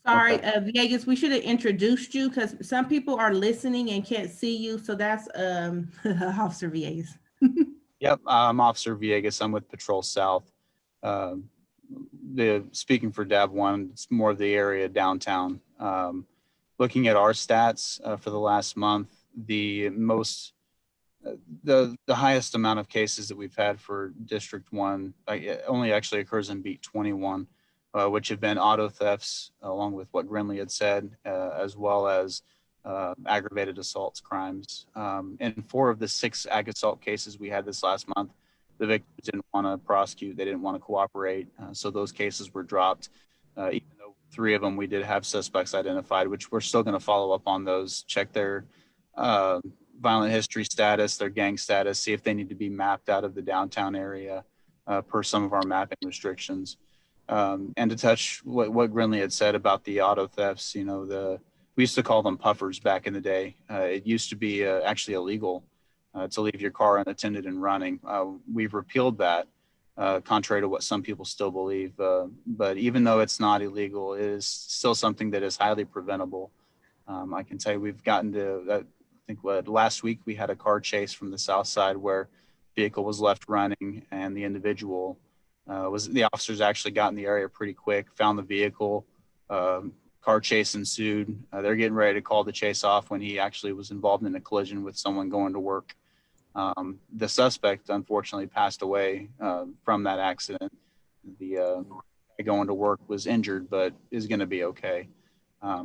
Sorry, Okay. Villegas, we should have introduced you because some people are listening and can't see you. So that's Officer Villegas. Yep, I'm Officer Villegas. I'm with Patrol South. Um, speaking for DAB 1, it's more of the area downtown. Looking at our stats for the last month, the most the highest amount of cases that we've had for District 1 only actually occurs in beat 21, which have been auto thefts, along with what Grinley had said, as well as aggravated assaults crimes. In 4 of the 6 ag assault cases we had this last month, the victims didn't want to prosecute, they didn't want to cooperate, so those cases were dropped. Even though 3 of them we did have suspects identified, which we're still going to follow up on those, check their violent history status, their gang status, see if they need to be mapped out of the downtown area per some of our mapping restrictions. And to touch what Grinley had said about the auto thefts, you know, we used to call them puffers back in the day. It used to be actually illegal to leave your car unattended and running. We've repealed that, contrary to what some people still believe. But even though it's not illegal, it is still something that is highly preventable. I can tell you we've gotten to that. I think last week we had a car chase from the south side where vehicle was left running and the individual the officers actually got in the area pretty quick, found the vehicle, car chase ensued. They're getting ready to call the chase off when he actually was involved in a collision with someone going to work. The suspect unfortunately passed away from that accident. The guy going to work was injured, but is going to be okay.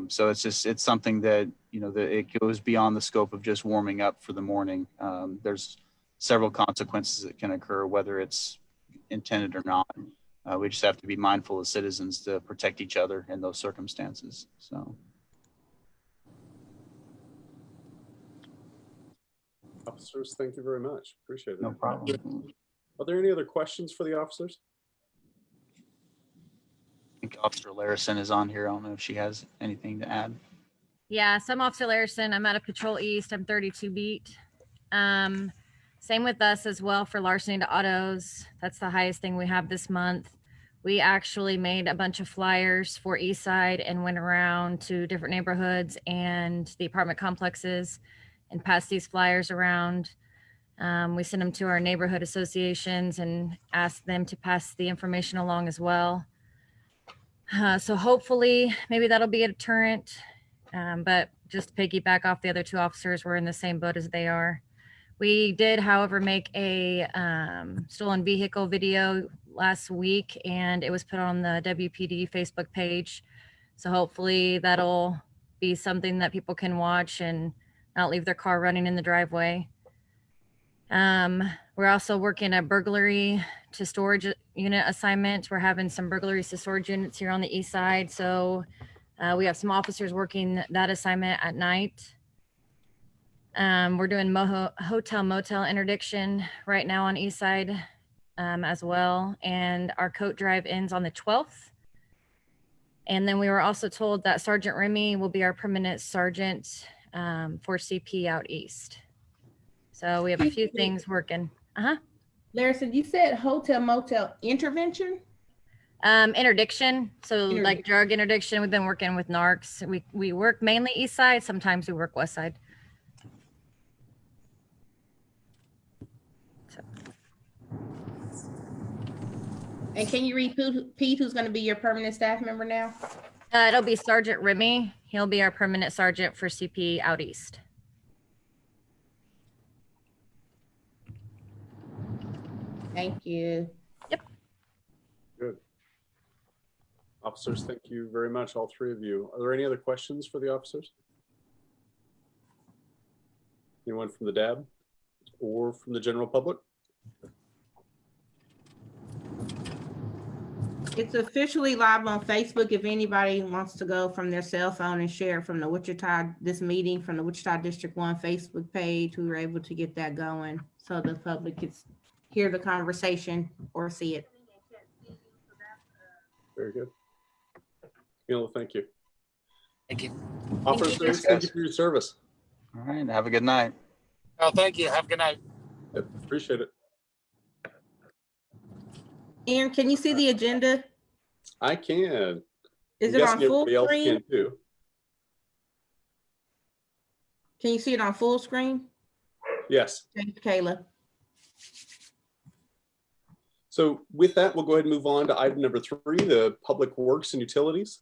So it's something that, you know, that it goes beyond the scope of just warming up for the morning. There's several consequences that can occur, whether it's intended or not. We just have to be mindful as citizens to protect each other in those circumstances. So. Officers, thank you very much. Appreciate it. No problem. Are there any other questions for the officers? I think Officer Larison is on here. I don't know if she has anything to add. Yeah, so I'm Officer Larison. I'm out of Patrol East. I'm 32 beat. Same with us as well for larceny to autos. That's the highest thing we have this month. We actually made a bunch of flyers for East Side and went around to different neighborhoods and the apartment complexes and passed these flyers around. We sent them to our neighborhood associations and asked them to pass the information along as well. So hopefully maybe that'll be a deterrent, but just to piggyback off the other 2 officers, we're in the same boat as they are. We did, however, make a stolen vehicle video last week, and it was put on the WPD Facebook page. So hopefully that'll be something that people can watch and not leave their car running in the driveway. We're also working a burglary to storage unit assignment. We're having some burglaries to storage units here on the east side. So we have some officers working that assignment at night. We're doing hotel motel interdiction right now on east side as well. And our coat drive ends on the 12th. And then we were also told that Sergeant Remy will be our permanent sergeant for CP out east. So we have a few things working. Larison, you said hotel motel intervention? Interdiction. So like drug interdiction, we've been working with narcs. We work mainly east side. Sometimes we work west side. So. And can you repeat who's going to be your permanent staff member now? It'll be Sergeant Remy. He'll be our permanent sergeant for CP out east. Thank you. Yep. Good. Officers, thank you very much, all 3 of you. Are there any other questions for the officers? Anyone from the DAB or from the general public? It's officially live on Facebook. If anybody wants to go from their cell phone and share from the Wichita, this meeting from the Wichita District 1 Facebook page, we were able to get that going so the public could hear the conversation or see it. Very good. Camila, thank you. Thank you. Officers, thank you for your service. All right. Have a good night. Oh, thank you. Have a good night. Yep, appreciate it. Aaron, can you see the agenda? I can. Is I'm it on guessing full everybody else screen? can too. Can you see it on full screen? Yes. Thanks, Kayla. So with that, we'll go ahead and move on to item number 3, the Public Works and Utilities.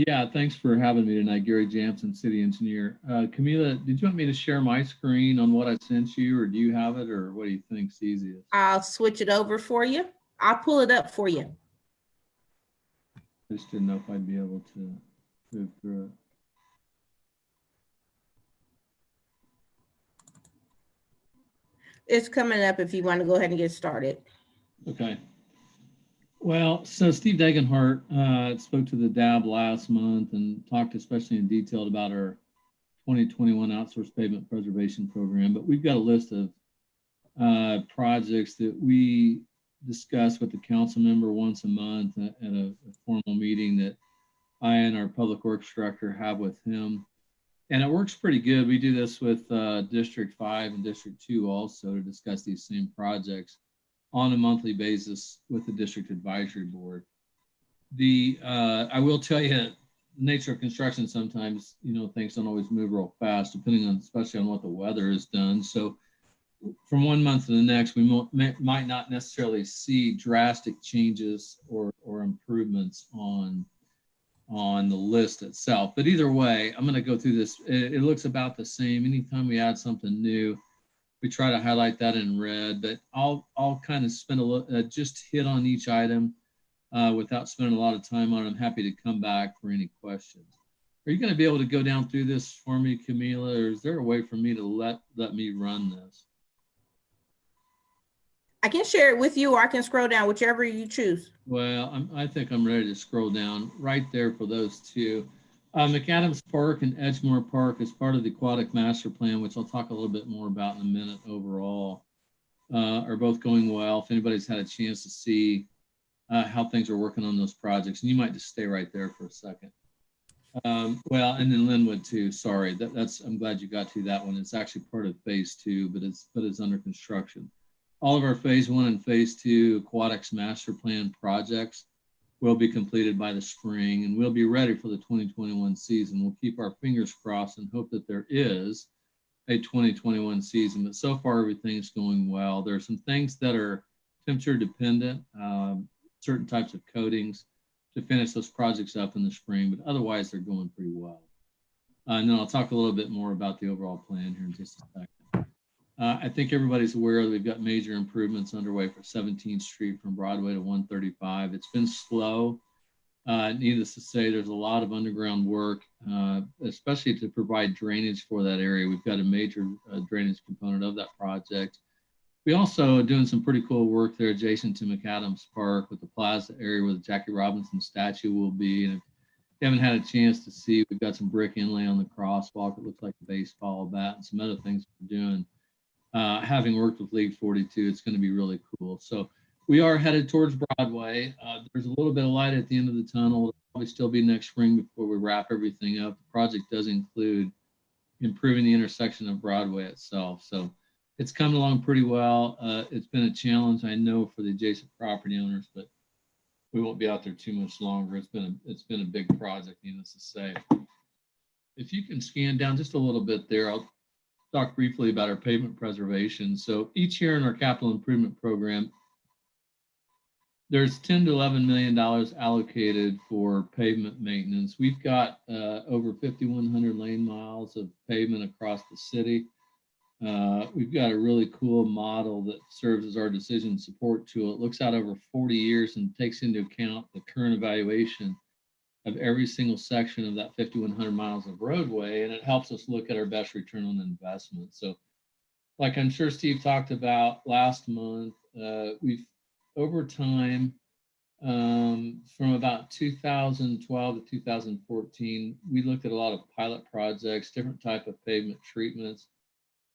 Yeah, thanks for having me tonight, Gary Jansen, City Engineer. Camila, did you want me to share my screen on what I sent you, or do you have it, or what do you think's easiest? I'll switch it over for you. I'll pull it up for you. I just didn't know if I'd be able to move through it. It's coming up if you want to go ahead and get started. Okay. Well, so Steve Degenhart spoke to the DAB last month and talked especially in detail about our 2021 outsourced pavement preservation program. But we've got a list of projects that we discuss with the council member once a month at a formal meeting that I and our public works director have with him. And it works pretty good. We do this with District 5 and District 2 also to discuss these same projects on a monthly basis with the district advisory board. I will tell you, the nature of construction sometimes, things don't always move real fast, depending on, especially on what the weather has done. So from one month to the next, we might not necessarily see drastic changes or improvements on the list itself. But either way, I'm going to go through this. It looks about the same. Anytime we add something new, we try to highlight that in red, but I'll kind of spend a little, just hit on each item without spending a lot of time on it. I'm happy to come back for any questions. Are you going to be able to go down through this for me, Camila, or is there a way for me to let me run this? I can share it with you, or I can scroll down, whichever you choose. Well, I think I'm ready to scroll down right there for those two. McAdams Park and Edgemore Park is part of the Aquatic Master Plan, which I'll talk a little bit more about in a minute overall, are both going well. If anybody's had a chance to see how things are working on those projects, and you might just stay right there for a second. Well, and then Linwood too, sorry, I'm glad you got to that one. It's actually part of phase 2, but it's under construction. All of our phase 1 and phase 2 Aquatics Master Plan projects will be completed by the spring, and we'll be ready for the 2021 season. We'll keep our fingers crossed and hope that there is a 2021 season, but so far everything's going well. There are some things that are temperature dependent, certain types of coatings to finish those projects up in the spring, but otherwise they're going pretty well. And then I'll talk a little bit more about the overall plan here in just a second. I think everybody's aware that we've got major improvements underway for 17th Street from Broadway to 135. It's been slow. Needless to say, there's a lot of underground work, especially to provide drainage for that area. We've got a major drainage component of that project. We also are doing some pretty cool work there adjacent to McAdams Park with the plaza area where the Jackie Robinson statue will be. And if you haven't had a chance to see, we've got some brick inlay on the crosswalk. It looks like a baseball bat and some other things we're doing. Having worked with League 42, it's going to be really cool. So we are headed towards Broadway. There's a little bit of light at the end of the tunnel. It'll probably still be next spring before we wrap everything up. The project does include improving the intersection of Broadway itself. So it's coming along pretty well. It's been a challenge, I know, for the adjacent property owners, but we won't be out there too much longer. It's been a big project, needless to say. If you can scan down just a little bit there, I'll talk briefly about our pavement preservation. So each year in our capital improvement program, there's $10 to $11 million allocated for pavement maintenance. We've got over 5,100 lane miles of pavement across the city. We've got a really cool model that serves as our decision support tool. It looks out over 40 years and takes into account the current evaluation of every single section of that 5,100 miles of roadway, and it helps us look at our best return on investment. So like I'm sure Steve talked about last month, we've over time, from about 2012 to 2014, we looked at a lot of pilot projects, different type of pavement treatments.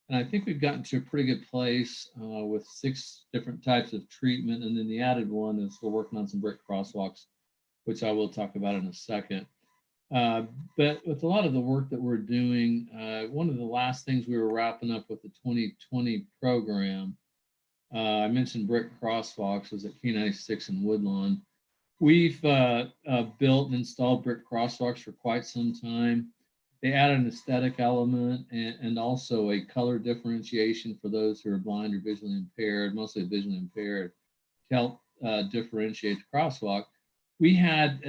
And I think we've gotten to a pretty good place with 6 different types of treatment. And then the added one is we're working on some brick crosswalks, which I will talk about in a second. But with a lot of the work that we're doing, one of the last things we were wrapping up with the 2020 program I mentioned brick crosswalks was at K96 and Woodlawn. We've built and installed brick crosswalks for quite some time. They added an aesthetic element and also a color differentiation for those who are blind or visually impaired, mostly visually impaired, to help differentiate the crosswalk. We had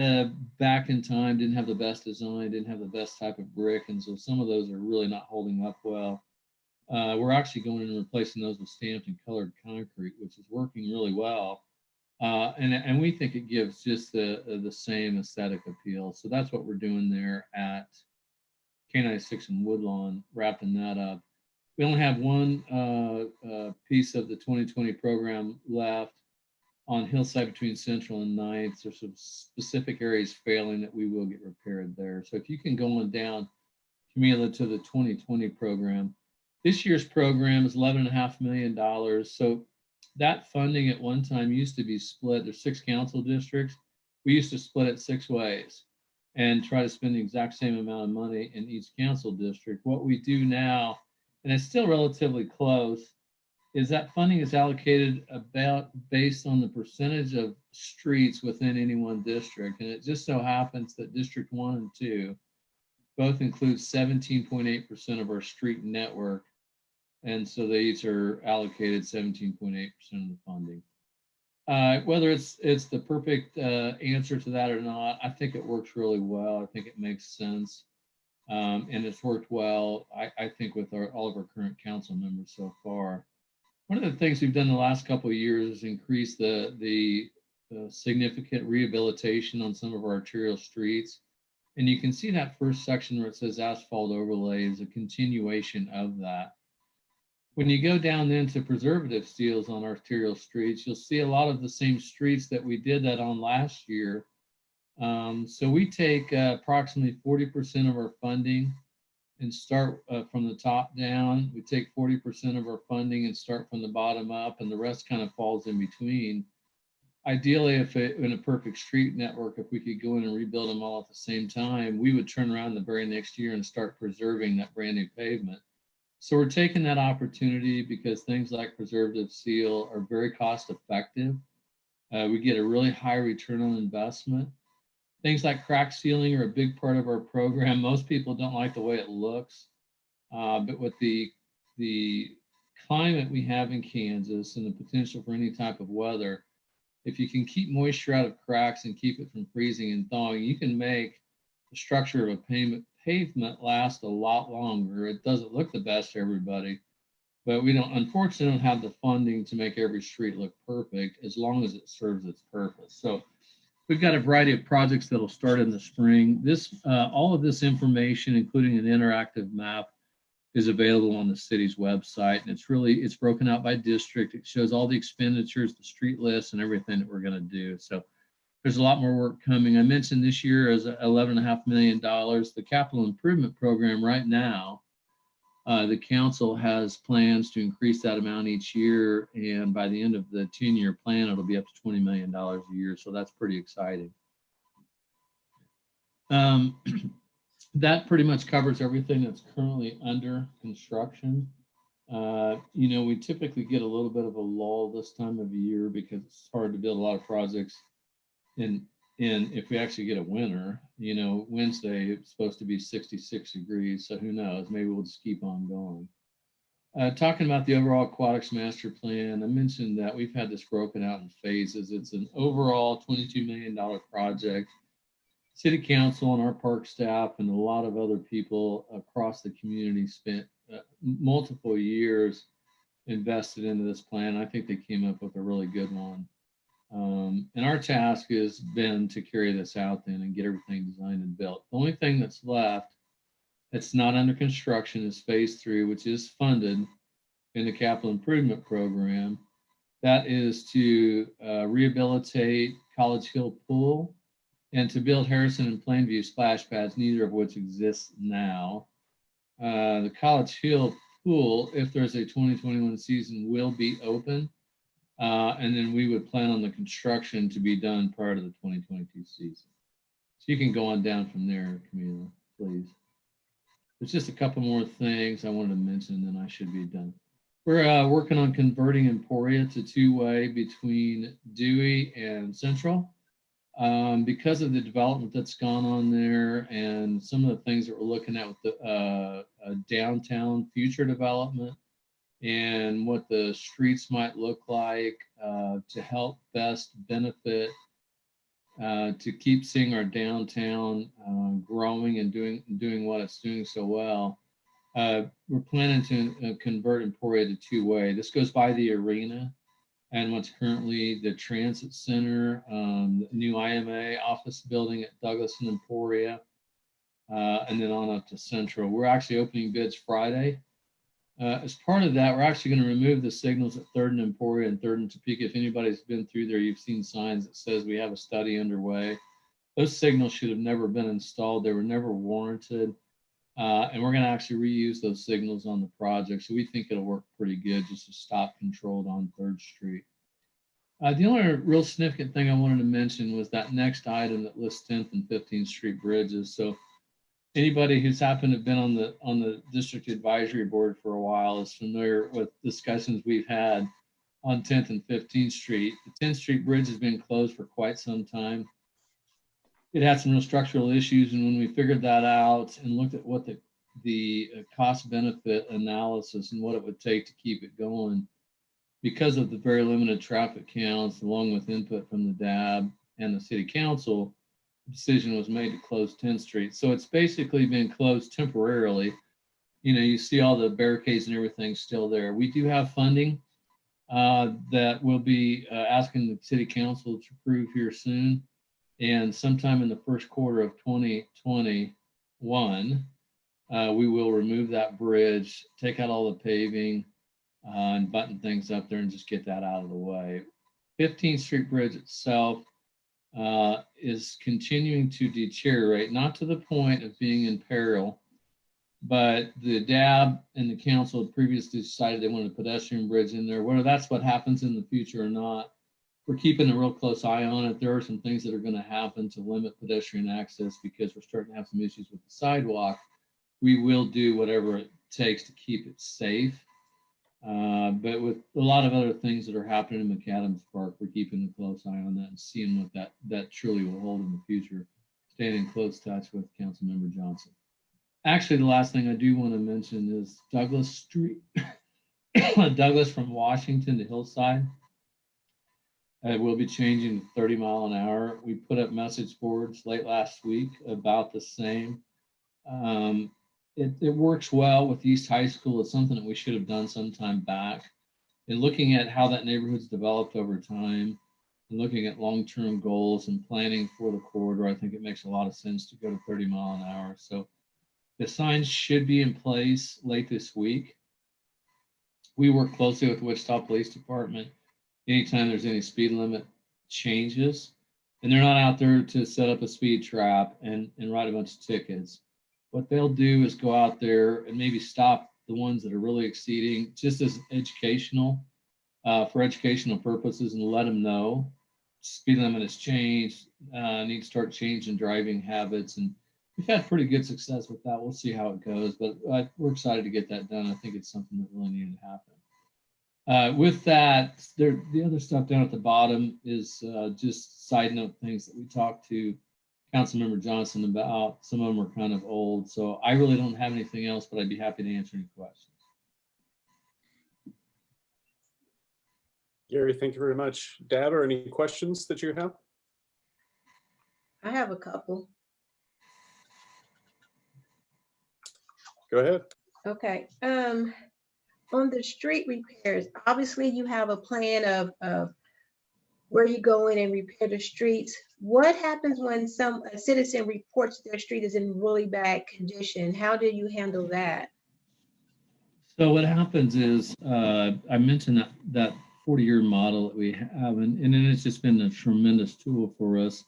back in time, didn't have the best design, didn't have the best type of brick. And so some of those are really not holding up well. We're actually going in and replacing those with stamped and colored concrete, which is working really well. And we think it gives just the same aesthetic appeal. So that's what we're doing there at K96 and Woodlawn, wrapping that up. We only have one piece of the 2020 program left on Hillside between Central and 9th. There's some specific areas failing that we will get repaired there. So if you can go on down, Camila, to the 2020 program. This year's program is $11.5 million. So that funding at one time used to be split. There's 6 council districts. We used to split it 6 ways and try to spend the exact same amount of money in each council district. What we do now, and it's still relatively close, is that funding is allocated about based on the percentage of streets within any one district. And it just so happens that District 1 and 2 both include 17.8% of our street network. And so they each are allocated 17.8% of the funding. Whether it's the perfect answer to that or not, I think it works really well. I think it makes sense. And it's worked well, I think, with all of our current council members so far. One of the things we've done the last couple of years is increase the significant rehabilitation on some of our arterial streets. And you can see that first section where it says asphalt overlay is a continuation of that. When you go down then to preservative seals on arterial streets, you'll see a lot of the same streets that we did that on last year. So we take approximately 40% of our funding and start from the top down. We take 40% of our funding and start from the bottom up, and the rest kind of falls in between. Ideally, in a perfect street network, if we could go in and rebuild them all at the same time, we would turn around the very next year and start preserving that brand new pavement. So we're taking that opportunity because things like preservative seal are very cost effective. We get a really high return on investment. Things like crack sealing are a big part of our program. Most people don't like the way it looks, but with the climate we have in Kansas and the potential for any type of weather, if you can keep moisture out of cracks and keep it from freezing and thawing, you can make the structure of a pavement last a lot longer. It doesn't look the best to everybody, but we unfortunately don't have the funding to make every street look perfect as long as it serves its purpose. So we've got a variety of projects that'll start in the spring. All of this information, including an interactive map, is available on the city's website. And it's broken out by district. It shows all the expenditures, the street lists, and everything that we're going to do. So there's a lot more work coming. I mentioned this year is $11.5 million. The capital improvement program right now, the council has plans to increase that amount each year. And by the end of the 10-year plan, it'll be up to $20 million a year. So that's pretty exciting. That pretty much covers everything that's currently under construction. We typically get a little bit of a lull this time of year because it's hard to build a lot of projects. And if we actually get a winter, Wednesday it's supposed to be 66 degrees. So who knows? Maybe we'll just keep on going. Talking about the overall aquatics master plan, I mentioned that we've had this broken out in phases. It's an overall $22 million project. City council and our park staff and a lot of other people across the community spent multiple years invested into this plan. I think they came up with a really good one. And our task has been to carry this out then and get everything designed and built. The only thing that's left that's not under construction is phase 3, which is funded in the capital improvement program. That is to rehabilitate College Hill Pool and to build Harrison and Plainview splash pads, neither of which exists now. The College Hill Pool, if there's a 2021 season, will be open. And then we would plan on the construction to be done prior to the 2022 season. So you can go on down from there, Camila, please. There's just a couple more things I wanted to mention, and then I should be done. We're working on converting Emporia to two-way between Dewey and Central. Because of the development that's gone on there and some of the things that we're looking at with the downtown future development and what the streets might look like to help best benefit to keep seeing our downtown growing and doing what it's doing so well. We're planning to convert Emporia to two-way. This goes by the arena and what's currently the transit center, the new IMA office building at Douglas and Emporia, and then on up to Central. We're actually opening bids Friday. As part of that, we're actually going to remove the signals at 3rd and Emporia and 3rd and Topeka. If anybody's been through there, you've seen signs that says we have a study underway. Those signals should have never been installed. They were never warranted. And we're going to actually reuse those signals on the project. So we think it'll work pretty good just to stop controlled on 3rd Street. The only real significant thing I wanted to mention was that next item that lists 10th and 15th Street bridges. So anybody who's happened to have been on the district advisory board for a while is familiar with discussions we've had on 10th and 15th Street. The 10th Street bridge has been closed for quite some time. It had some real structural issues, and when we figured that out and looked at what the cost benefit analysis and what it would take to keep it going, because of the very limited traffic counts, along with input from the DAB and the city council, the decision was made to close 10th Street. So it's basically been closed temporarily. You know, you see all the barricades and everything still there. We do have funding that we'll be asking the city council to approve here soon. And sometime in the first quarter of 2021, we will remove that bridge, take out all the paving, and button things up there and just get that out of the way. 15th Street Bridge itself is continuing to deteriorate, not to the point of being in peril, but the DAB and the council had previously decided they wanted a pedestrian bridge in there. Whether that's what happens in the future or not, we're keeping a real close eye on it. There are some things that are going to happen to limit pedestrian access because we're starting to have some issues with the sidewalk. We will do whatever it takes to keep it safe. But with a lot of other things that are happening in McAdams Park, we're keeping a close eye on that and seeing what that truly will hold in the future, staying in close touch with Councilmember Johnson. Actually, the last thing I do want to mention is Douglas Street, Douglas from Washington to Hillside. It will be changing to 30 miles an hour. We put up message boards late last week about the same. It works well with East High School. It's something that we should have done some time back. And looking at how that neighborhood's developed over time and looking at long-term goals and planning for the corridor, I think it makes a lot of sense to go to 30 miles an hour. So the signs should be in place late this week. We work closely with the Wichita Police Department anytime there's any speed limit changes, and they're not out there to set up a speed trap and write a bunch of tickets. What they'll do is go out there and maybe stop the ones that are really exceeding, just as educational, for educational purposes, and let them know speed limit has changed, need to start changing driving habits. And we've had pretty good success with that. We'll see how it goes, but we're excited to get that done. I think it's something that really needed to happen. With that, the other stuff down at the bottom is just side note things that we talked to Councilmember Johnson about. Some of them are kind of old, so I really don't have anything else, but I'd be happy to answer any questions. Gary, thank you very much. Dad, or any questions that you have? I have a couple. Go ahead. Okay. On the street repairs, obviously you have a plan of where you go in and repair the streets. What happens when a citizen reports their street is in really bad condition? How do you handle that? So what happens is, I mentioned that 40-year model that we have, and it's just been a tremendous tool for us.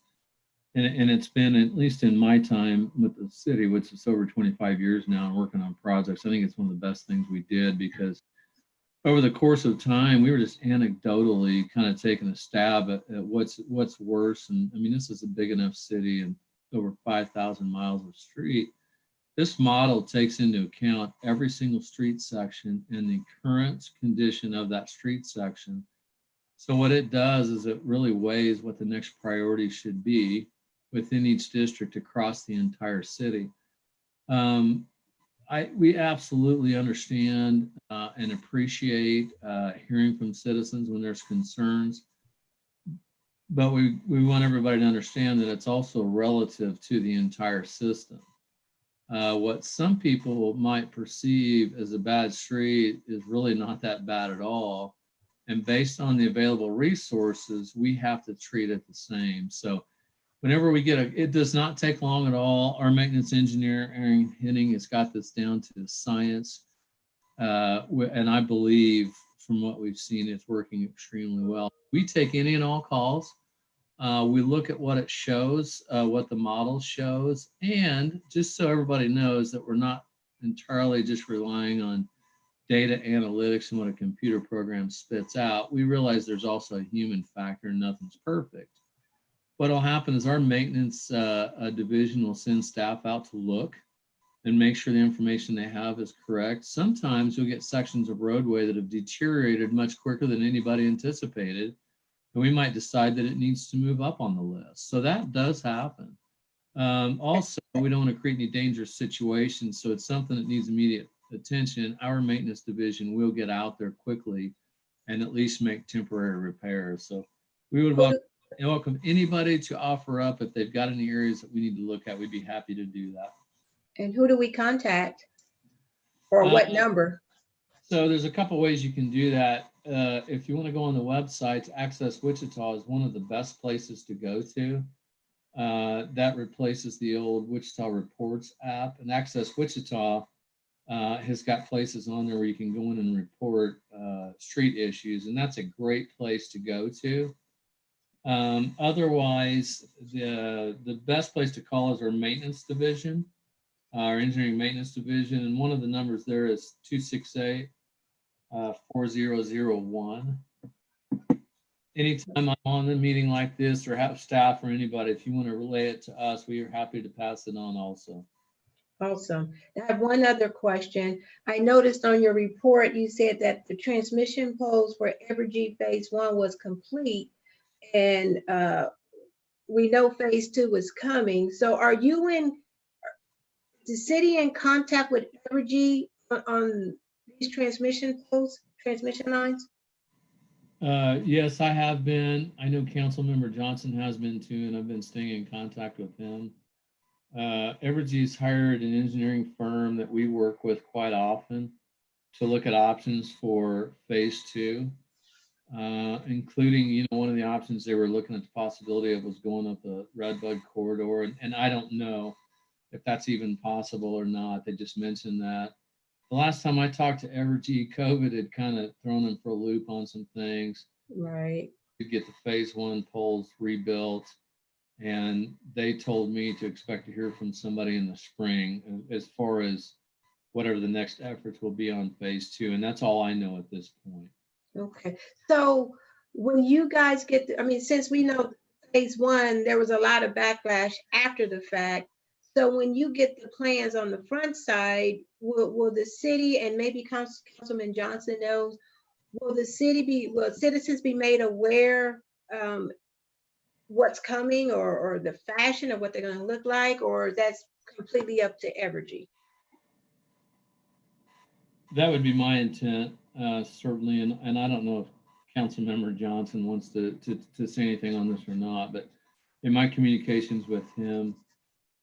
And it's been, at least in my time with the city, which is over 25 years now, and working on projects, I think it's one of the best things we did, because over the course of time, we were just anecdotally kind of taking a stab at what's worse. And I mean, this is a big enough city and over 5,000 miles of street. This model takes into account every single street section and the current condition of that street section. So what it does is it really weighs what the next priority should be within each district across the entire city. We absolutely understand and appreciate hearing from citizens when there's concerns, but we want everybody to understand that it's also relative to the entire system. What some people might perceive as a bad street is really not that bad at all. And based on the available resources, we have to treat it the same. So whenever we get it does not take long at all. Our maintenance engineer, Aaron Henning, has got this down to science. And I believe from what we've seen, it's working extremely well. We take any and all calls. We look at what it shows, what the model shows, and just so everybody knows that we're not entirely just relying on data analytics and what a computer program spits out. We realize there's also a human factor and nothing's perfect. What'll happen is our maintenance division will send staff out to look and make sure the information they have is correct. Sometimes you'll get sections of roadway that have deteriorated much quicker than anybody anticipated. And we might decide that it needs to move up on the list. So that does happen. Also, we don't want to create any dangerous situations. So it's something that needs immediate attention. Our maintenance division will get out there quickly and at least make temporary repairs. So we would welcome anybody to offer up if they've got any areas that we need to look at. We'd be happy to do that. And who do we contact? Or what number? So there's a couple ways you can do that. If you want to go on the website, Access Wichita is one of the best places to go to. That replaces the old Wichita Reports app. And Access Wichita has got places on there where you can go in and report street issues. And that's a great place to go to. Otherwise, the best place to call is our maintenance division, our engineering maintenance division. And one of the numbers there is 268-4001. Anytime I'm on a meeting like this or have staff or anybody, if you want to relay it to us, we are happy to pass it on also. Awesome. I have one other question. I noticed on your report, you said that the transmission poles for Evergy Phase 1 was complete, and we know Phase 2 is coming. So are you in the city in contact with Evergy on these transmission poles, transmission lines? Yes, I have been. I know Councilmember Johnson has been too, and I've been staying in contact with him. Evergy's hired an engineering firm that we work with quite often to look at options for Phase 2, including, one of the options they were looking at the possibility of was going up the Redbud corridor. And I don't know if that's even possible or not. They just mentioned that. The last time I talked to Evergy, COVID had kind of thrown them for a loop on some things. Right. To get the Phase 1 poles rebuilt. And they told me to expect to hear from somebody in the spring as far as whatever the next efforts will be on Phase 2. And that's all I know at this point. Okay. So when you guys get, since we know Phase 1, there was a lot of backlash after the fact. So when you get the plans on the front side, will the city, and maybe Councilman Johnson knows, will citizens be made aware what's coming or the fashion of what they're going to look like, or that's completely up to Evergy? That would be my intent, certainly. And I don't know if Councilmember Johnson wants to say anything on this or not, but in my communications with him,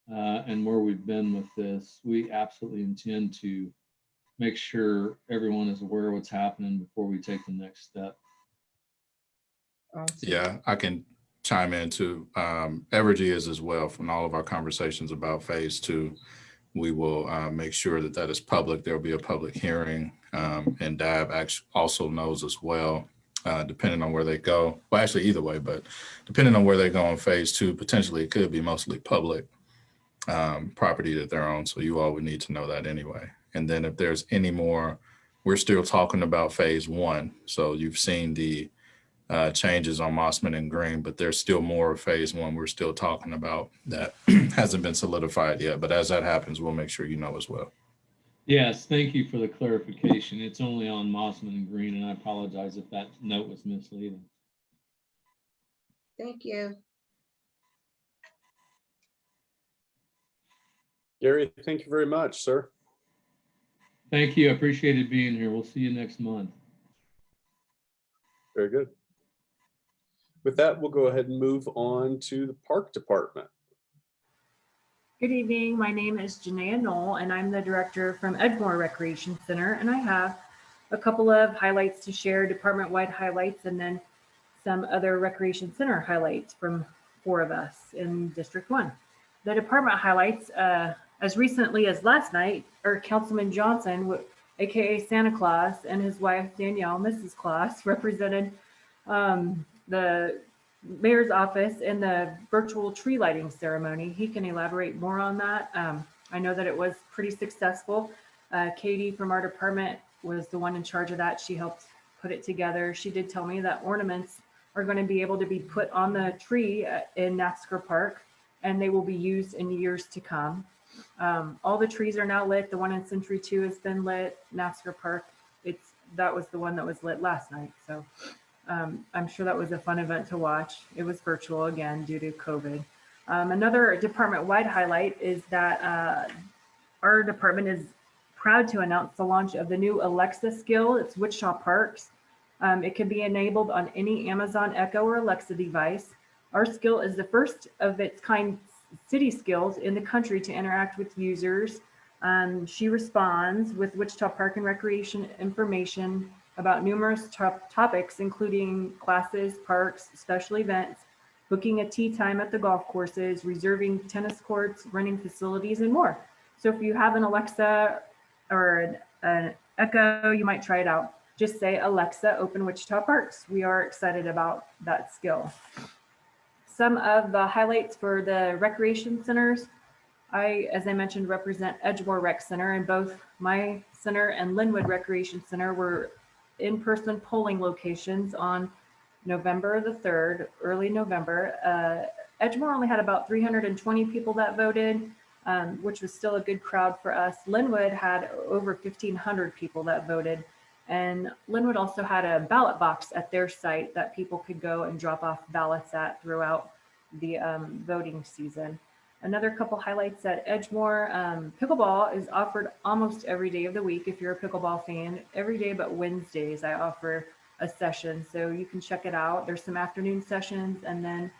and where we've been with this, we absolutely intend to make sure everyone is aware of what's happening before we take the next step. Awesome. Yeah, I can chime in too. Evergy is as well. From all of our conversations about Phase 2, we will make sure that is public. There'll be a public hearing, and DAB actually also knows as well, depending on where they go. Well, actually either way, but depending on where they go on Phase 2, potentially it could be mostly public property that they're on. So you all would need to know that anyway. And then if there's any more, we're still talking about Phase 1. So you've seen the changes on Mossman and Green, but there's still more of phase one we're still talking about that hasn't been solidified yet. But as that happens, we'll make sure you know as well. Yes, thank you for the clarification. It's only on Mossman and Green, and I apologize if that note was misleading. Thank you. Gary, thank you very much, sir. Thank you. I appreciated being here. We'll see you next month. Very good. With that, we'll go ahead and move on to the Park Department. Good evening. My name is Janaea Knoll, and I'm the director from Edmore Recreation Center. And I have a couple of highlights to share, department-wide highlights, and then some other recreation center highlights from 4 of us in District 1. The department highlights, as recently as last night, are Councilman Johnson, aka Santa Claus, and his wife Danielle, Mrs. Claus, represented the mayor's office in the virtual tree lighting ceremony. He can elaborate more on that. I know that it was pretty successful. Katie from our department was the one in charge of that. She helped put it together. She did tell me that ornaments are going to be able to be put on the tree in NASCAR Park, and they will be used in years to come. All the trees are now lit. The one in Century 2 has been lit. NASCAR Park, that was the one that was lit last night. So I'm sure that was a fun event to watch. It was virtual again due to COVID. Another department-wide highlight is that our department is proud to announce the launch of the new Alexa skill. It's Wichita Parks. It can be enabled on any Amazon Echo or Alexa device. Our skill is the first of its kind city skills in the country to interact with users. She responds with Wichita Park and Recreation information about numerous topics, including classes, parks, special events, booking a tea time at the golf courses, reserving tennis courts, renting facilities, and more. So if you have an Alexa or an Echo, you might try it out. Just say, Alexa, open Wichita Parks. We are excited about that skill. Some of the highlights for the recreation centers. As I mentioned, represent Edgemore Rec Center, and both my center and Linwood Recreation Center were in-person polling locations on November the 3rd, early November. Edgemore only had about 320 people that voted, which was still a good crowd for us. Linwood had over 1,500 people that voted. And Linwood also had a ballot box at their site that people could go and drop off ballots at throughout the voting season. Another couple highlights at Edgemore, pickleball is offered almost every day of the week. If you're a pickleball fan, every day but Wednesdays, I offer a session. So you can check it out. There's some afternoon sessions and then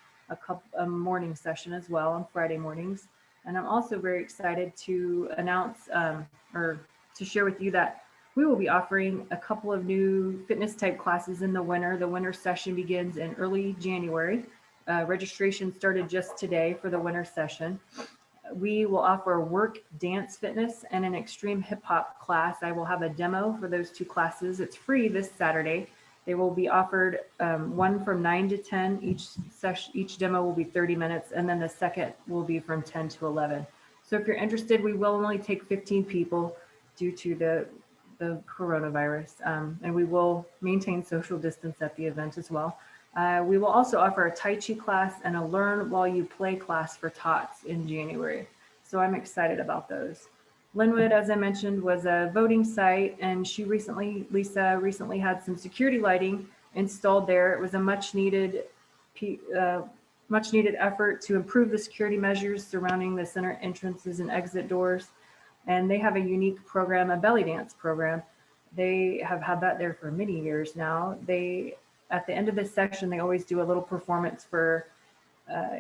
a morning session as well on Friday mornings. And I'm also very excited to announce or to share with you that we will be offering a couple of new fitness type classes in the winter. The winter session begins in early January. Registration started just today for the winter session. We will offer work, dance, fitness, and an extreme hip hop class. I will have a demo for those 2 classes. It's free this Saturday. They will be offered one from 9 to 10. Each demo will be 30 minutes, and then the second will be from 10 to 11. So if you're interested, we will only take 15 people due to the coronavirus, and we will maintain social distance at the event as well. We will also offer a Tai Chi class and a Learn While You Play class for tots in January. So I'm excited about those. Linwood, as I mentioned, was a voting site, and Lisa recently had some security lighting installed there. It was a much needed effort to improve the security measures surrounding the center entrances and exit doors. And they have a unique program, a belly dance program. They have had that there for many years now. At the end of this session, they always do a little performance for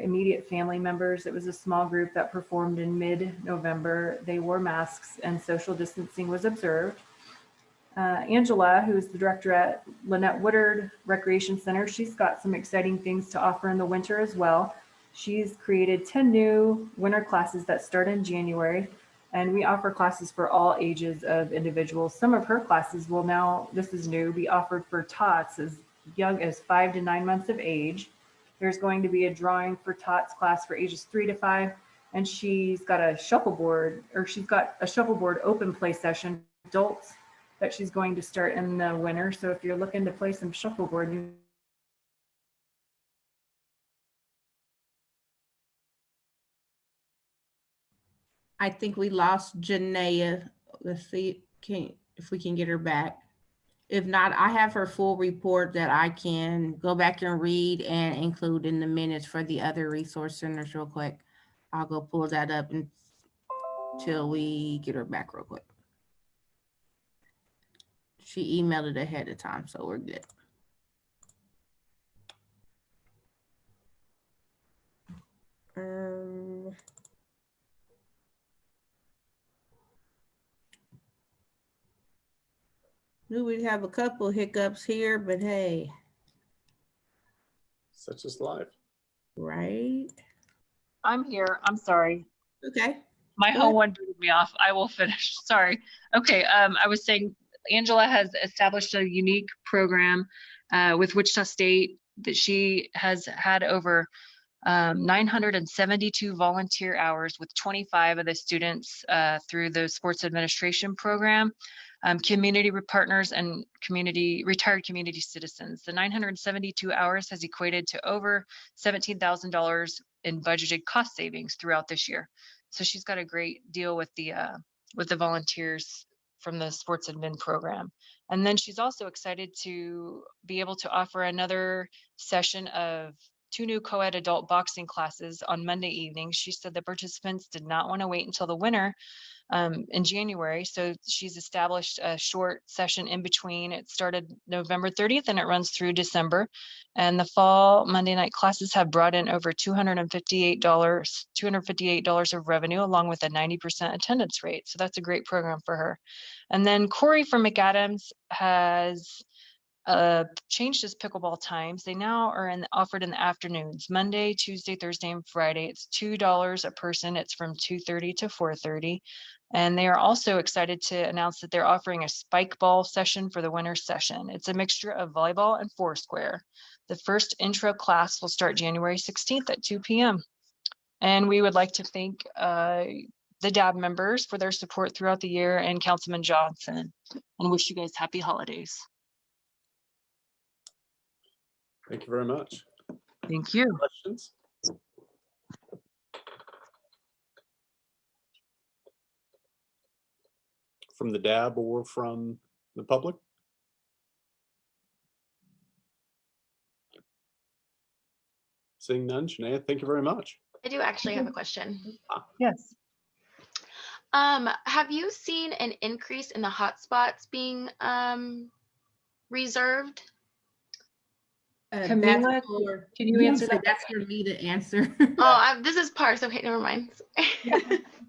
immediate family members. It was a small group that performed in mid-November. They wore masks and social distancing was observed. Angela, who is the director at Lynette Woodard Recreation Center, she's got some exciting things to offer in the winter as well. She's created 10 new winter classes that start in January. And we offer classes for all ages of individuals. Some of her classes will now, this is new, be offered for tots as young as 5 to 9 months of age. There's going to be a drawing for tots class for ages 3 to 5. And she's got a shuffleboard open play session for adults that she's going to start in the winter. So if you're looking to play some shuffleboard, you I think we lost Janaea. Let's see, if we can get her back. If not, I have her full report that I can go back and read and include in the minutes for the other resource centers real quick. I'll go pull that up until we get her back real quick. She emailed it ahead of time, so we're good. Knew we'd have a couple hiccups here, but hey, Such is life. right? I'm here. I'm sorry. Okay. My Go home ahead. one booted me off. I will finish. Sorry. Okay. I was saying Angela has established a unique program with Wichita State that she has had over 972 volunteer hours with 25 of the students through the sports administration program, community partners and retired community citizens. The 972 hours has equated to over $17,000 in budgeted cost savings throughout this year. So she's got a great deal with the volunteers from the sports admin program. And then she's also excited to be able to offer another session of 2 new co-ed adult boxing classes on Monday evenings. She said the participants did not want to wait until the winter in January. So she's established a short session in between. It started November 30th and it runs through December. And the fall Monday night classes have brought in over $258 of revenue, along with a 90% attendance rate. So that's a great program for her. And then Corey from McAdams has changed his pickleball times. They now are offered in the afternoons, Monday, Tuesday, Thursday, and Friday. It's $2 a person. It's from 2:30 to 4:30. And they are also excited to announce that they're offering a spike ball session for the winter session. It's a mixture of volleyball and foursquare. The first intro class will start January 16th at 2 p.m. And we would like to thank the DAB members for their support throughout the year and Councilman Johnson, and wish you guys happy holidays. Thank you very much. Thank you. Questions? From the DAB or from the public? Seeing none, Shania, thank you very much. I do actually have a question. Yes. Have you seen an increase in the hotspots being reserved? Camila, can you answer that? That's for me to answer. This is Parks. Okay, never mind.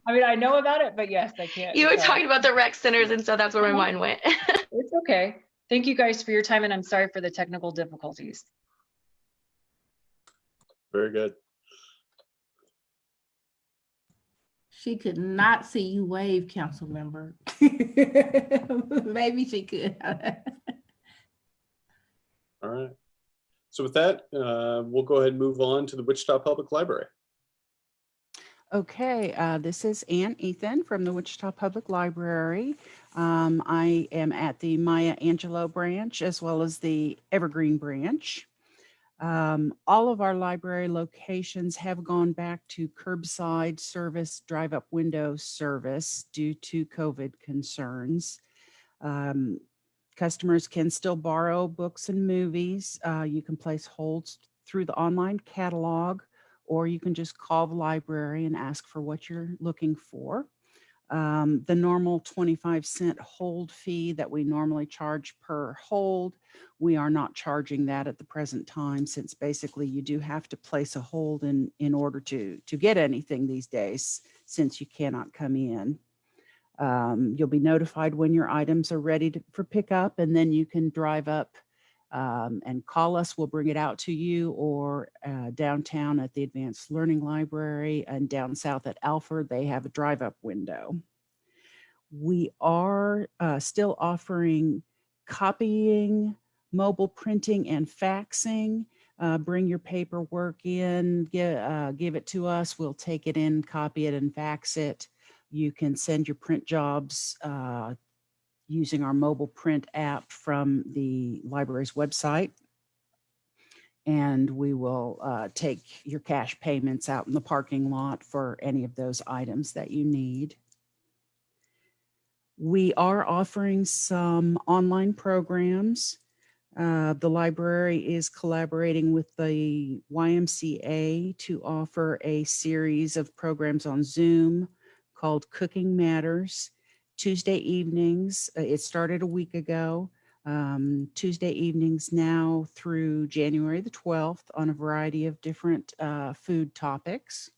I mean, I know about it, but yes, I can't. You were talking about the rec centers, and so that's where my mind went. It's okay. Thank you guys for your time, and I'm sorry for the technical difficulties. Very good. She could not see you wave, council member. Maybe she could. All right. So with that, we'll go ahead and move on to the Wichita Public Library. Okay, this is Ann Ethan from the Wichita Public Library. I am at the Maya Angelou branch as well as the Evergreen branch. All of our library locations have gone back to curbside service, drive-up window service due to COVID concerns. Customers can still borrow books and movies. You can place holds through the online catalog, or you can just call the library and ask for what you're looking for. The normal 25-cent hold fee that we normally charge per hold, we are not charging that at the present time, since basically you do have to place a hold in order to get anything these days, since you cannot come in. You'll be notified when your items are ready for pickup, and then you can drive up and call us. We'll bring it out to you, or downtown at the Advanced Learning Library, and down south at Alford, they have a drive-up window. We are still offering copying, mobile printing, and faxing. Bring your paperwork in, give it to us. We'll take it in, copy it, and fax it. You can send your print jobs using our mobile print app from the library's website. and we will take your cash payments out in the parking lot for any of those items that you need. We are offering some online programs. The library is collaborating with the YMCA to offer a series of programs on Zoom called Cooking Matters. Tuesday evenings, it started a week ago. Tuesday evenings now through January the 12th on a variety of different food topics.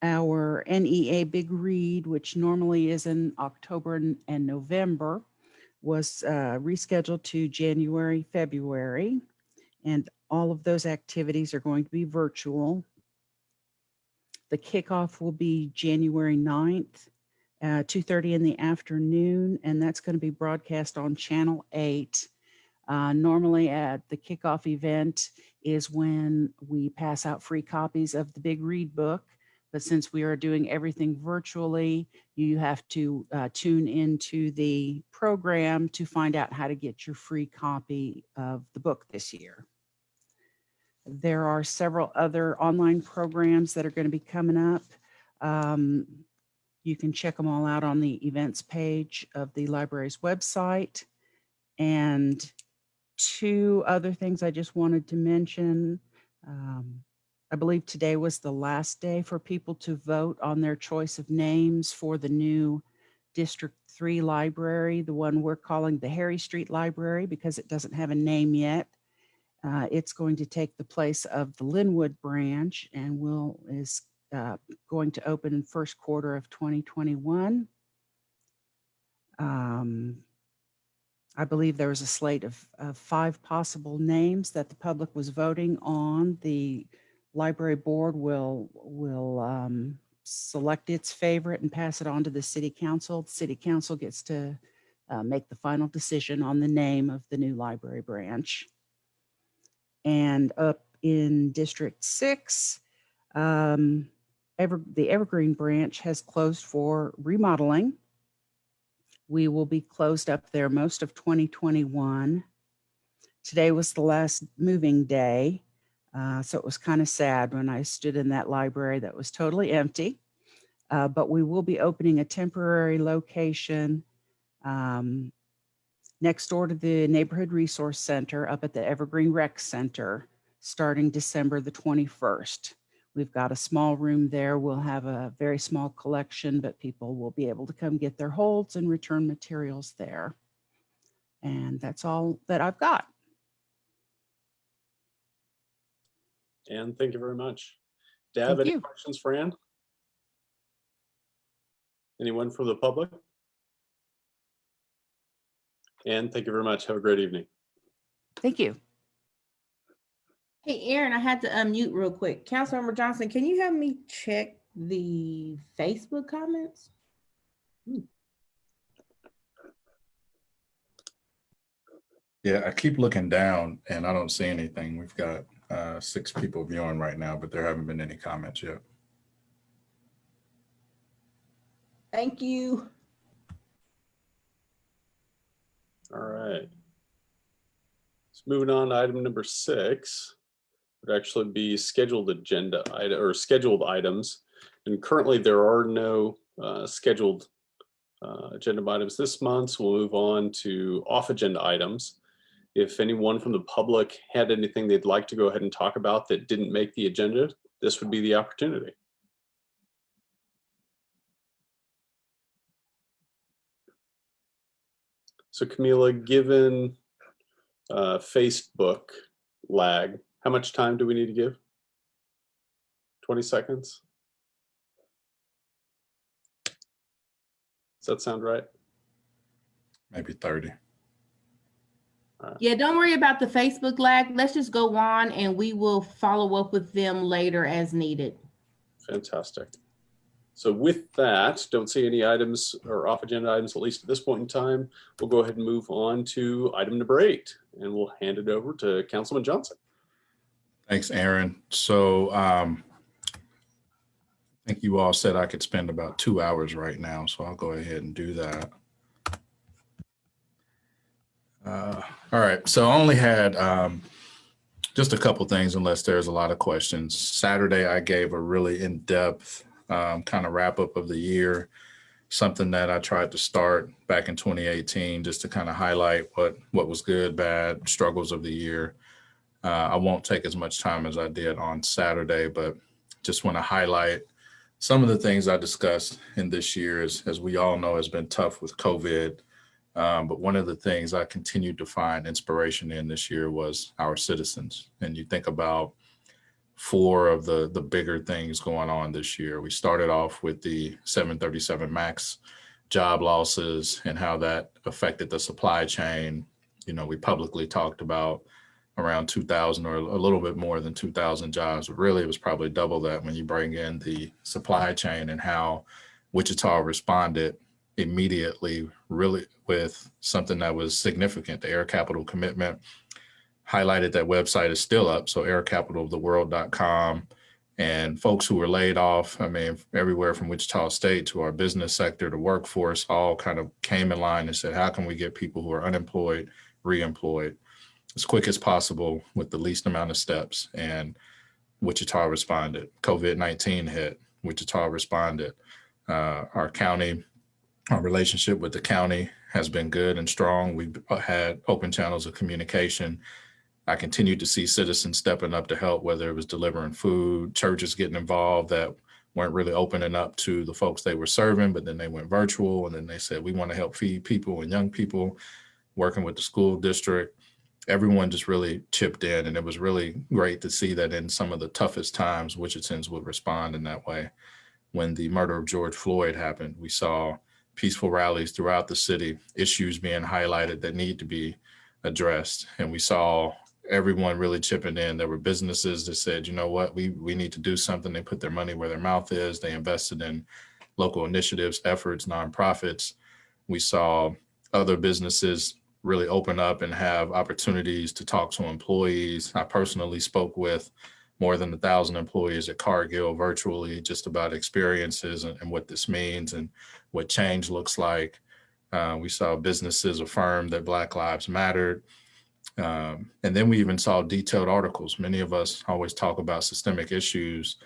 Our NEA Big Read, which normally is in October and November, was rescheduled to January, February, and all of those activities are going to be virtual. The kickoff will be January 9th, 2:30 in the afternoon, and that's going to be broadcast on Channel 8. Normally at the kickoff event is when we pass out free copies of the Big Read book. But since we are doing everything virtually, you have to tune into the program to find out how to get your free copy of the book this year. There are several other online programs that are going to be coming up. You can check them all out on the events page of the library's website. And two other things I just wanted to mention. I believe today was the last day for people to vote on their choice of names for the new District 3 library, the one we're calling the Harry Street Library because it doesn't have a name yet. It's going to take the place of the Linwood branch and is going to open in first quarter of 2021. I believe there was a slate of 5 possible names that the public was voting on. The library board will select its favorite and pass it on to the city council. The city council gets to make the final decision on the name of the new library branch. And up in District 6, the Evergreen branch has closed for remodeling. We will be closed up there most of 2021. Today was the last moving day. So it was kind of sad when I stood in that library that was totally empty. But we will be opening a temporary location next door to the Neighborhood Resource Center up at the Evergreen Rec Center starting December the 21st. We've got a small room there. We'll have a very small collection, but people will be able to come get their holds and return materials there. And that's all that I've got. Ann, thank you very much. Deb, any questions for Ann? Anyone from the public? Ann, thank you very much. Have a great evening. Thank you. Hey, Aaron, I had to unmute real quick. Councilmember Johnson, can you help me check the Facebook comments? Yeah, I keep looking down and I don't see anything. We've got 6 people viewing right now, but there haven't been any comments yet. Thank you. All right. So moving on to item number 6, would actually be scheduled agenda item or scheduled items. And currently there are no scheduled agenda items this month. So we'll move on to off agenda items. If anyone from the public had anything they'd like to go ahead and talk about that didn't make the agenda, this would be the opportunity. So Camila, given Facebook lag, how much time do we need to give? 20 seconds? Does that sound right? Maybe 30. Yeah, don't worry about the Facebook lag. Let's just go on and we will follow up with them later as needed. Fantastic. So with that, don't see any items or off agenda items, at least at this point in time. We'll go ahead and move on to item number 8, and we'll hand it over to Councilman Johnson. Thanks, Aaron. So I think you all said I could spend about 2 hours right now, so I'll go ahead and do that. All right, so I only had Just a couple things, unless there's a lot of questions. Saturday, I gave a really in-depth kind of wrap up of the year, something that I tried to start back in 2018, just to kind of highlight what was good, bad, struggles of the year. I won't take as much time as I did on Saturday, but just want to highlight some of the things I discussed in this year, as we all know, has been tough with COVID. But one of the things I continued to find inspiration in this year was our citizens. And you think about 4 of the bigger things going on this year. We started off with the 737 MAX job losses and how that affected the supply chain. You know, we publicly talked about around 2,000 or a little bit more than 2,000 jobs. But really, it was probably double that when you bring in the supply chain, and how Wichita responded immediately, really, with something that was significant. The Air Capital Commitment highlighted that website is still up, so aircapitaloftheworld.com. And folks who were laid off, I mean, everywhere from Wichita State to our business sector to workforce, all kind of came in line and said, how can we get people who are unemployed reemployed as quick as possible with the least amount of steps? And Wichita responded. COVID-19 hit. Wichita responded. Our county, our relationship with the county has been good and strong. We've had open channels of communication. I continued to see citizens stepping up to help, whether it was delivering food, churches getting involved that weren't really opening up to the folks they were serving, but then they went virtual, and then they said, we want to help feed people and young people, working with the school district. Everyone just really chipped in, and it was really great to see that in some of the toughest times, Wichitans would respond in that way. When the murder of George Floyd happened, we saw peaceful rallies throughout the city, issues being highlighted that need to be addressed. And we saw everyone really chipping in. There were businesses that said, you know what, we need to do something. They put their money where their mouth is. They invested in local initiatives, efforts, nonprofits. We saw other businesses really open up and have opportunities to talk to employees. I personally spoke with more than 1,000 employees at Cargill virtually, just about experiences and what this means and what change looks like. We saw businesses affirm that Black Lives Mattered. And then we even saw detailed articles. Many of us always talk about systemic issues.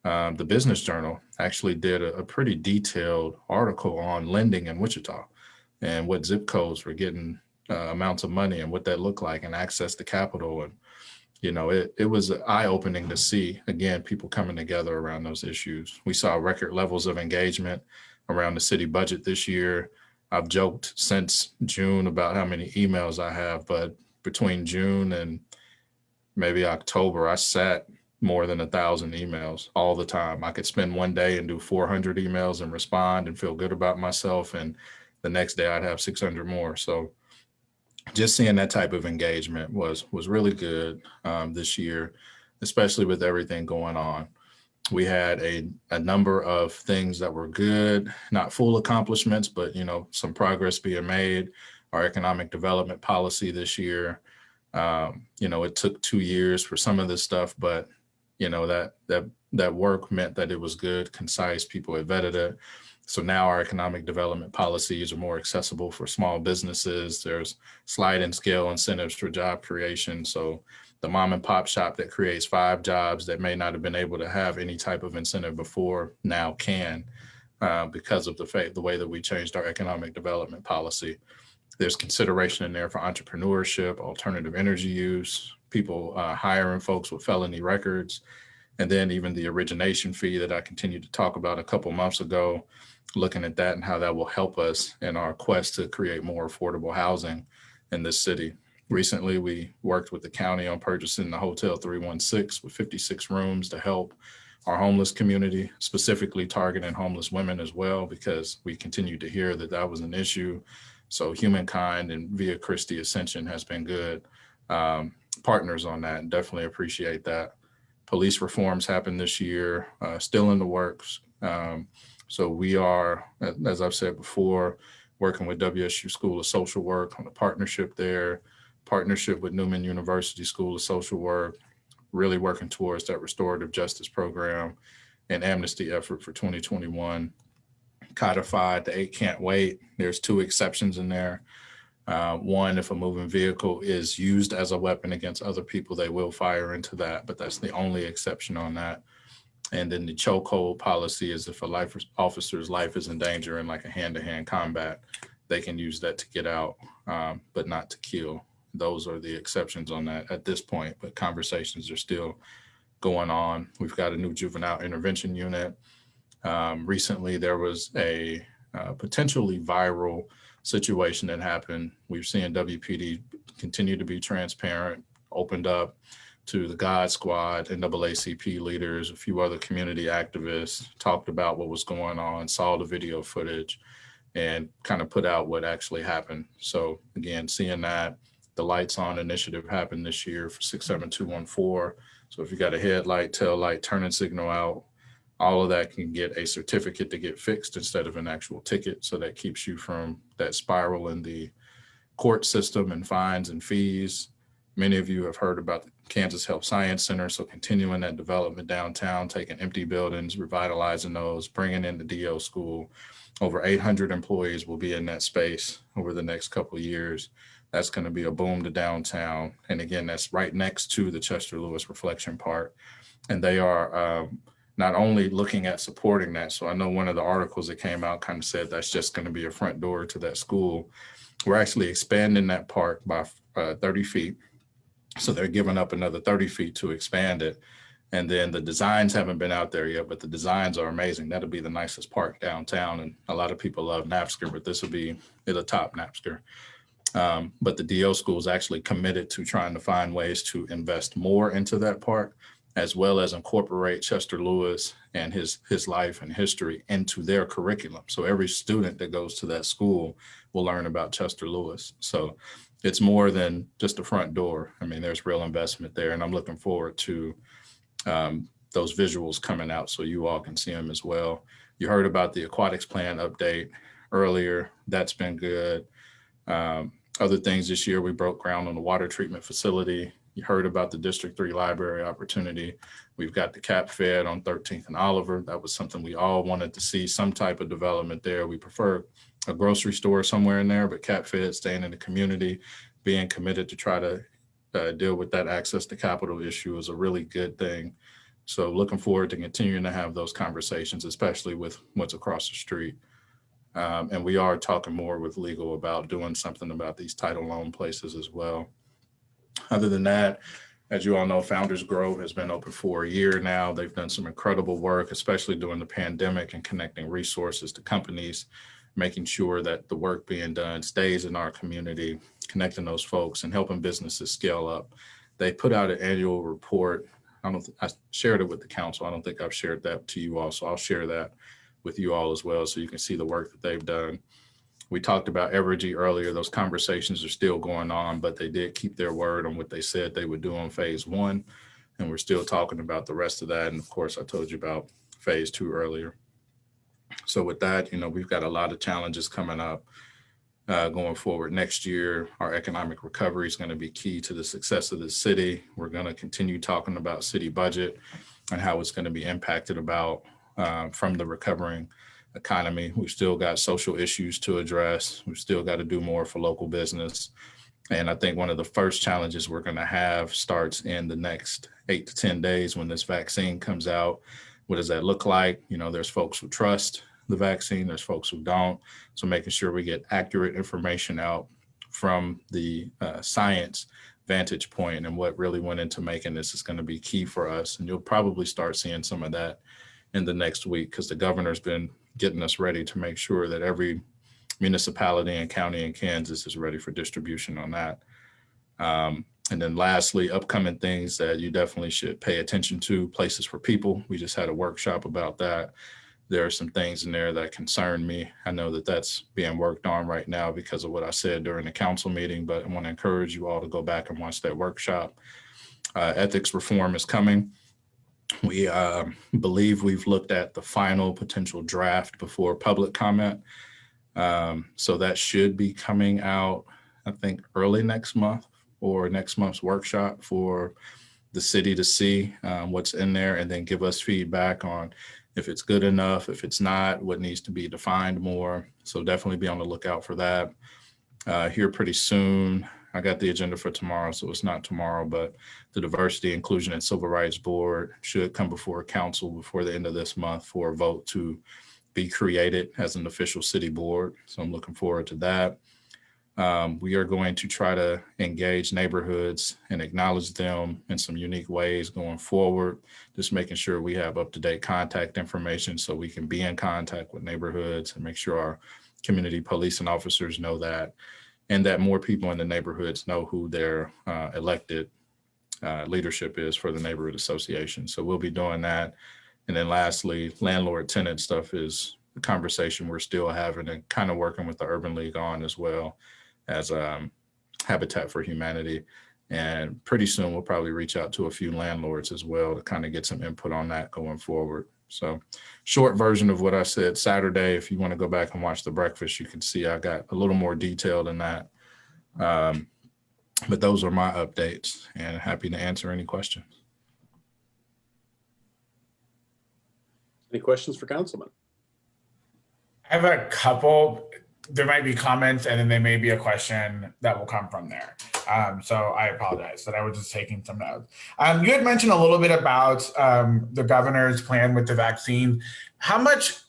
The Business Journal actually did a pretty detailed article on lending in Wichita and what zip codes were getting amounts of money and what that looked like, and access to capital. And, you know, it was eye-opening to see, again, people coming together around those issues. We saw record levels of engagement around the city budget this year. I've joked since June about how many emails I have, but between June and maybe October, I sat more than 1,000 emails all the time. I could spend one day and do 400 emails and respond and feel good about myself. And the next day I'd have 600 more. So just seeing that type of engagement was really good this year, especially with everything going on. We had a number of things that were good, not full accomplishments, but, you know, some progress being made. Our economic development policy this year, you know, it took 2 years for some of this stuff, but, you know, that work meant that it was good, concise, people had vetted it. So now our economic development policies are more accessible for small businesses. There's slide and scale incentives for job creation. So the mom and pop shop that creates 5 jobs that may not have been able to have any type of incentive before now can, because of the way that we changed our economic development policy. There's consideration in there for entrepreneurship, alternative energy use, people hiring folks with felony records, and then even the origination fee that I continued to talk about a couple months ago, looking at that and how that will help us in our quest to create more affordable housing in this city. Recently, we worked with the county on purchasing the Hotel 316 with 56 rooms to help our homeless community, specifically targeting homeless women as well, because we continue to hear that that was an issue. So Humankind and Via Christi Ascension has been good partners on that, and definitely appreciate that. Police reforms happened this year, still in the works. So we are, as I've said before, working with WSU School of Social Work on a partnership there, partnership with Newman University School of Social Work, really working towards that restorative justice program and amnesty effort for 2021. Codified the 8 can't wait. There's 2 exceptions in there. One, if a moving vehicle is used as a weapon against other people, they will fire into that, but that's the only exception on that. And then the chokehold policy is if a officer's life is in danger in like a hand-to-hand combat, they can use that to get out, but not to kill. Those are the exceptions on that at this point, but conversations are still going on. We've got a new juvenile intervention unit. Recently, there was a potentially viral situation that happened. We've seen WPD continue to be transparent, opened up to the God Squad, NAACP leaders, a few other community activists, talked about what was going on, saw the video footage, and kind of put out what actually happened. So again, seeing that, the Lights On initiative happened this year for 67214. So if you got a headlight, tail light, turning signal out, all of that can get a certificate to get fixed instead of an actual ticket. So that keeps you from that spiral in the court system and fines and fees. Many of you have heard about the Kansas Health Science Center. So continuing that development downtown, taking empty buildings, revitalizing those, bringing in the DO school. Over 800 employees will be in that space over the next couple of years. That's going to be a boom to downtown. And again, that's right next to the Chester Lewis Reflection Park. And they are not only looking at supporting that. So I know one of the articles that came out kind of said that's just going to be a front door to that school. We're actually expanding that park by 30 feet. So they're giving up another 30 feet to expand it. And then the designs haven't been out there yet, but the designs are amazing. That'll be the nicest park downtown. And a lot of people love NAPSCR, but this will be the top NAPSCR. But the DO school is actually committed to trying to find ways to invest more into that park, as well as incorporate Chester Lewis and his life and history into their curriculum. So every student that goes to that school will learn about Chester Lewis. So it's more than just a front door. I mean, there's real investment there, and I'm looking forward to those visuals coming out so you all can see them as well. You heard about the aquatics plan update earlier. That's been good. Other things this year, we broke ground on the water treatment facility. You heard about the District 3 library opportunity. We've got the Cap Fed on 13th and Oliver. That was something we all wanted to see, some type of development there. We prefer a grocery store somewhere in there, but Cap Fed staying in the community, being committed to try to deal with that access to capital issue is a really good thing. So looking forward to continuing to have those conversations, especially with what's across the street. And we are talking more with legal about doing something about these title loan places as well. Other than that, as you all know, Founders Grove has been open for a year now. They've done some incredible work, especially during the pandemic, and connecting resources to companies, making sure that the work being done stays in our community, connecting those folks and helping businesses scale up. They put out an annual report. I shared it with the council. I don't think I've shared that to you all, so I'll share that with you all as well so you can see the work that they've done. We talked about Evergy earlier. Those conversations are still going on, but they did keep their word on what they said they would do on phase 1. And we're still talking about the rest of that. And of course, I told you about phase 2 earlier. So with that, we've got a lot of challenges coming up going forward next year. Our economic recovery is going to be key to the success of the city. We're going to continue talking about city budget and how it's going to be impacted from the recovering economy. We've still got social issues to address. We've still got to do more for local business. And I think one of the first challenges we're going to have starts in the next 8 to 10 days when this vaccine comes out. What does that look like? There's folks who trust the vaccine. There's folks who don't. So making sure we get accurate information out from the science vantage point and what really went into making this is going to be key for us. And you'll probably start seeing some of that in the next week because the governor's been getting us ready to make sure that every municipality and county in Kansas is ready for distribution on that. And then lastly, upcoming things that you definitely should pay attention to, places for people. We just had a workshop about that. There are some things in there that concern me. I know that that's being worked on right now because of what I said during the council meeting, but I want to encourage you all to go back and watch that workshop. Ethics reform is coming. We believe we've looked at the final potential draft before public comment. So that should be coming out, I think, early next month or next month's workshop for the city to see what's in there and then give us feedback on if it's good enough, if it's not, what needs to be defined more. So definitely be on the lookout for that. here pretty soon. I got the agenda for tomorrow, so it's not tomorrow, but the Diversity, Inclusion, and Civil Rights Board should come before council before the end of this month for a vote to be created as an official city board. So I'm looking forward to that. We are going to try to engage neighborhoods and acknowledge them in some unique ways going forward, just making sure we have up-to-date contact information so we can be in contact with neighborhoods and make sure our community policing officers know that, and that more people in the neighborhoods know who their elected leadership is for the neighborhood association. So we'll be doing that. And then lastly, landlord-tenant stuff is a conversation we're still having and kind of working with the Urban League on as well as Habitat for Humanity. And pretty soon we'll probably reach out to a few landlords as well to kind of get some input on that going forward. So short version of what I said Saturday. If you want to go back and watch the breakfast, you can see I got a little more detail than that. But those are my updates, and happy to answer any questions. Any questions for Councilman? I have a couple. There might be comments and then there may be a question that will come from there. So I apologize that I was just taking some notes. You had mentioned a little bit about the governor's plan with the vaccine. How much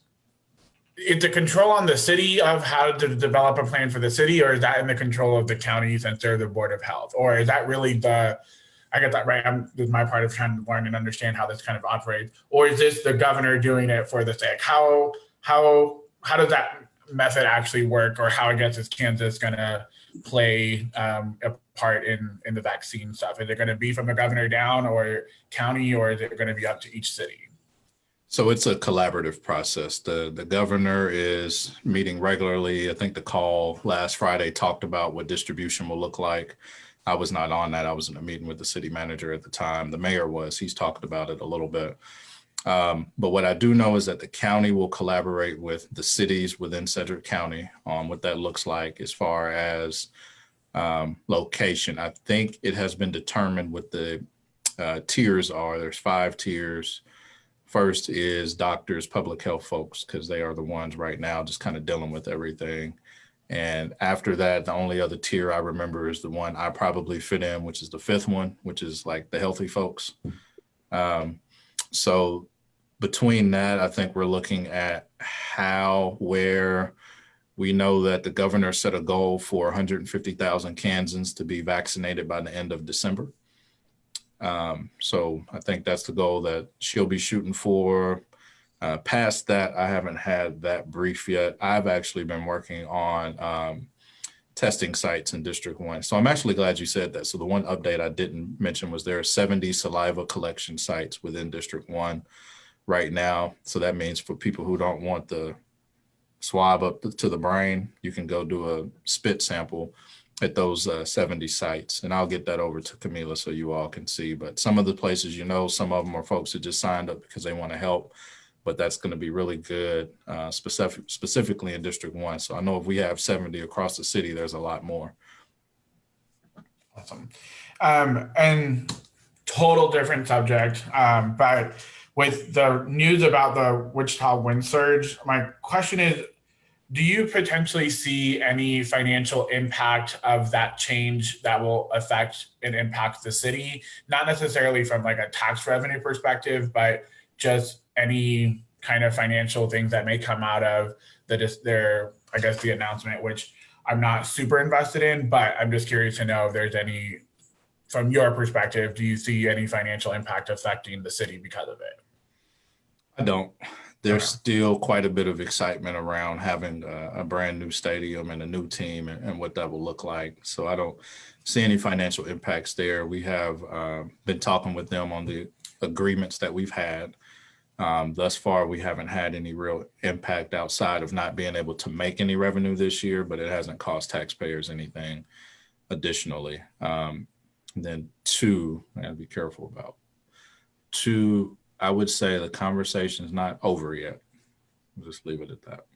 is the control on the city of how to develop a plan for the city, or is that in the control of the county since they're the Board of Health? Or is that really I get that right? This is my part of trying to learn and understand how this kind of operates. Or is this the governor doing it for the sake? How does that method actually work, or how I guess is Kansas going to play a part in the vaccine stuff? Is it going to be from the governor down or county, or is it going to be up to each city? So it's a collaborative process. The governor is meeting regularly. I think the call last Friday talked about what distribution will look like. I was not on that. I was in a meeting with the city manager at the time. The mayor was. He's talked about it a little bit. But what I do know is that the county will collaborate with the cities within Sedgwick County on what that looks like as far as location. I think it has been determined what the tiers are. There's 5 tiers. First is doctors, public health folks, because they are the ones right now just kind of dealing with everything. And after that, the only other tier I remember is the one I probably fit in, which is the 5th one, which is like the healthy folks. So between that, I think we're looking at where we know that the governor set a goal for 150,000 Kansans to be vaccinated by the end of December. So I think that's the goal that she'll be shooting for. Past that, I haven't had that brief yet. I've actually been working on testing sites in District 1. So I'm actually glad you said that. So the one update I didn't mention was there are 70 saliva collection sites within District 1 right now. So that means for people who don't want the swab up to the brain, you can go do a spit sample at those 70 sites. And I'll get that over to Camila so you all can see. But some of the places, some of them are folks who just signed up because they want to help. But that's going to be really good, specifically in District 1. So I know if we have 70 across the city, there's a lot more. Awesome. And total different subject, but with the news about the Wichita wind surge, my question is, do you potentially see any financial impact of that change that will affect and impact the city? Not necessarily from like a tax revenue perspective, but just any kind of financial things that may come out of the announcement, which I'm not super invested in, but I'm just curious to know if there's any, from your perspective, do you see any financial impact affecting the city because of it? I don't. There's still quite a bit of excitement around having a brand new stadium and a new team and what that will look like. So I don't see any financial impacts there. We have been talking with them on the agreements that we've had. Thus far, we haven't had any real impact outside of not being able to make any revenue this year, but it hasn't cost taxpayers anything additionally. Then 2, I gotta be careful about. 2, I would say the conversation is not over yet. We'll just leave it at that.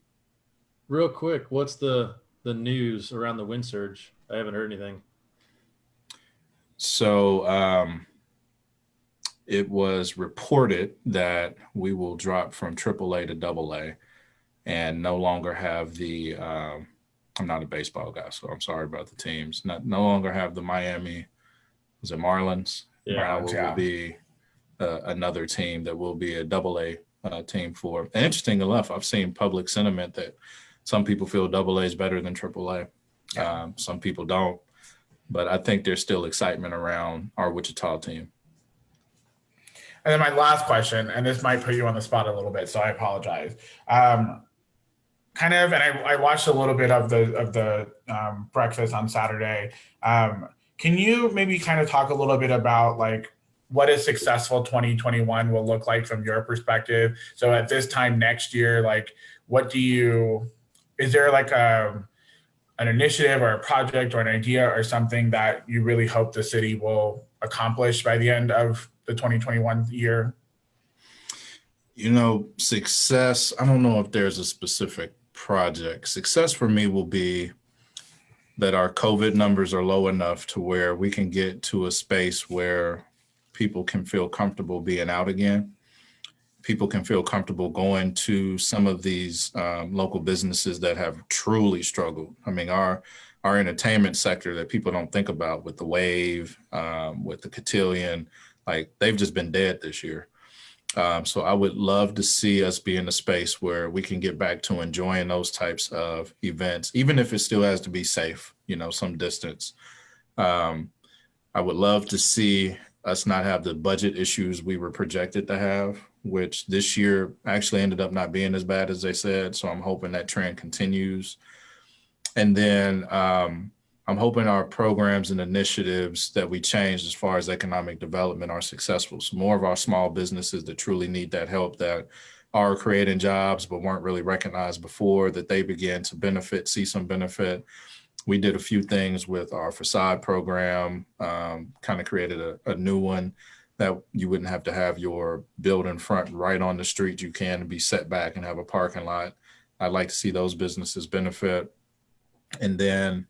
Real quick, what's the news around the wind surge? I haven't heard anything. So it was reported that we will drop from AAA to AA and no longer have the I'm not a baseball guy, so I'm sorry about the teams. No longer have the Miami, was it Marlins? Yeah. Will be another team that will be a AA team for. And interesting enough, I've seen public sentiment that some people feel AA is better than AAA. Some people don't, but I think there's still excitement around our Wichita team. And then my last question, and this might put you on the spot a little bit, so I apologize. And I watched a little bit of the breakfast on Saturday. Can you maybe kind of talk a little bit about like what a successful 2021 will look like from your perspective? So at this time next year, like is there like an initiative or a project or an idea or something that you really hope the city will accomplish by the end of the 2021 year? Success, I don't know if there's a specific project. Success for me will be that our COVID numbers are low enough to where we can get to a space where people can feel comfortable being out again. People can feel comfortable going to some of these local businesses that have truly struggled. I mean, our entertainment sector that people don't think about with the Wave, with the Cotillion, like they've just been dead this year. So I would love to see us be in a space where we can get back to enjoying those types of events, even if it still has to be safe, some distance. I would love to see us not have the budget issues we were projected to have, which this year actually ended up not being as bad as they said. So I'm hoping that trend continues. And then I'm hoping our programs and initiatives that we changed as far as economic development are successful. So more of our small businesses that truly need that help, that are creating jobs but weren't really recognized before, that they begin to see some benefit. We did a few things with our facade program, kind of created a new one that you wouldn't have to have your building front right on the street. You can be set back and have a parking lot. I'd like to see those businesses benefit. And then,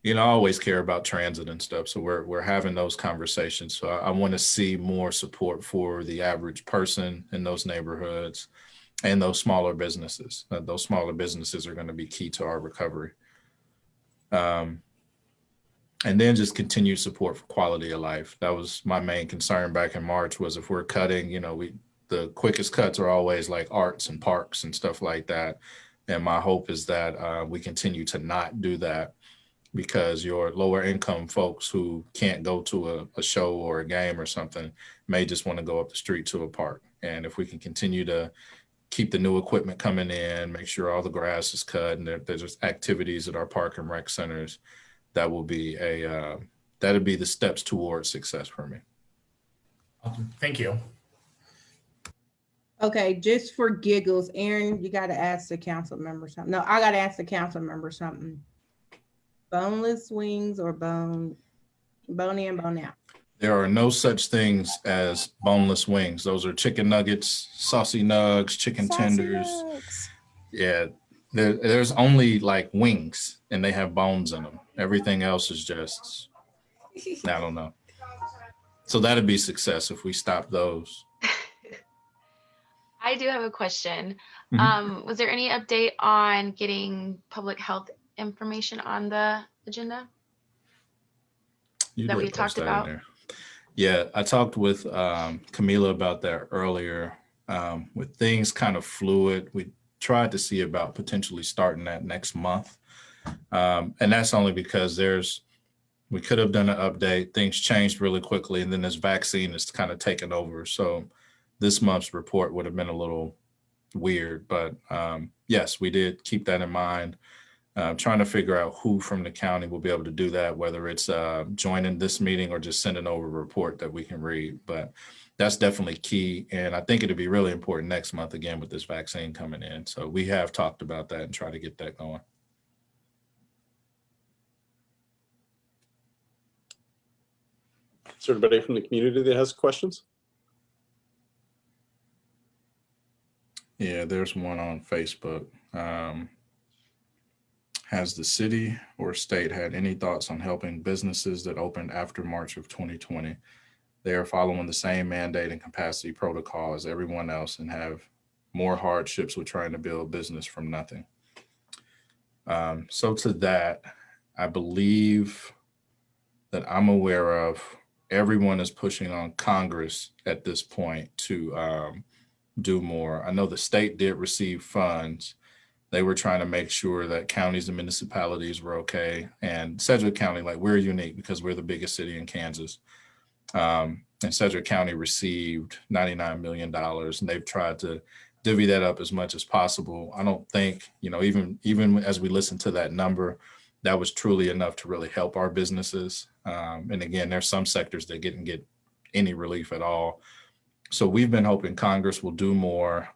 I always care about transit and stuff. So we're having those conversations. So I want to see more support for the average person in those neighborhoods and those smaller businesses. Those smaller businesses are going to be key to our recovery. And then just continued support for quality of life. That was my main concern back in March, was if we're cutting, the quickest cuts are always like arts and parks and stuff like that. And my hope is that we continue to not do that, because your lower income folks who can't go to a show or a game or something may just want to go up the street to a park. And if we can continue to keep the new equipment coming in, make sure all the grass is cut, and there's just activities at our park and rec centers, that will be that'd be the steps towards success for me. Awesome. Thank you. Okay, just for giggles, Aaron, you got to ask the council member something. No, I got to ask the council member something. Boneless wings or bone in, bone out? There are no such things as boneless wings. Those are chicken nuggets, saucy nugs, chicken tenders. Nugs. Yeah, there's only like wings, and they have bones in them. Everything else is just, I don't know. So that'd be success if we stop those. I do have a question. Mhm. Was there any update on getting public health information on the agenda You that did we post talked that in about? there. Yeah, I talked with Camila about that earlier. With things kind of fluid, we tried to see about potentially starting that next month. And that's only because we could have done an update. Things changed really quickly, and then this vaccine is kind of taken over. So this month's report would have been a little weird, but yes, we did keep that in mind. Trying to figure out who from the county will be able to do that, whether it's joining this meeting or just sending over a report that we can read. But that's definitely key. And I think it'll be really important next month again with this vaccine coming in. So we have talked about that and try to get that going. Is there anybody from the community that has questions? Yeah, there's one on Facebook. Has the city or state had any thoughts on helping businesses that opened after March of 2020? They are following the same mandate and capacity protocol as everyone else and have more hardships with trying to build business from nothing. So to that, I believe that I'm aware of, everyone is pushing on Congress at this point to do more. I know the state did receive funds. They were trying to make sure that counties and municipalities were okay. And Sedgwick County, like, we're unique because we're the biggest city in Kansas. And Sedgwick County received $99 million, and they've tried to divvy that up as much as possible. I don't think, even as we listen to that number, that was truly enough to really help our businesses. And again, there's some sectors that didn't get any relief at all. So we've been hoping Congress will do more.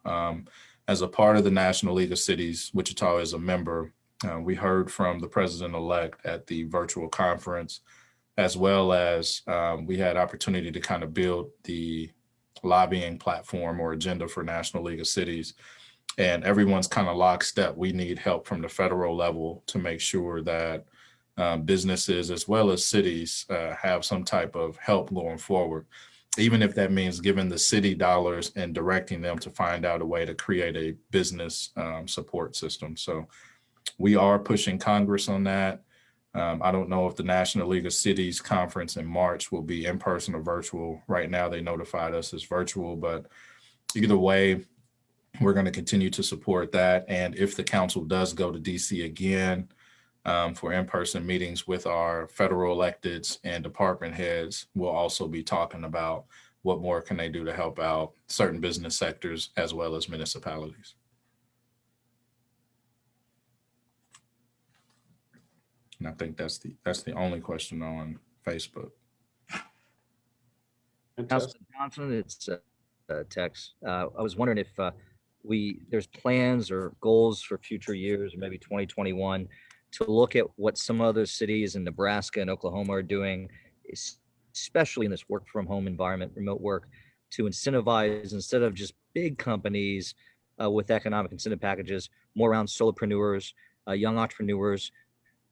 As a part of the National League of Cities, Wichita is a member. We heard from the president-elect at the virtual conference, as well as we had opportunity to kind of build the lobbying platform or agenda for National League of Cities. And everyone's kind of lockstep. We need help from the federal level to make sure that businesses as well as cities have some type of help going forward, even if that means giving the city dollars and directing them to find out a way to create a business support system. So we are pushing Congress on that. I don't know if the National League of Cities conference in March will be in person or virtual. Right now, they notified us as virtual, but either way, we're going to continue to support that. And if the council does go to DC again for in-person meetings with our federal electeds and department heads, we'll also be talking about what more can they do to help out certain business sectors as well as municipalities. And I think that's the only question on Facebook. Fantastic. Councilman Johnson, it's Tex. I was wondering if there's plans or goals for future years, or maybe 2021, to look at what some other cities in Nebraska and Oklahoma are doing, especially in this work from home environment, remote work, to incentivize, instead of just big companies with economic incentive packages, more around solopreneurs, young entrepreneurs,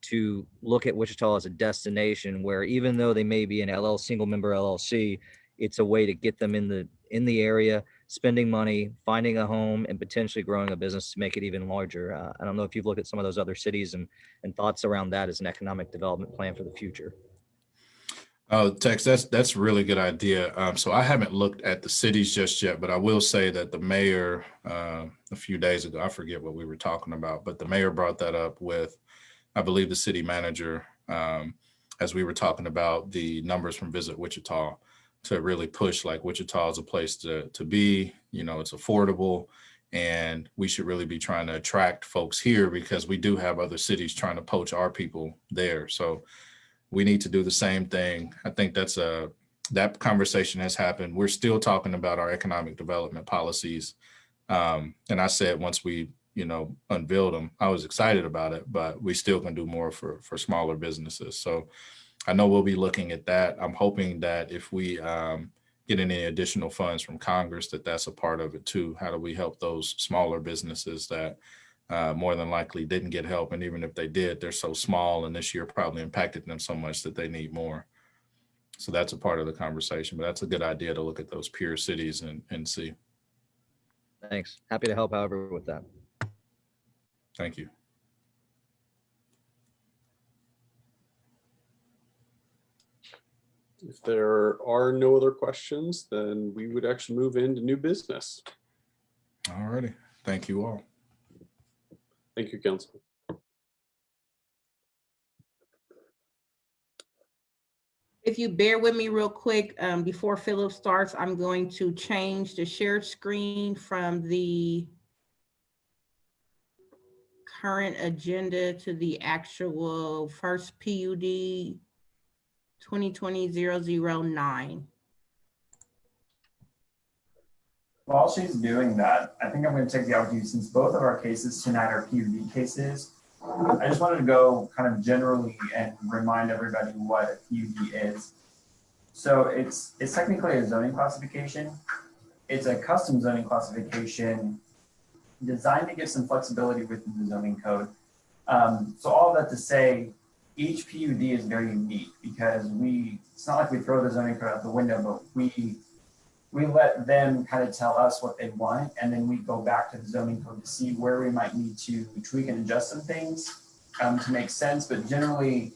to look at Wichita as a destination where, even though they may be an single member LLC, it's a way to get them in the area, spending money, finding a home, and potentially growing a business to make it even larger. I don't know if you've looked at some of those other cities and thoughts around that as an economic development plan for the future. Tex, that's a really good idea. So I haven't looked at the cities just yet, but I will say that the mayor a few days ago, I forget what we were talking about, but the mayor brought that up with, I believe, the city manager, as we were talking about the numbers from Visit Wichita, to really push like Wichita is a place to be, it's affordable, and we should really be trying to attract folks here because we do have other cities trying to poach our people there. So we need to do the same thing. I think that conversation has happened. We're still talking about our economic development policies. And I said, once we, unveiled them, I was excited about it, but we still can do more for smaller businesses. So I know we'll be looking at that. I'm hoping that if we get any additional funds from Congress, that's a part of it too. How do we help those smaller businesses that more than likely didn't get help? And even if they did, they're so small, and this year probably impacted them so much that they need more. So that's a part of the conversation, but that's a good idea to look at those peer cities and see. Thanks. Happy to help however with that. Thank you. If there are no other questions, then we would actually move into new business. All righty. Thank you all. Thank you, Council. If you bear with me real quick, before Philip starts, I'm going to change the shared screen from the current agenda to the actual first PUD 2020-009. While she's doing that, I think I'm going to take the opportunity, since both of our cases tonight are PUD cases, I just wanted to go kind of generally and remind everybody what a PUD is. So it's technically a zoning classification. It's a custom zoning classification designed to give some flexibility within the zoning code. So all that to say, each PUD is very unique because it's not like we throw the zoning code out the window, but we let them kind of tell us what they want, and then we go back to the zoning code to see where we might need to tweak and adjust some things. to make sense, but generally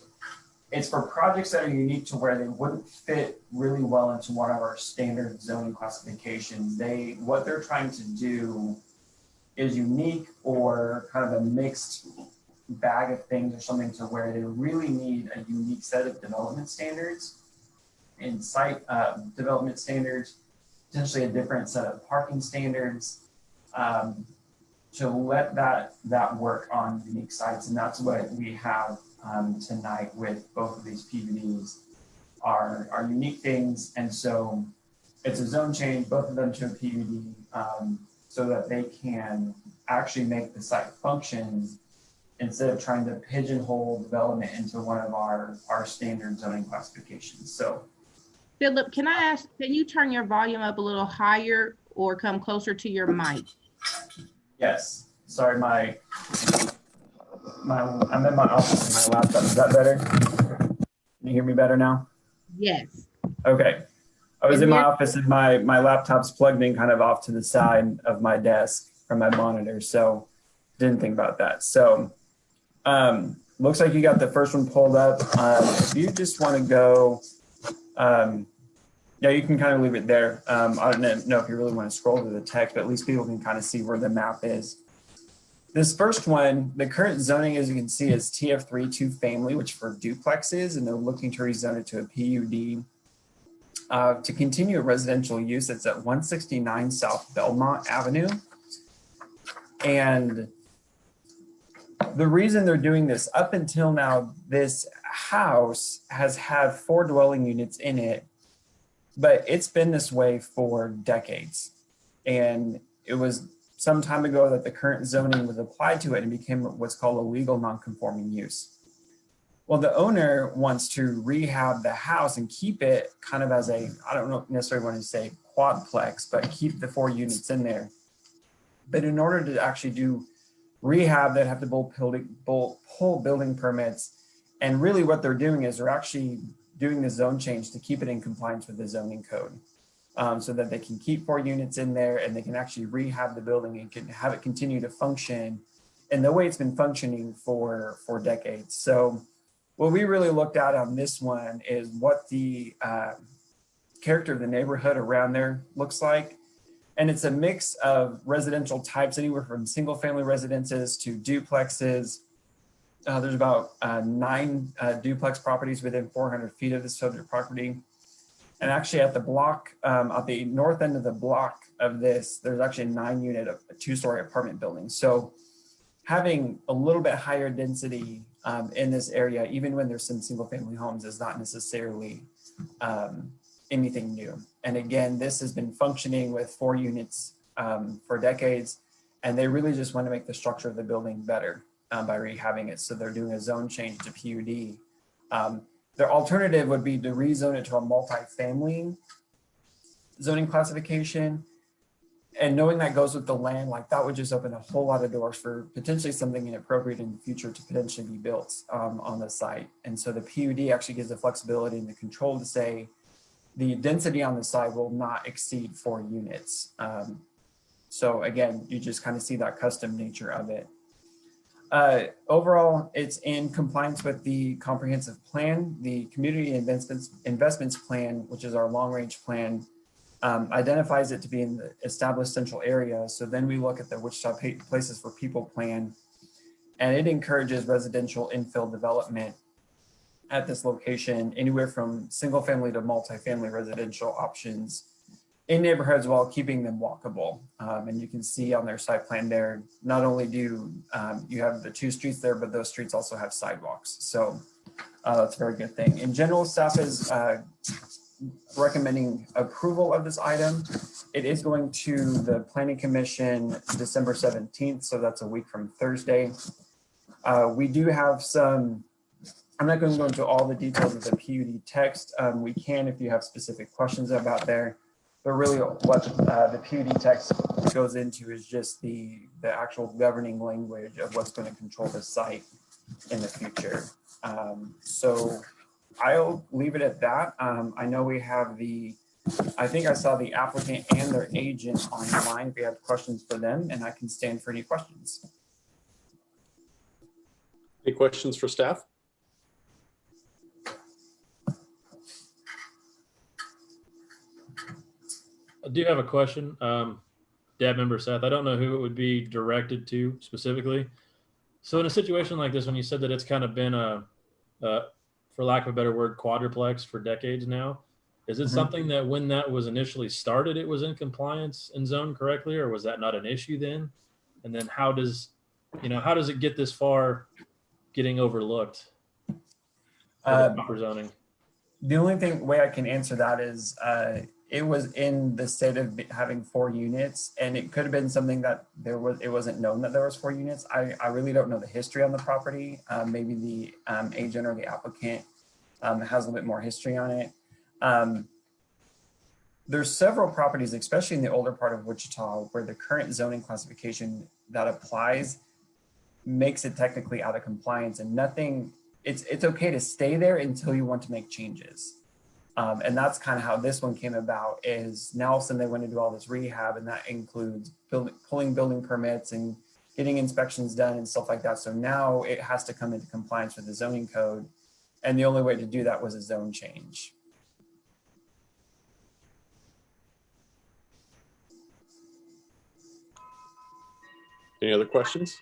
it's for projects that are unique to where they wouldn't fit really well into one of our standard zoning classifications. What they're trying to do is unique or kind of a mixed bag of things or something to where they really need a unique set of development standards and site development standards, potentially a different set of parking standards, to let that work on unique sites. And that's what we have tonight with both of these PUDs are unique things. And so it's a zone change, both of them to a PUD, so that they can actually make the site function instead of trying to pigeonhole development into one of our standard zoning classifications. So Philip, can I ask, can you turn your volume up a little higher or come closer to your mic? yes, sorry, I'm in my office and my laptop. Is that better? Can you hear me better now? Yes. Okay. I was in my office and my laptop's plugged in kind of off to the side of my desk from my monitor. So didn't think about that. So looks like you got the first one pulled up. If you just want to go, yeah, you can kind of leave it there. I don't know if you really want to scroll to the text, but at least people can kind of see where the map is. This first one, the current zoning, as you can see, is TF3 2 family, which for duplexes, and they're looking to rezone it to a PUD. To continue a residential use, it's at 169 South Belmont Avenue. And the reason they're doing this, up until now, this house has had 4 dwelling units in it, but it's been this way for decades. And it was some time ago that the current zoning was applied to it and became what's called a legal non-conforming use. Well, the owner wants to rehab the house and keep it kind of as a, I don't know necessarily want to say quadplex, but keep the 4 units in there. But in order to actually do rehab, they'd have to pull building permits. And really what they're doing is they're actually doing the zone change to keep it in compliance with the zoning code, so that they can keep 4 units in there and they can actually rehab the building and can have it continue to function in the way it's been functioning for decades. So what we really looked at on this one is what the character of the neighborhood around there looks like. And it's a mix of residential types, anywhere from single family residences to duplexes. There's about 9 duplex properties within 400 feet of the subject property. And actually at the block, at the north end of the block of this, there's actually a 9-unit, a 2-story apartment building. So having a little bit higher density in this area, even when there's some single family homes, is not necessarily anything new. And again, this has been functioning with 4 units for decades, and they really just want to make the structure of the building better by rehabbing it. So they're doing a zone change to PUD. Their alternative would be to rezone it to a multifamily zoning classification. And knowing that goes with the land, like that would just open a whole lot of doors for potentially something inappropriate in the future to potentially be built on the site. And so the PUD actually gives the flexibility and the control to say the density on the site will not exceed 4 units. So again, you just kind of see that custom nature of it. Overall, it's in compliance with the comprehensive plan. The community investments plan, which is our long range plan, identifies it to be in the established central area. So then we look at the Wichita Places for People plan, and it encourages residential infill development at this location, anywhere from single family to multifamily residential options in neighborhoods while keeping them walkable. And you can see on their site plan there, not only do you have the 2 streets there, but those streets also have sidewalks. So that's a very good thing. In general, staff is recommending approval of this item. It is going to the Planning Commission December 17th, so that's a week from Thursday. We do have some, I'm not going to go into all the details of the PUD text. We can if you have specific questions about there. But really what the PUD text goes into is just the actual governing language of what's going to control the site in the future. So I'll leave it at that. I know we have I think I saw the applicant and their agent online. If you have questions for them, and I can stand for any questions. Any questions for staff? I do have a question. DAB member Seth, I don't know who it would be directed to specifically. So in a situation like this, when you said that it's kind of been for lack of a better word, quadruplex for decades now, is it something that when that was initially started, it was in compliance and zoned correctly, or was that not an issue then? And then how does it get this far getting overlooked for the proper zoning? The only way I can answer that is it was in the state of having 4 units, and it could have been something that it wasn't known that there was 4 units. I really don't know the history on the property. Maybe the agent or the applicant has a little bit more history on it. There's several properties, especially in the older part of Wichita, where the current zoning classification that applies makes it technically out of compliance, and it's okay to stay there until you want to make changes. And that's kind of how this one came about, is now all of a sudden they want to do all this rehab, and that includes pulling building permits and getting inspections done and stuff like that. So now it has to come into compliance with the zoning code. And the only way to do that was a zone change. Any other questions?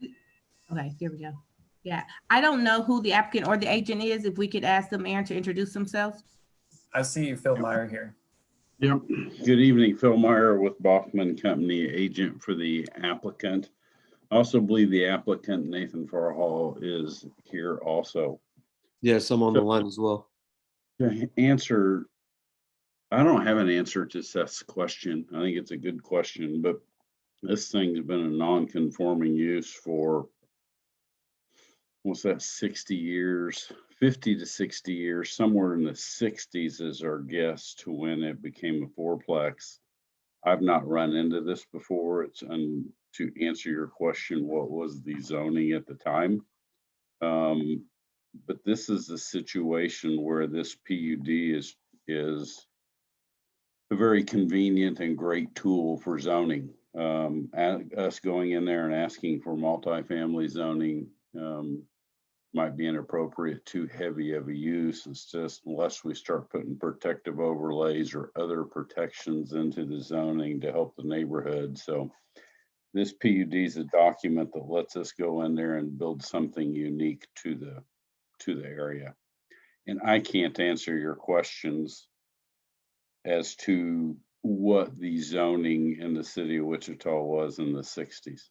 Okay, here we go. Yeah, I don't know who the applicant or the agent is. If we could ask them, Aaron, to introduce themselves. I see Phil Meyer here. Yep. Good evening, Phil Meyer with Bachman Company, agent for the applicant. I also believe the applicant, Nathan Farhall, is here also. Yes, I'm on the line as well. To answer, I don't have an answer to Seth's question. I think it's a good question, but this thing's been a non-conforming use for, what's that, 60 years, 50 to 60 years, somewhere in the 60s is our guess to when it became a fourplex. I've not run into this before. To answer your question, what was the zoning at the time? But this is a situation where this PUD is a very convenient and great tool for zoning. Us going in there and asking for multifamily zoning might be inappropriate, too heavy of a use. It's just unless we start putting protective overlays or other protections into the zoning to help the neighborhood. So this PUD is a document that lets us go in there and build something unique to the area. And I can't answer your questions as to what the zoning in the city of Wichita was in the 60s.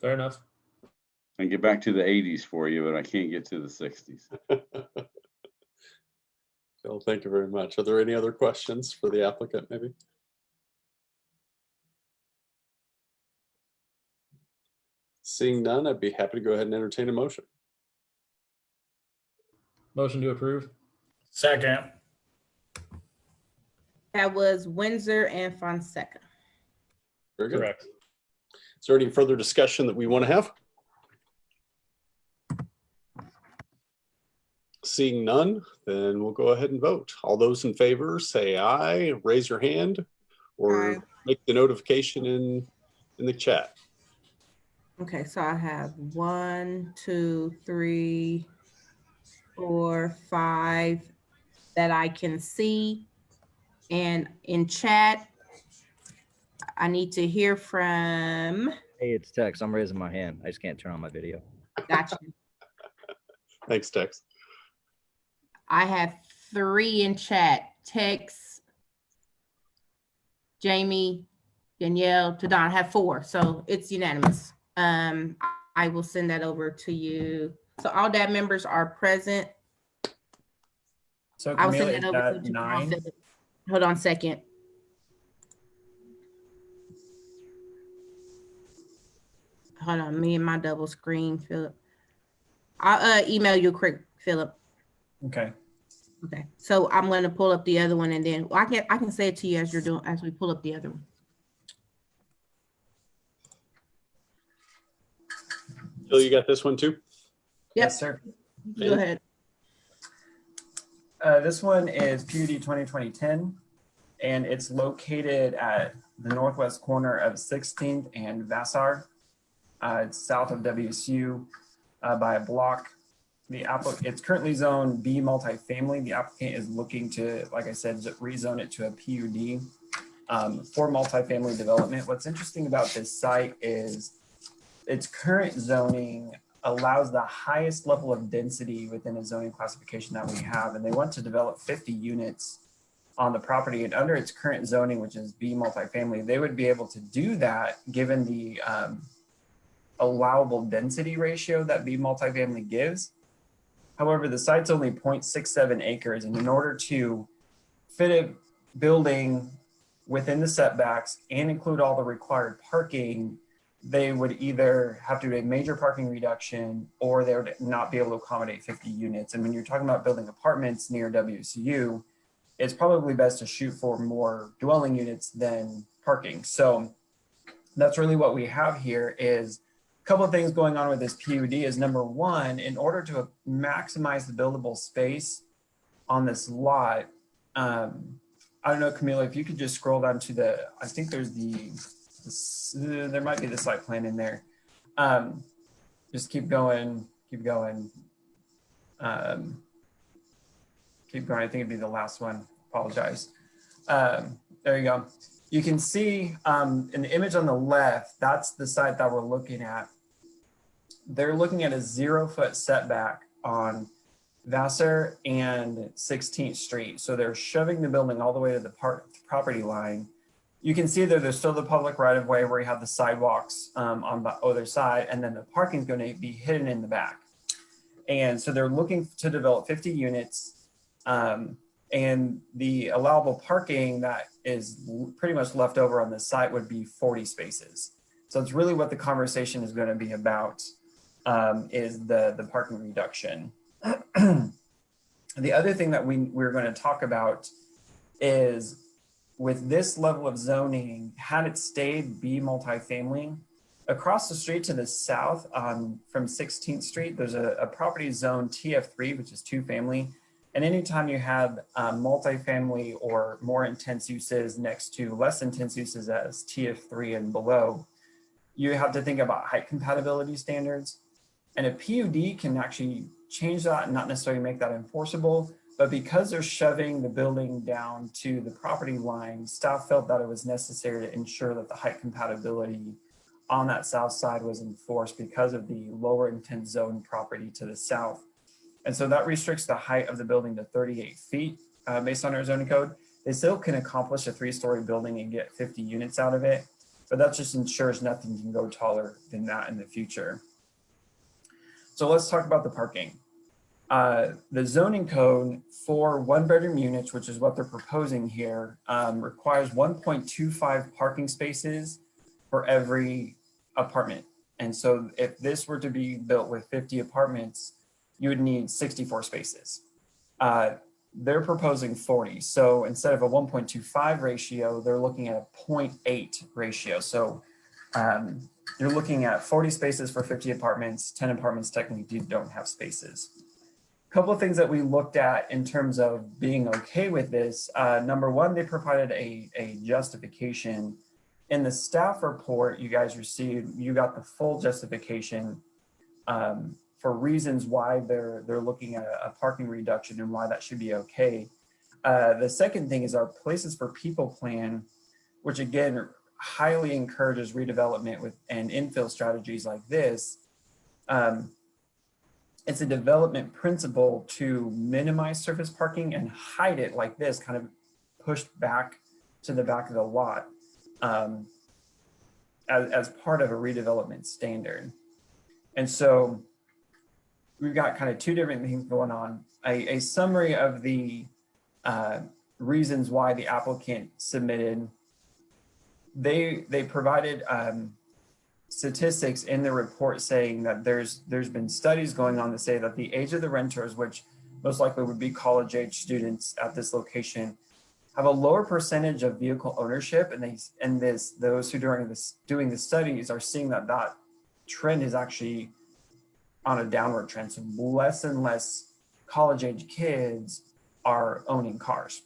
Fair enough. I can get back to the 80s for you, but I can't get to the 60s. Phil, thank you very much. Are there any other questions for the applicant, maybe? Seeing none, I'd be happy to go ahead and entertain a motion. Motion to approve. Second. That was Windsor and Fonseca. Very good. Correct. Is there any further discussion that we want to have? Seeing none, then we'll go ahead and vote. All those in favor say aye, raise your hand, or Aye. make the notification in the chat. Okay, so I have 1, 2, 3, 4, 5 that I can see. And in chat, I need to hear from, Hey, it's Tex. I'm raising my hand. I just can't turn on my video. gotcha. Thanks, Tex. I have 3 in chat. Tex, Jamie, Danielle, to Don. I have 4, so it's unanimous. I will send that over to you. So all DAB members are present. So I will Camille, send is that over that to 9? Hold on a second. Hold on, me and my double screen, Philip. I'll email you quick, Philip. Okay. Okay, so I'm going to pull up the other one, and then I can say it to you as we pull up the other one. Phil, you got this one too? Yes, sir. Go ahead. This one is PUD 2020-10, and it's located at the northwest corner of 16th and Vassar. It's south of WSU by a block. It's currently zoned B multifamily. The applicant is looking to, like I said, rezone it to a PUD for multifamily development. What's interesting about this site is its current zoning allows the highest level of density within a zoning classification that we have, and they want to develop 50 units on the property. And under its current zoning, which is B multifamily, they would be able to do that given the allowable density ratio that B multifamily gives. However, the site's only 0.67 acres, and in order to fit a building within the setbacks and include all the required parking, they would either have to do a major parking reduction or they would not be able to accommodate 50 units. And when you're talking about building apartments near WCU, it's probably best to shoot for more dwelling units than parking. So that's really what we have here is a couple of things going on with this PUD is number one, in order to maximize the buildable space on this lot, I don't know, Camila, if you could just scroll down to the, I think there's there might be the site plan in there. Just keep going, keep going. Keep going, I think it'd be the last one, apologize. There you go. You can see in the image on the left, that's the site that we're looking at. They're looking at a 0-foot setback on Vassar and 16th Street. So they're shoving the building all the way to the property line. You can see that there's still the public right of way where you have the sidewalks on the other side, and then the parking is going to be hidden in the back. And so they're looking to develop 50 units, and the allowable parking that is pretty much left over on the site would be 40 spaces. So it's really what the conversation is going to be about, is the parking reduction. The other thing that we're going to talk about is with this level of zoning, had it stayed B multifamily, across the street to the south from 16th Street, there's a property zone TF3, which is 2-family. And anytime you have multifamily or more intense uses next to less intense uses as TF3 and below, you have to think about height compatibility standards. And a PUD can actually change that and not necessarily make that enforceable. But because they're shoving the building down to the property line, staff felt that it was necessary to ensure that the height compatibility on that south side was enforced because of the lower intent zone property to the south. And so that restricts the height of the building to 38 feet based on our zoning code. They still can accomplish a 3-story building and get 50 units out of it, but that just ensures nothing can go taller than that in the future. So let's talk about the parking. The zoning code for 1-bedroom units, which is what they're proposing here, requires 1.25 parking spaces for every apartment. And so if this were to be built with 50 apartments, you would need 64 spaces. They're proposing 40. So instead of a 1.25 ratio, they're looking at a 0.8 ratio. So you're looking at 40 spaces for 50 apartments, 10 apartments technically don't have spaces. A couple of things that we looked at in terms of being okay with this. Number one, they provided a justification. In the staff report you guys received, you got the full justification for reasons why they're looking at a parking reduction and why that should be okay. The second thing is our Places for People plan, which again highly encourages redevelopment with and infill strategies like this. It's a development principle to minimize surface parking and hide it like this, kind of pushed back to the back of the lot as part of a redevelopment standard. And so we've got kind of two different things going on. A summary of the reasons why the applicant submitted. They provided statistics in the report saying that there's been studies going on that say that the age of the renters, which most likely would be college age students at this location, have a lower percentage of vehicle ownership, and those who doing the studies are seeing that trend is actually on a downward trend. So less and less college age kids are owning cars.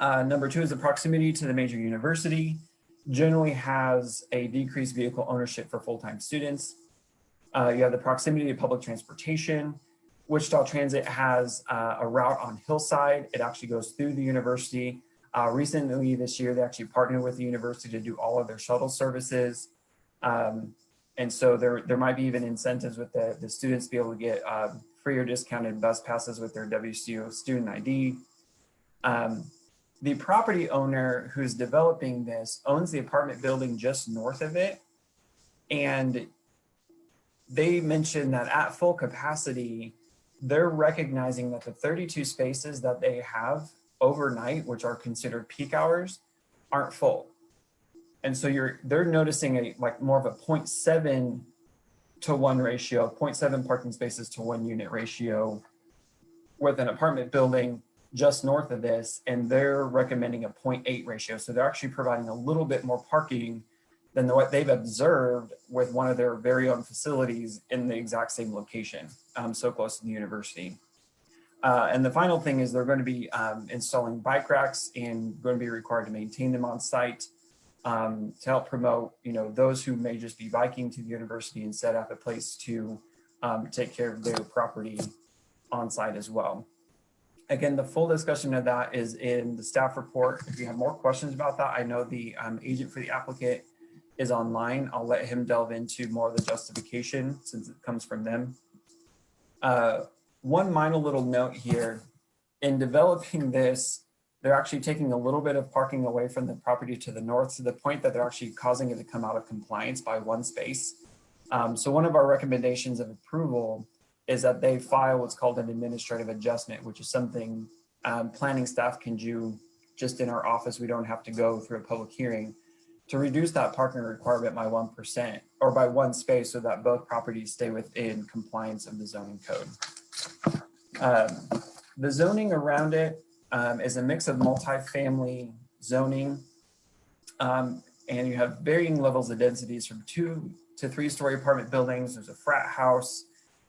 Number two is the proximity to the major university. generally has a decreased vehicle ownership for full-time students. You have the proximity to public transportation. Wichita Transit has a route on Hillside. It actually goes through the university. Recently this year, they actually partnered with the university to do all of their shuttle services. And so there might be even incentives with the students to be able to get free or discounted bus passes with their WCO student ID. The property owner who's developing this owns the apartment building just north of it. And they mentioned that at full capacity, they're recognizing that the 32 spaces that they have overnight, which are considered peak hours, aren't full. And so they're noticing more of a 0.7 to 1 ratio, 0.7 parking spaces to 1 unit ratio with an apartment building just north of this, and they're recommending a 0.8 ratio. So they're actually providing a little bit more parking than what they've observed with one of their very own facilities in the exact same location, so close to the university. And the final thing is they're going to be installing bike racks and going to be required to maintain them on site to help promote, those who may just be biking to the university and set up a place to take care of their property on site as well. Again, the full discussion of that is in the staff report. If you have more questions about that, I know the agent for the applicant is online. I'll let him delve into more of the justification since it comes from them. One minor little note here, in developing this, they're actually taking a little bit of parking away from the property to the north to the point that they're actually causing it to come out of compliance by 1 space. So one of our recommendations of approval is that they file what's called an administrative adjustment, which is something planning staff can do just in our office. We don't have to go through a public hearing to reduce that parking requirement by 1% or by 1 space so that both properties stay within compliance of the zoning code. The zoning around it is a mix of multifamily zoning, and you have varying levels of densities from 2 to 3 story apartment buildings. There's a frat house,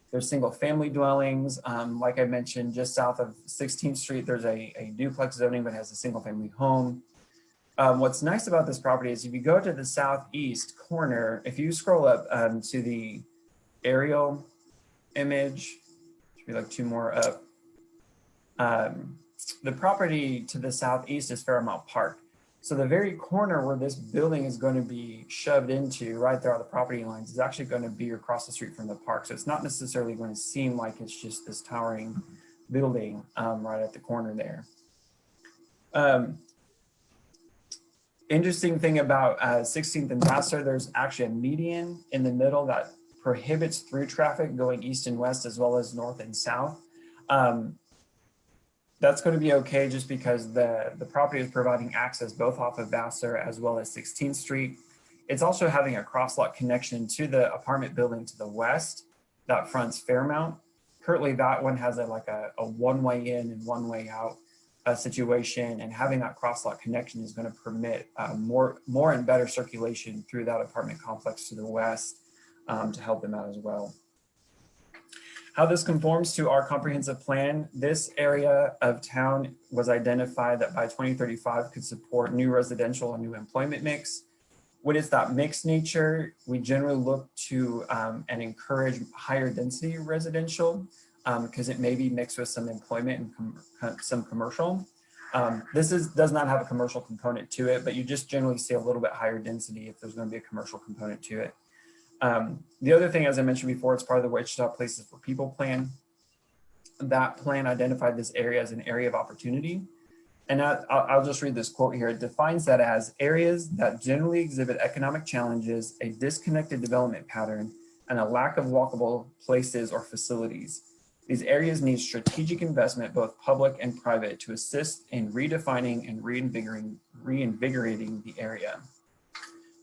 there's single family dwellings. Like I mentioned, just south of 16th Street, there's a duplex zoning that has a single family home. What's nice about this property is if you go to the southeast corner, if you scroll up to the aerial image, should be like 2 more up. The property to the southeast is Fairmount Park. So the very corner where this building is going to be shoved into right there on the property lines is actually going to be across the street from the park. So it's not necessarily going to seem like it's just this towering building right at the corner there. Interesting thing about 16th and Vassar, there's actually a median in the middle that prohibits through traffic going east and west as well as north and south. That's going to be okay just because the property is providing access both off of Vassar as well as 16th Street. It's also having a crosswalk connection to the apartment building to the west that fronts Fairmount. Currently, that one has a one-way in and one-way out situation, and having that crosswalk connection is going to permit more and better circulation through that apartment complex to the west to help them out as well. How this conforms to our comprehensive plan, this area of town was identified that by 2035 could support new residential and new employment mix. When it's that mixed nature, we generally look to and encourage higher density residential because it may be mixed with some employment and some commercial. This does not have a commercial component to it, but you just generally see a little bit higher density if there's going to be a commercial component to it. The other thing, as I mentioned before, it's part of the Wichita Places for People plan. That plan identified this area as an area of opportunity. And I'll just read this quote here. It defines that as areas that generally exhibit economic challenges, a disconnected development pattern, and a lack of walkable places or facilities. These areas need strategic investment, both public and private, to assist in redefining and reinvigorating the area.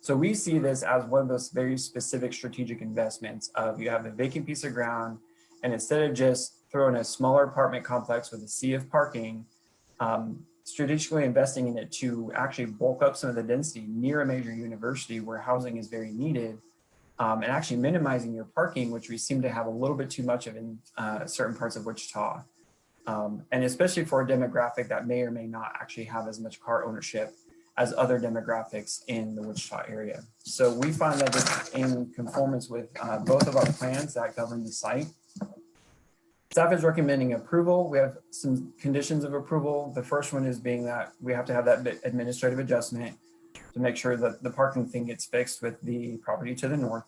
So we see this as one of those very specific strategic investments of you have a vacant piece of ground, and instead of just throwing a smaller apartment complex with a sea of parking, strategically investing in it to actually bulk up some of the density near a major university where housing is very needed, and actually minimizing your parking, which we seem to have a little bit too much of in certain parts of Wichita. And especially for a demographic that may or may not actually have as much car ownership as other demographics in the Wichita area. So we find that it's in conformance with both of our plans that govern the site. Staff is recommending approval. We have some conditions of approval. The first one is being that we have to have that administrative adjustment to make sure that the parking thing gets fixed with the property to the north.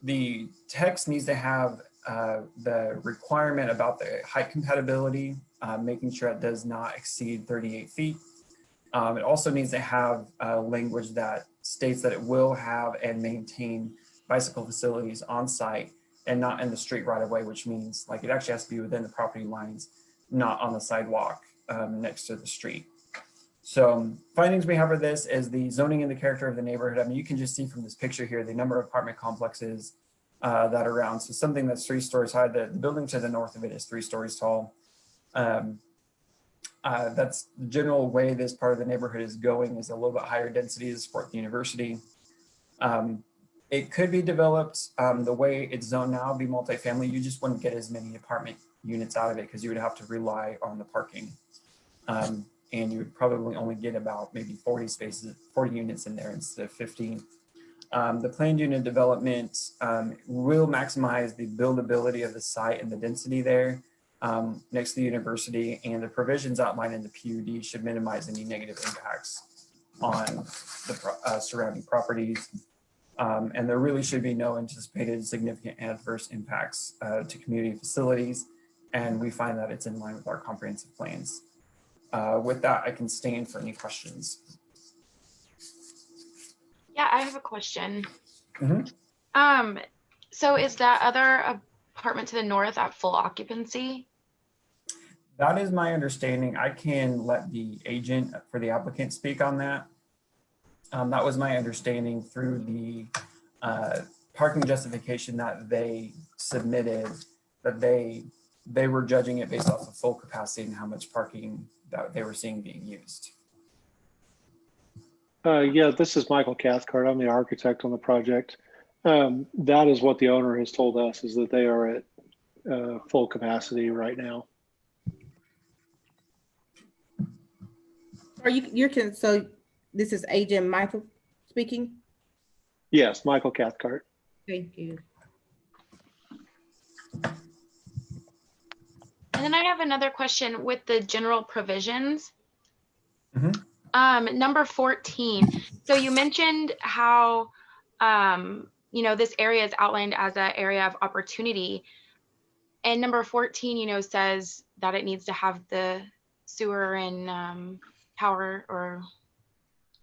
The text needs to have the requirement about the height compatibility, making sure it does not exceed 38 feet. It also needs to have language that states that it will have and maintain bicycle facilities on site and not in the street right away, which means like it actually has to be within the property lines, not on the sidewalk next to the street. So findings we have for this is the zoning and the character of the neighborhood. I mean, you can just see from this picture here, the number of apartment complexes that are around. So something that's 3 stories high, the building to the north of it is 3 stories tall. That's the general way this part of the neighborhood is going, is a little bit higher density to support the university. It could be developed the way it's zoned now, be multifamily. You just wouldn't get as many apartment units out of it because you would have to rely on the parking. And you would probably only get about maybe 40 units in there instead of 15. The planned unit development will maximize the buildability of the site and the density there next to the university, and the provisions outlined in the PUD should minimize any negative impacts on the surrounding properties. And there really should be no anticipated significant adverse impacts to community facilities. And we find that it's in line with our comprehensive plans. With that, I can stand for any questions. Yeah, I have a question. Mm-hmm. So is that other apartment to the north at full occupancy? That is my understanding. I can let the agent for the applicant speak on that. That was my understanding through the parking justification that they submitted, that they were judging it based off of full capacity and how much parking that they were seeing being used. Yeah, this is Michael Cathcart. I'm the architect on the project. That is what the owner has told us, is that they are at full capacity right now. So this is Agent Michael speaking? Yes, Michael Cathcart. Thank you. And then I have another question with the general provisions. Mm-hmm. Number 14. So you mentioned how, this area is outlined as an area of opportunity. And number 14, says that it needs to have the sewer and power or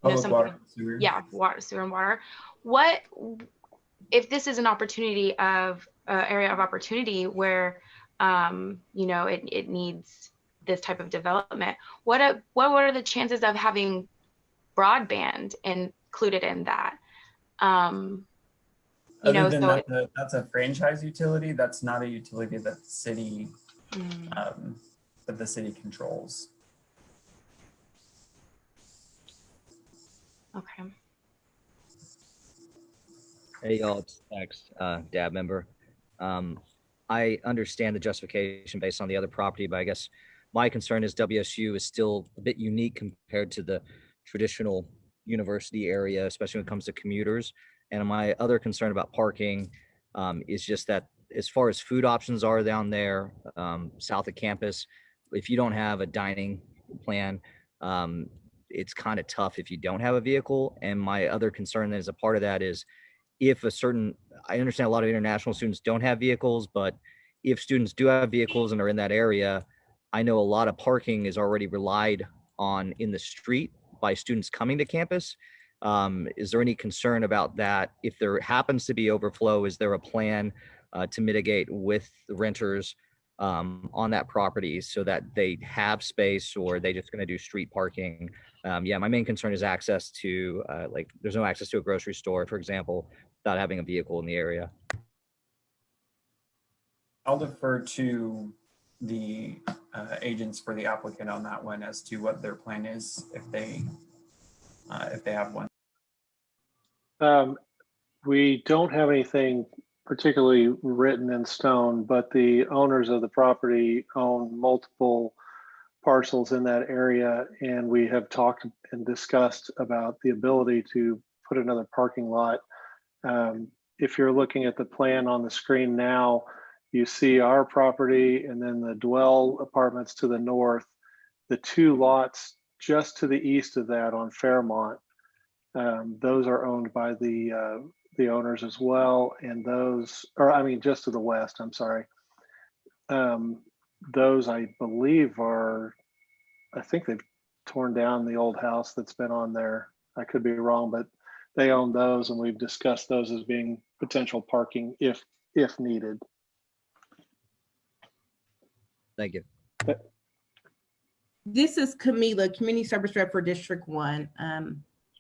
water, sewer. Yeah, water, sewer and water. What if this is an opportunity of area of opportunity where it needs this type of development? What are the chances of having broadband included in that? That's a franchise utility. That's not a utility that the city controls. Okay. Hey, y'all, it's X, DAB member. I understand the justification based on the other property, but I guess my concern is WSU is still a bit unique compared to the traditional university area, especially when it comes to commuters. And my other concern about parking is just that as far as food options are down there, south of campus, if you don't have a dining plan, it's kind of tough if you don't have a vehicle. And my other concern as a part of that is if I understand a lot of international students don't have vehicles, but if students do have vehicles and are in that area, I know a lot of parking is already relied on in the street by students coming to campus. Is there any concern about that? If there happens to be overflow, is there a plan to mitigate with the renters on that property so that they have space, or are they just going to do street parking? Yeah, my main concern is access to, there's no access to a grocery store, for example, without having a vehicle in the area. I'll defer to the agents for the applicant on that one as to what their plan is if they have one. We don't have anything particularly written in stone, but the owners of the property own multiple parcels in that area, and we have talked and discussed about the ability to put another parking lot. If you're looking at the plan on the screen now, you see our property and then the Dwell Apartments to the north. The two lots just to the east of that on Fairmont, those are owned by the owners as well. And those, or I mean, just to the west, I'm sorry. Those I believe are, I think they've torn down the old house that's been on there. I could be wrong, but they own those, and we've discussed those as being potential parking if needed. Thank you. This is Camila, Community Service Rep for District 1.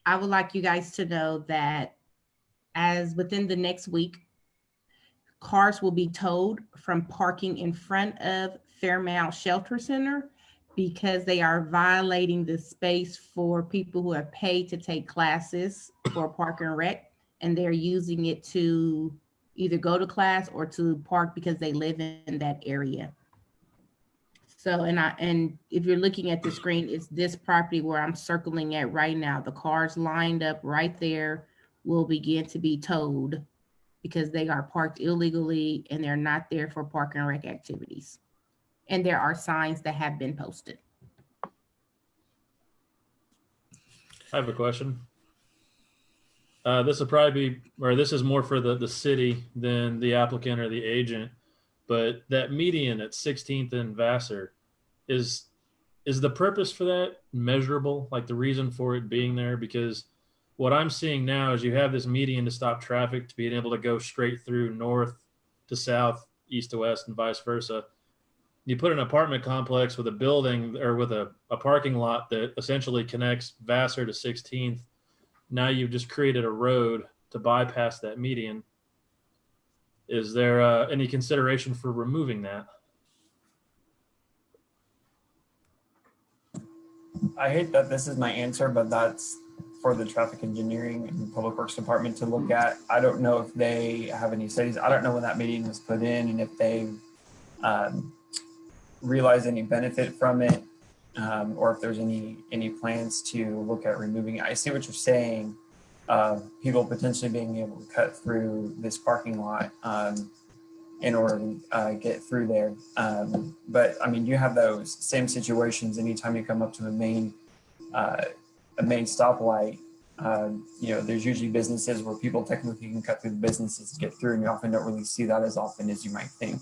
I would like you guys to know that as within the next week, cars will be towed from parking in front of Fairmount Shelter Center because they are violating the space for people who have paid to take classes for Park and Rec, and they're using it to either go to class or to park because they live in that area. So, and if you're looking at the screen, it's this property where I'm circling at right now. The cars lined up right there will begin to be towed because they are parked illegally and they're not there for Park and Rec activities. And there are signs that have been posted. I have a question. This will probably be, or this is more for the city than the applicant or the agent, but that median at 16th and Vassar, is the purpose for that measurable, like the reason for it being there? Because what I'm seeing now is you have this median to stop traffic to being able to go straight through north to south, east to west, and vice versa. You put an apartment complex with a building or with a parking lot that essentially connects Vassar to 16th. Now you've just created a road to bypass that median. Is there any consideration for removing that? I hate that this is my answer, but that's for the traffic engineering and public works department to look at. I don't know if they have any studies. I don't know when that median was put in and if they've realized any benefit from it, or if there's any plans to look at removing it. I see what you're saying. People potentially being able to cut through this parking lot in order to get through there. But I mean, you have those same situations anytime you come up to a main stoplight. You know, there's usually businesses where people technically can cut through the businesses to get through, and you often don't really see that as often as you might think.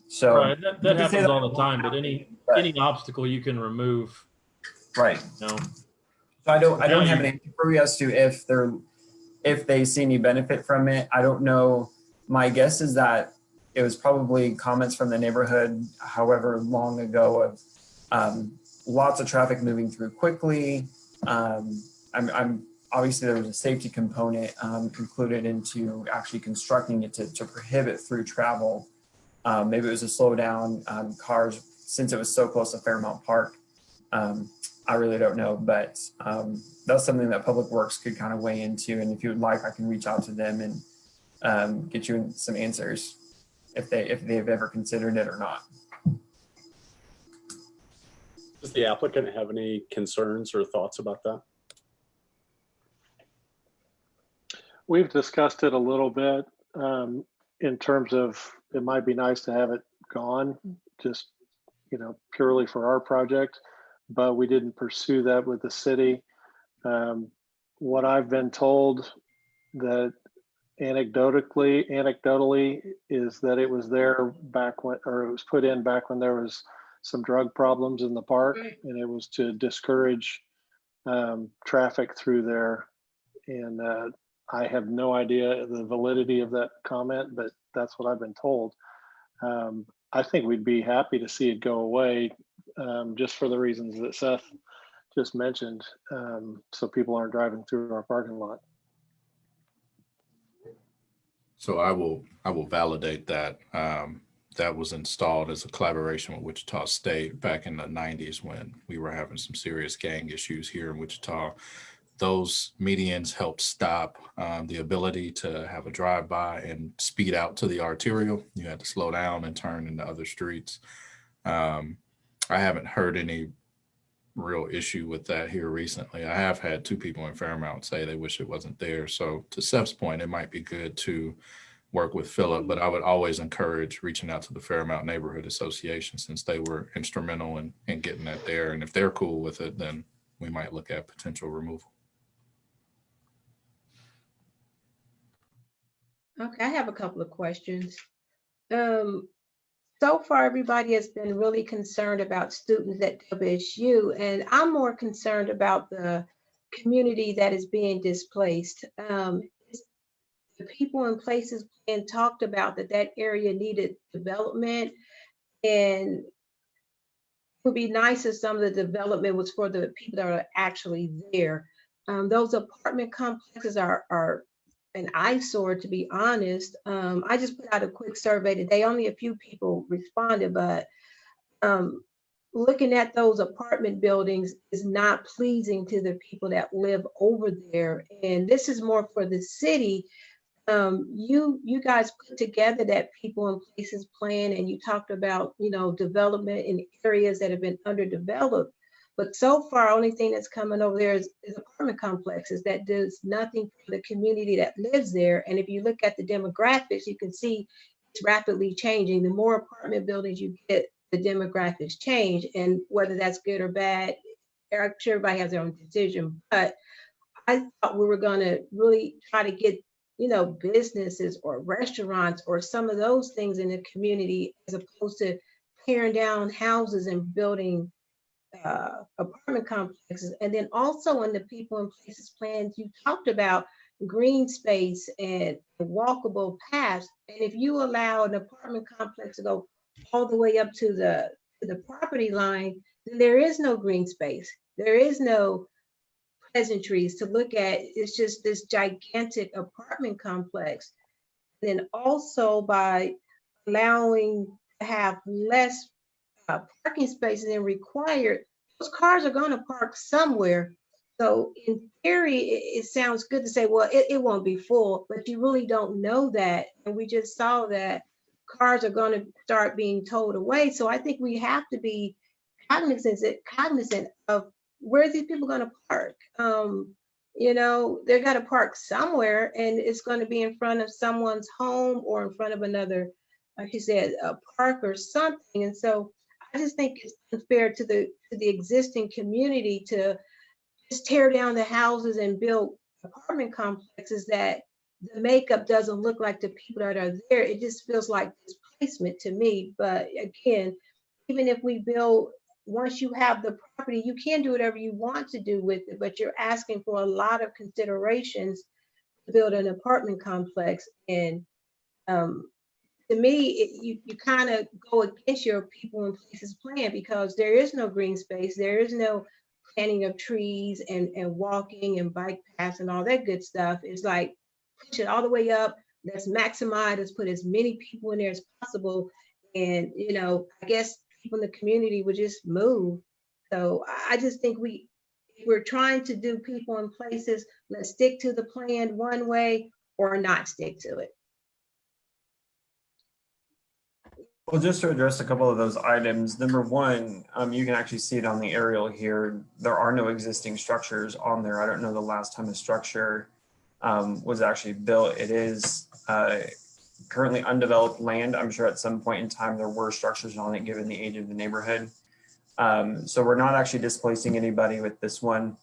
So right, that happens all the time, but any obstacle you can remove. Right. No. So I don't have an answer for you as to if they see any benefit from it. I don't know. My guess is that it was probably comments from the neighborhood, however long ago, of lots of traffic moving through quickly. I'm obviously there was a safety component included into actually constructing it to prohibit through travel. Maybe it was a slowdown cars since it was so close to Fairmount Park. I really don't know, but that's something that Public Works could kind of weigh into. And if you would like, I can reach out to them and get you some answers if they've ever considered it or not. Does the applicant have any concerns or thoughts about that? We've discussed it a little bit in terms of it might be nice to have it gone, just, you know, purely for our project, but we didn't pursue that with the city. What I've been told that anecdotally is that it was there back when, or it was put in back when there was some drug problems in the park, and it was to discourage traffic through there. And I have no idea the validity of that comment, but that's what I've been told. I think we'd be happy to see it go away, just for the reasons that Seth just mentioned, so people aren't driving through our parking lot. So I will validate that. That was installed as a collaboration with Wichita State back in the 90s when we were having some serious gang issues here in Wichita. Those medians helped stop the ability to have a drive-by and speed out to the arterial. You had to slow down and turn into other streets. I haven't heard any real issue with that here recently. I have had 2 people in Fairmount say they wish it wasn't there. So to Seth's point, it might be good to work with Philip, but I would always encourage reaching out to the Fairmount Neighborhood Association since they were instrumental in getting that there. And if they're cool with it, then we might look at potential removal. Okay, I have a couple of questions. So far, everybody has been really concerned about students at WSU, and I'm more concerned about the community that is being displaced. The people in places and talked about that area needed development, and it would be nice if some of the development was for the people that are actually there. Those apartment complexes are an eyesore, to be honest. I just put out a quick survey today. Only a few people responded, but looking at those apartment buildings is not pleasing to the people that live over there. And this is more for the city. You guys put together that people and places plan, and you talked about, development in areas that have been underdeveloped. But so far, only thing that's coming over there is apartment complexes that does nothing for the community that lives there. And if you look at the demographics, you can see it's rapidly changing. The more apartment buildings you get, the demographics change. And whether that's good or bad, I'm sure everybody has their own decision. But I thought we were going to really try to get, businesses or restaurants or some of those things in the community, as opposed to tearing down houses and building apartment complexes. And then also in the people and places plans, you talked about green space and walkable paths. And if you allow an apartment complex to go all the way up to the property line, then there is no green space. There is no pleasant trees to look at. It's just this gigantic apartment complex. And then also by allowing to have less parking spaces than required, those cars are going to park somewhere. So in theory, it sounds good to say, well, it won't be full, but you really don't know that. And we just saw that cars are going to start being towed away. So I think we have to be cognizant of where these people going to park. They're going to park somewhere, and it's going to be in front of someone's home or in front of another, like you said, a park or something. And so I just think it's unfair to the existing community to just tear down the houses and build apartment complexes that the makeup doesn't look like the people that are there. It just feels like displacement to me. But again, even if we build, once you have the property, you can do whatever you want to do with it, but you're asking for a lot of considerations to build an apartment complex. And to me, you kind of go against your people and places plan, because there is no green space, there is no planting of trees and walking and bike paths and all that good stuff. It's like, push it all the way up, let's maximize, let's put as many people in there as possible. And, I guess people in the community would just move. So I just think if we're trying to do people and places, let's stick to the plan one way or not stick to it. Well, just to address a couple of those items, number one, you can actually see it on the aerial here. There are no existing structures on there. I don't know the last time a structure was actually built. It is currently undeveloped land. I'm sure at some point in time there were structures on it given the age of the neighborhood. So we're not actually displacing anybody with this one.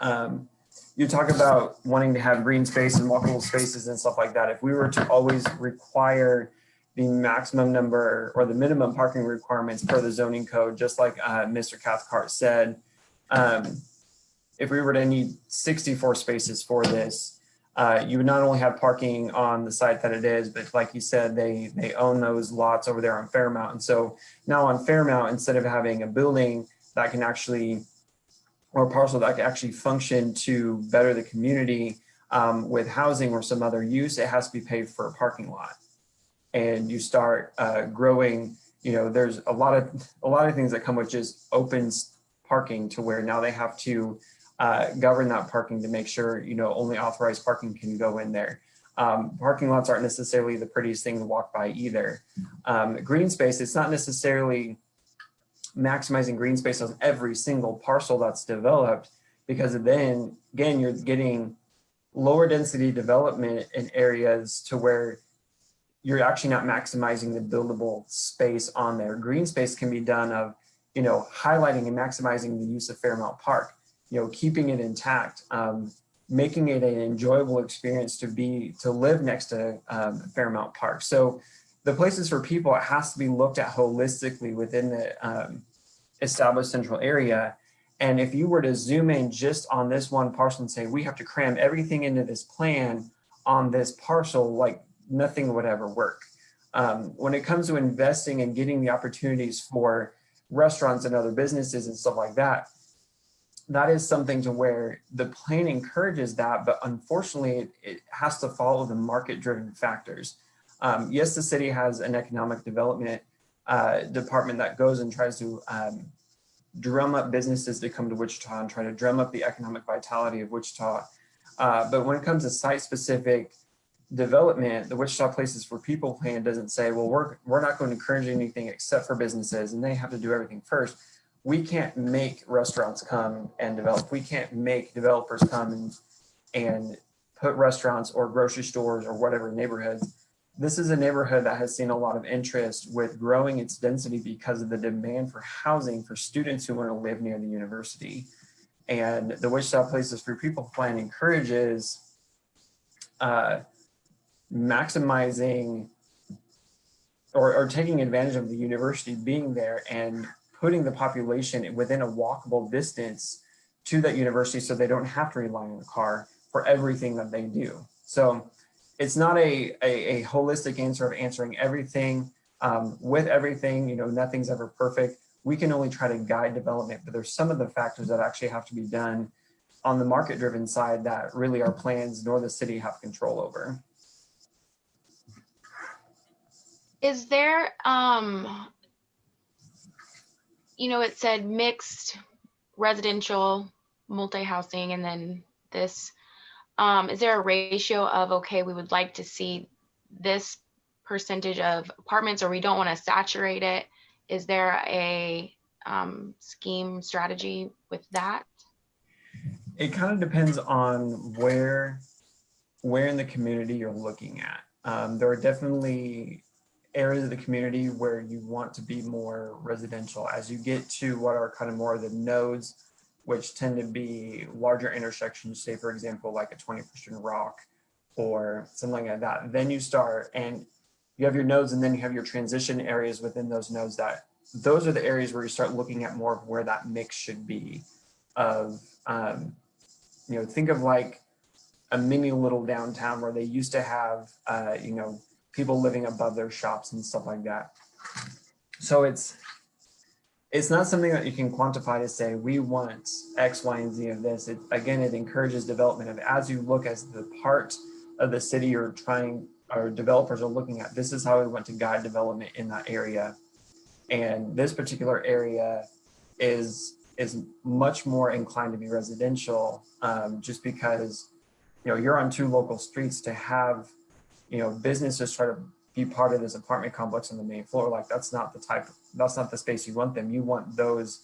You talk about wanting to have green space and walkable spaces and stuff like that. If we were to always require the maximum number or the minimum parking requirements per the zoning code, just like Mr. Cathcart said, if we were to need 64 spaces for this, you would not only have parking on the site that it is, but like you said, they own those lots over there on Fairmount. And so now on Fairmount, instead of having a building that can actually, or a parcel that can actually function to better the community with housing or some other use, it has to be paid for a parking lot. And you start growing, there's a lot of things that come with just open parking, to where now they have to govern that parking to make sure, only authorized parking can go in there. Parking lots aren't necessarily the prettiest thing to walk by either. Green space, it's not necessarily maximizing green space on every single parcel that's developed, because then again, you're getting lower density development in areas to where you're actually not maximizing the buildable space on there. Green space can be done of, you know, highlighting and maximizing the use of Fairmount Park, you know, keeping it intact, making it an enjoyable experience to live next to Fairmount Park. So the places for people, it has to be looked at holistically within the established central area. And if you were to zoom in just on this one parcel and say, we have to cram everything into this plan on this parcel, like nothing would ever work. When it comes to investing and getting the opportunities for restaurants and other businesses and stuff like that, that is something to where the plan encourages that, but unfortunately it has to follow the market-driven factors. Yes, the city has an economic development department that goes and tries to drum up businesses to come to Wichita and try to drum up the economic vitality of Wichita. But when it comes to site-specific development, the Wichita Places for People plan doesn't say, well, we're not going to encourage anything except for businesses, and they have to do everything first. We can't make restaurants come and develop. We can't make developers come and put restaurants or grocery stores or whatever neighborhoods. This is a neighborhood that has seen a lot of interest with growing its density because of the demand for housing for students who want to live near the university. And the Wichita Places for People plan encourages maximizing or taking advantage of the university being there and putting the population within a walkable distance to that university so they don't have to rely on a car for everything that they do. So it's not a holistic answer of answering everything with everything, you know, nothing's ever perfect. We can only try to guide development, but there's some of the factors that actually have to be done on the market-driven side that really our plans nor the city have control over. Is there, you know, it said mixed residential, multi-housing, and then this, is there a ratio of, okay, we would like to see this percentage of apartments, or we don't want to saturate it? Is there a scheme strategy with that? It kind of depends on where in the community you're looking at. There are definitely areas of the community where you want to be more residential. As you get to what are kind of more of the nodes, which tend to be larger intersections, say for example, like a 21st and Rock or something like that, then you start and you have your nodes, and then you have your transition areas within those nodes. That those are the areas where you start looking at more of where that mix should be of, you know, think of like a mini little downtown where they used to have, you know, people living above their shops and stuff like that. So it's not something that you can quantify to say, we want X, Y, and Z of this. Again, it encourages development of, as you look as the part of the city you're trying, or developers are looking at, this is how we want to guide development in that area. And this particular area is much more inclined to be residential, just because, you know, you're on two local streets. To have, you know, businesses try to be part of this apartment complex on the main floor, like that's not the space you want them. You want those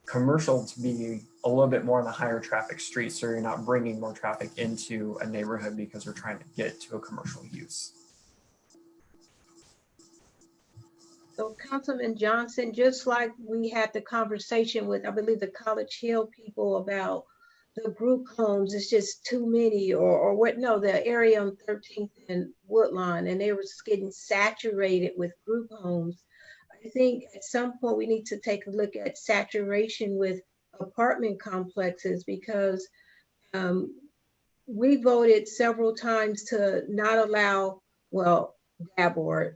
commercial to be a little bit more on the higher traffic streets, so you're not bringing more traffic into a neighborhood because we're trying to get to a commercial use. So Councilman Johnson, just like we had the conversation with, I believe, the College Hill people about the group homes, it's just too many, or what, no, the area on 13th and Woodlawn, and they were just getting saturated with group homes. I think at some point we need to take a look at saturation with apartment complexes, because we voted several times to not allow, well, Dabord,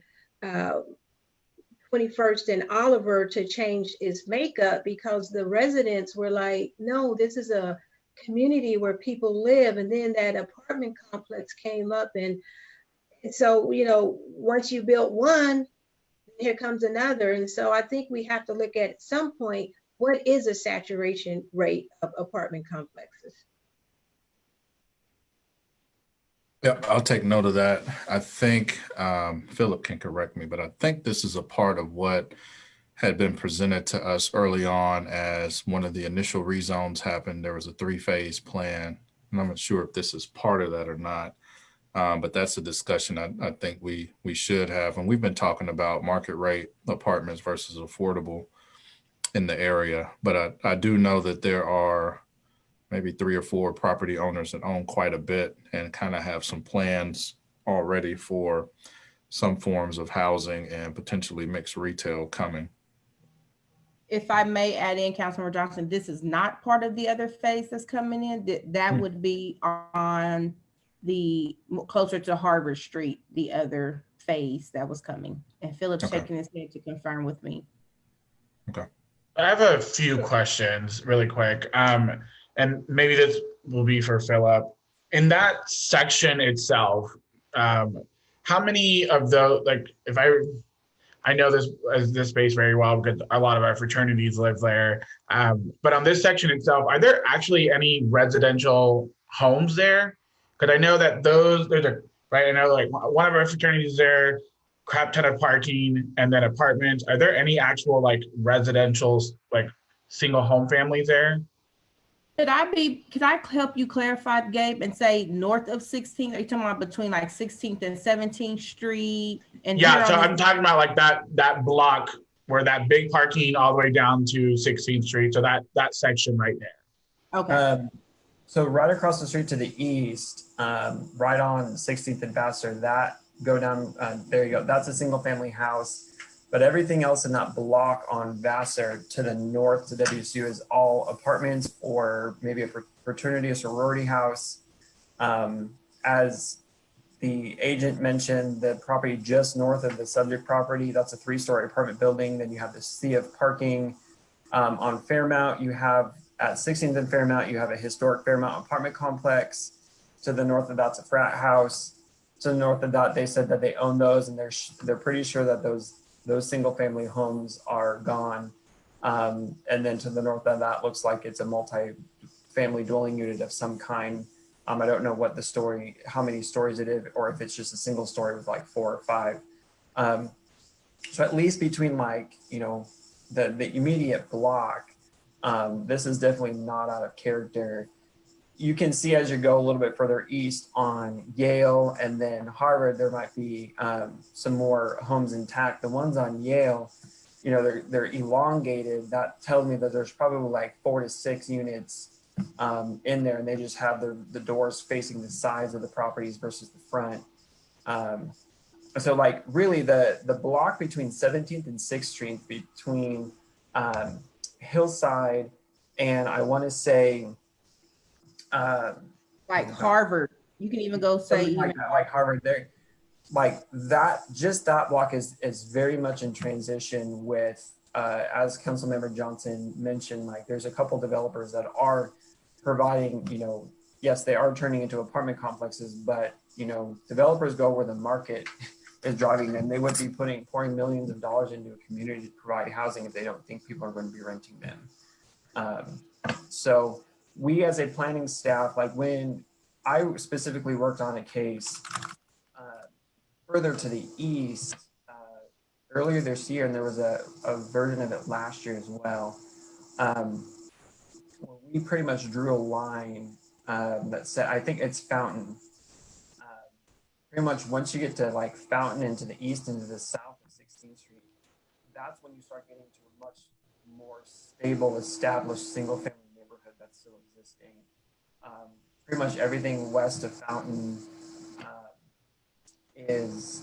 21st and Oliver to change its makeup, because the residents were like, no, this is a community where people live. And then that apartment complex came up, and so, you know, once you built one, here comes another. And so I think we have to look at some point, what is a saturation rate of apartment complexes? Yeah, I'll take note of that. I think Philip can correct me, but I think this is a part of what had been presented to us early on as one of the initial rezones happened. There was a 3-phase plan, and I'm not sure if this is part of that or not. But that's a discussion I think we should have. And we've been talking about market rate apartments versus affordable in the area. But I do know that there are maybe 3 or 4 property owners that own quite a bit and kind of have some plans already for some forms of housing and potentially mixed retail coming. If I may add in, Councilmember Johnson, this is not part of the other phase that's coming in. That would be on the closer to Harvard Street, the other phase that was coming. And Philip's shaking his head to confirm with me. I have a few questions really quick. And maybe this will be for Philip. In that section itself, how many of those, like, if I know this space very well because a lot of our fraternities live there. But on this section itself, are there actually any residential homes there? Because I know that I know like one of our fraternities there, crap ton of parking and then apartments. Are there any actual like residential, like single home families there? Could I help you clarify, Gabe, and say north of 16th? Are you talking about between like 16th and 17th Street? And yeah, so I'm talking about like that block where that big parking all the way down to 16th Street. So that section right there. Okay. So right across the street to the east, right on 16th and Vassar, that go down, there you go. That's a single family house. But everything else in that block on Vassar to the north to WSU is all apartments or maybe a fraternity or sorority house. As the agent mentioned, the property just north of the subject property, that's a 3-story apartment building. Then you have the sea of parking. On Fairmount, you have at 16th and Fairmount, you have a historic Fairmount apartment complex. To the north of that's a frat house. To the north of that, they said that they own those and they're pretty sure that those single family homes are gone. And then to the north of that looks like it's a multi-family dwelling unit of some kind. I don't know how many stories it is, or if it's just a single story with like 4 or 5. So at least between like, the immediate block, this is definitely not out of character. You can see as you go a little bit further east on Yale and then Harvard, there might be some more homes intact. The ones on Yale, they're elongated. That tells me that there's probably like 4 to 6 units in there, and they just have the doors facing the sides of the properties versus the front. So like really the block between 17th and 6th Street between Hillside and I want to say, like Harvard, you can even go say like Harvard there, like that block is very much in transition with as Councilmember Johnson mentioned, like there's a couple developers that are providing, yes, they are turning into apartment complexes, but developers go where the market is driving them. They would be pouring millions of dollars into a community to provide housing if they don't think people are going to be renting them. So we as a planning staff, like when I specifically worked on a case further to the east earlier this year, and there was a version of it last year as well, where we pretty much drew a line that said, I think it's Fountain. Pretty much once you get to like Fountain and to the east and to the south of 16th Street, that's when you start getting to a much more stable, established single-family neighborhood that's still existing. Pretty much everything west of Fountain is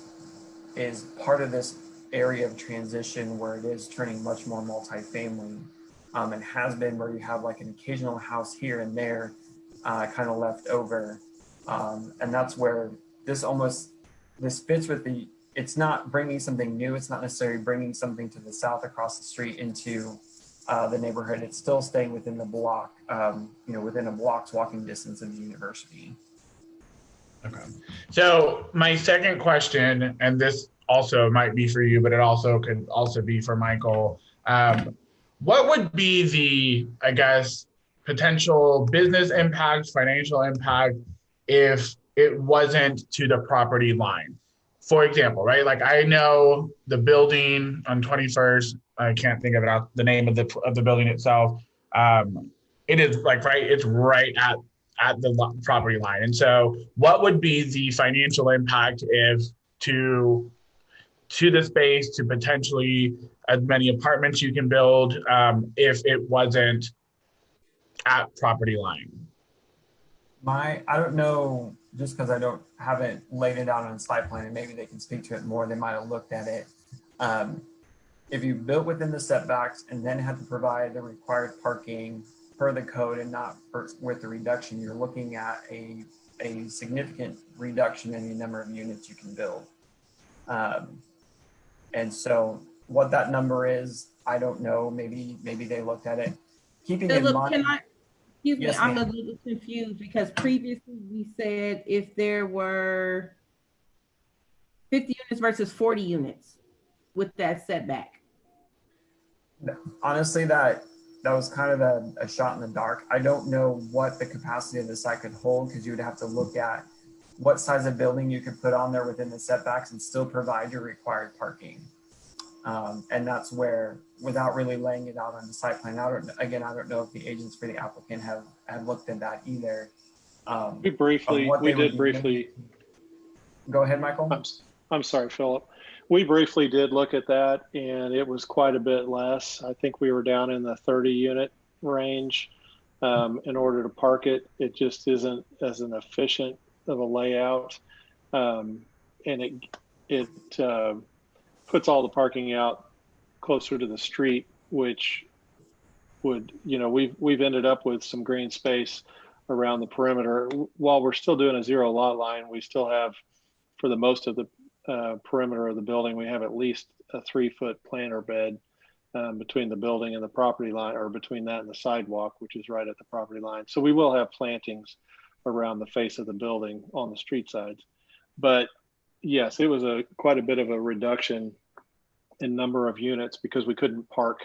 part of this area of transition where it is turning much more multifamily, and has been, where you have like an occasional house here and there kind of left over. And that's where this fits with it's not bringing something new. It's not necessarily bringing something to the south across the street into the neighborhood. It's still staying within the block, within a block's walking distance of the university. Okay. So my second question, and this also might be for you, but it also could also be for Michael. What would be the, I guess, potential business impact, financial impact if it wasn't to the property line? For example, right? Like I know the building on 21st I can't think of it out the name of the building itself. It is like it's right at the property line. And so what would be the financial impact if to the space, to potentially as many apartments you can build, if it wasn't at property line? I don't know, just because haven't laid it out on a slide plan, and maybe they can speak to it more, they might have looked at it. If you built within the setbacks and then had to provide the required parking per the code and not with the reduction, you're looking at a significant reduction in the number of units you can build. And so what that number is, I don't know. Maybe they looked at it. Keeping in mind. Excuse me, Yes, I'm a ma'am. little confused because previously we said if there were 50 units versus 40 units with that setback. Honestly, that was kind of a shot in the dark. I don't know what the capacity of the site could hold, because you would have to look at what size of building you could put on there within the setbacks and still provide your required parking. And that's where, without really laying it out on the site plan, I don't know if the agents for the applicant have looked at that either. We did briefly. Go ahead, Michael. I'm sorry, Philip. We briefly did look at that, and it was quite a bit less. I think we were down in the 30 unit range. In order to park it, it just isn't as an efficient of a layout. And it puts all the parking out closer to the street, which would, we've ended up with some green space around the perimeter. While we're still doing a zero lot line, we still have, for the most of the perimeter of the building, we have at least a 3-foot planter bed between the building and the property line, or between that and the sidewalk, which is right at the property line. So we will have plantings around the face of the building on the street sides. But yes, it was quite a bit of a reduction in number of units, because we couldn't park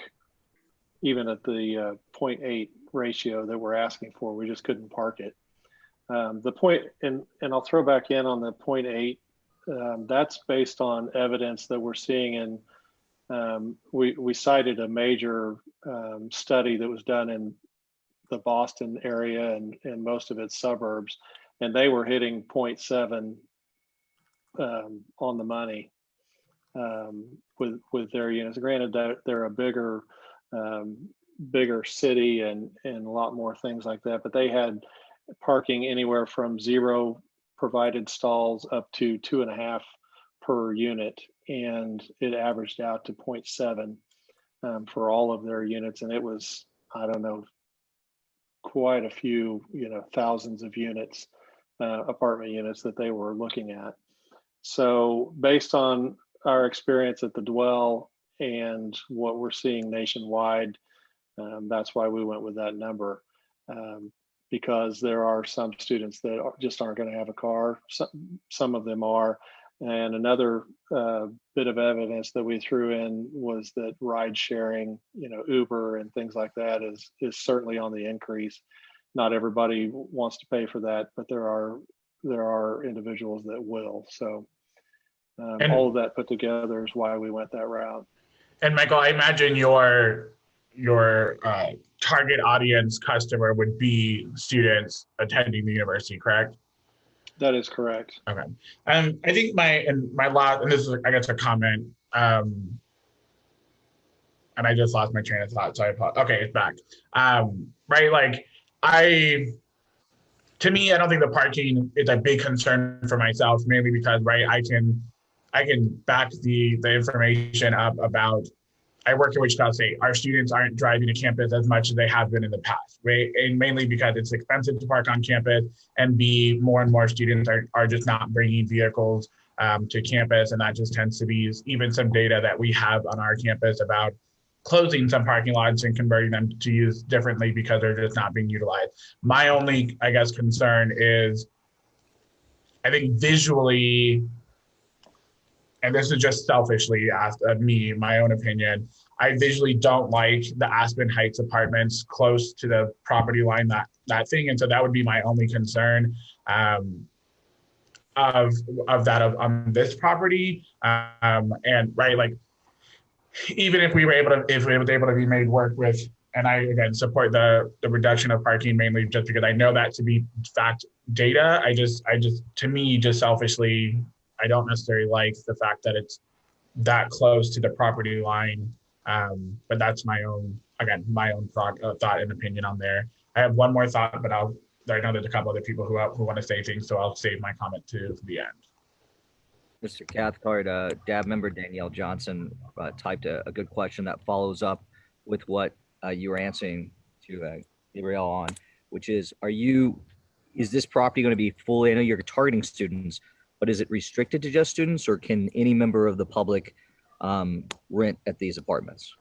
even at the 0.8 ratio that we're asking for. We just couldn't park it. The point, and I'll throw back in on the 0.8, that's based on evidence that we're seeing in, we cited a major study that was done in the Boston area and most of its suburbs, and they were hitting 0.7 on the money with their units. Granted, they're a bigger city and a lot more things like that, but they had parking anywhere from 0 provided stalls up to 2.5 per unit, and it averaged out to 0.7 for all of their units. And it was, I don't know, quite a few, thousands of units, apartment units that they were looking at. So based on our experience at the Dwell and what we're seeing nationwide, that's why we went with that number. Because there are some students that just aren't going to have a car. Some of them are. And another bit of evidence that we threw in was that ride sharing, Uber and things like that is certainly on the increase. Not everybody wants to pay for that, but there are individuals that will. So all of that put together is why we went that route. And Michael, I imagine your target audience customer would be students attending the university, correct? That is correct. Okay. I think my last, and this is, I guess, a comment, and I just lost my train of thought, so I apologize. Okay, it's back. Right, like to me, I don't think the parking is a big concern for myself, mainly because, right, I can back the information up about, I work at Wichita State. Our students aren't driving to campus as much as they have been in the past, right? And mainly because it's expensive to park on campus, and B, more and more students are just not bringing vehicles to campus. And that just tends to be even some data that we have on our campus about closing some parking lots and converting them to use differently because they're just not being utilized. My only, I guess, concern is, I think visually, and this is just selfishly asked of me, my own opinion, I visually don't like the Aspen Heights apartments close to the property line, that thing. And so that would be my only concern on this property. And right, like even if we were able to, if it was able to be made work with, and I again support the reduction of parking mainly just because I know that to be fact data. I just to me, just selfishly, I don't necessarily like the fact that it's that close to the property line. But that's my own, again, my own thought and opinion on there. I have one more thought, but I know there's a couple other people who want to say things, so I'll save my comment to the end. Mr. Cathcart, DAB member Danielle Johnson typed a good question that follows up with what you were answering to Gabrielle on, which is, is this property going to be fully, I know you're targeting students, but is it restricted to just students, or can any member of the public rent at these apartments?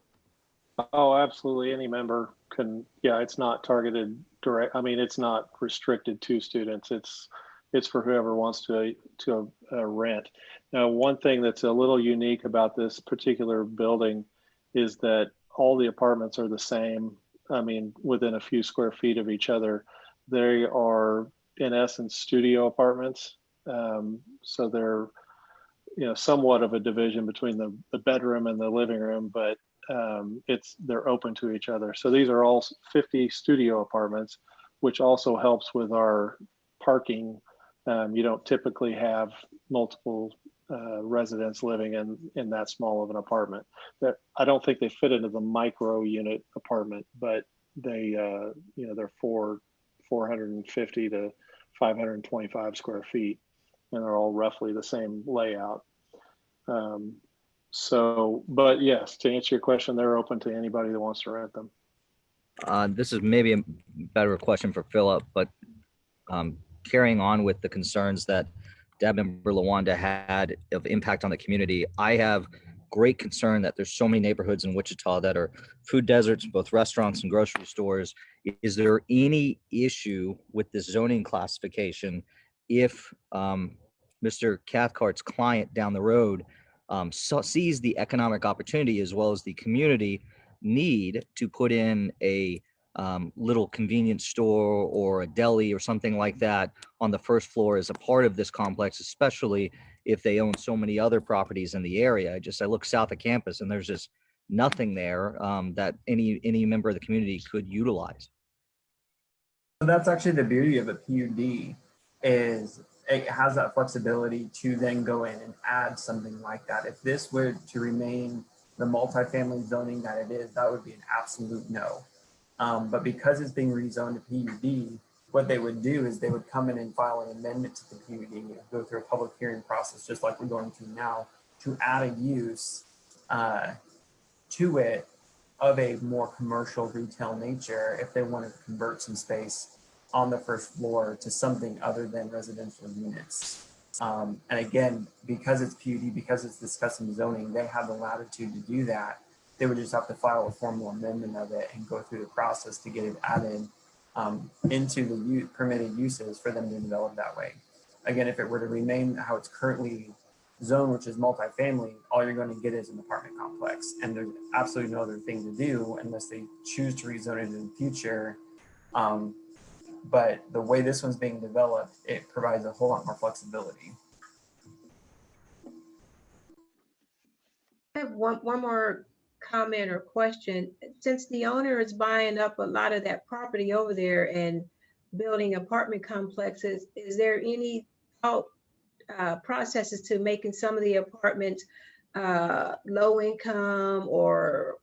Oh, absolutely. Any member can. Yeah, it's not targeted direct. I mean, it's not restricted to students. It's for whoever wants to rent. Now, one thing that's a little unique about this particular building is that all the apartments are the same. I mean, within a few square feet of each other. They are, in essence, studio apartments. So they're, somewhat of a division between the bedroom and the living room, but they're open to each other. So these are all 50 studio apartments, which also helps with our parking. You don't typically have multiple residents living in that small of an apartment. I don't think they fit into the micro unit apartment, but they're 450 to 525 square feet, and they're all roughly the same layout. But yes, to answer your question, they're open to anybody that wants to rent them. This is maybe a better question for Philip, but carrying on with the concerns that DAB member Lawanda had of impact on the community, I have great concern that there's so many neighborhoods in Wichita that are food deserts, both restaurants and grocery stores. Is there any issue with this zoning classification if Mr. Cathcart's client down the road sees the economic opportunity as well as the community need to put in a little convenience store or a deli or something like that on the first floor as a part of this complex, especially if they own so many other properties in the area? I look south of campus and there's just nothing there that any member of the community could utilize. So that's actually the beauty of a PUD, is it has that flexibility to then go in and add something like that. If this were to remain the multifamily zoning that it is, that would be an absolute no. But because it's being rezoned to PUD, what they would do is they would come in and file an amendment to the PUD and go through a public hearing process, just like we're going through now, to add a use to it of a more commercial retail nature if they wanted to convert some space on the first floor to something other than residential units. And again, because it's PUD, because it's discussing zoning, they have the latitude to do that. They would just have to file a formal amendment of it and go through the process to get it added into the permitted uses for them to develop that way. Again, if it were to remain how it's currently zoned, which is multifamily, all you're going to get is an apartment complex, and there's absolutely no other thing to do unless they choose to rezone it in the future. But the way this one's being developed, it provides a whole lot more flexibility. I have one more comment or question. Since the owner is buying up a lot of that property over there and building apartment complexes, is there any thought processes to making some of the apartments low income or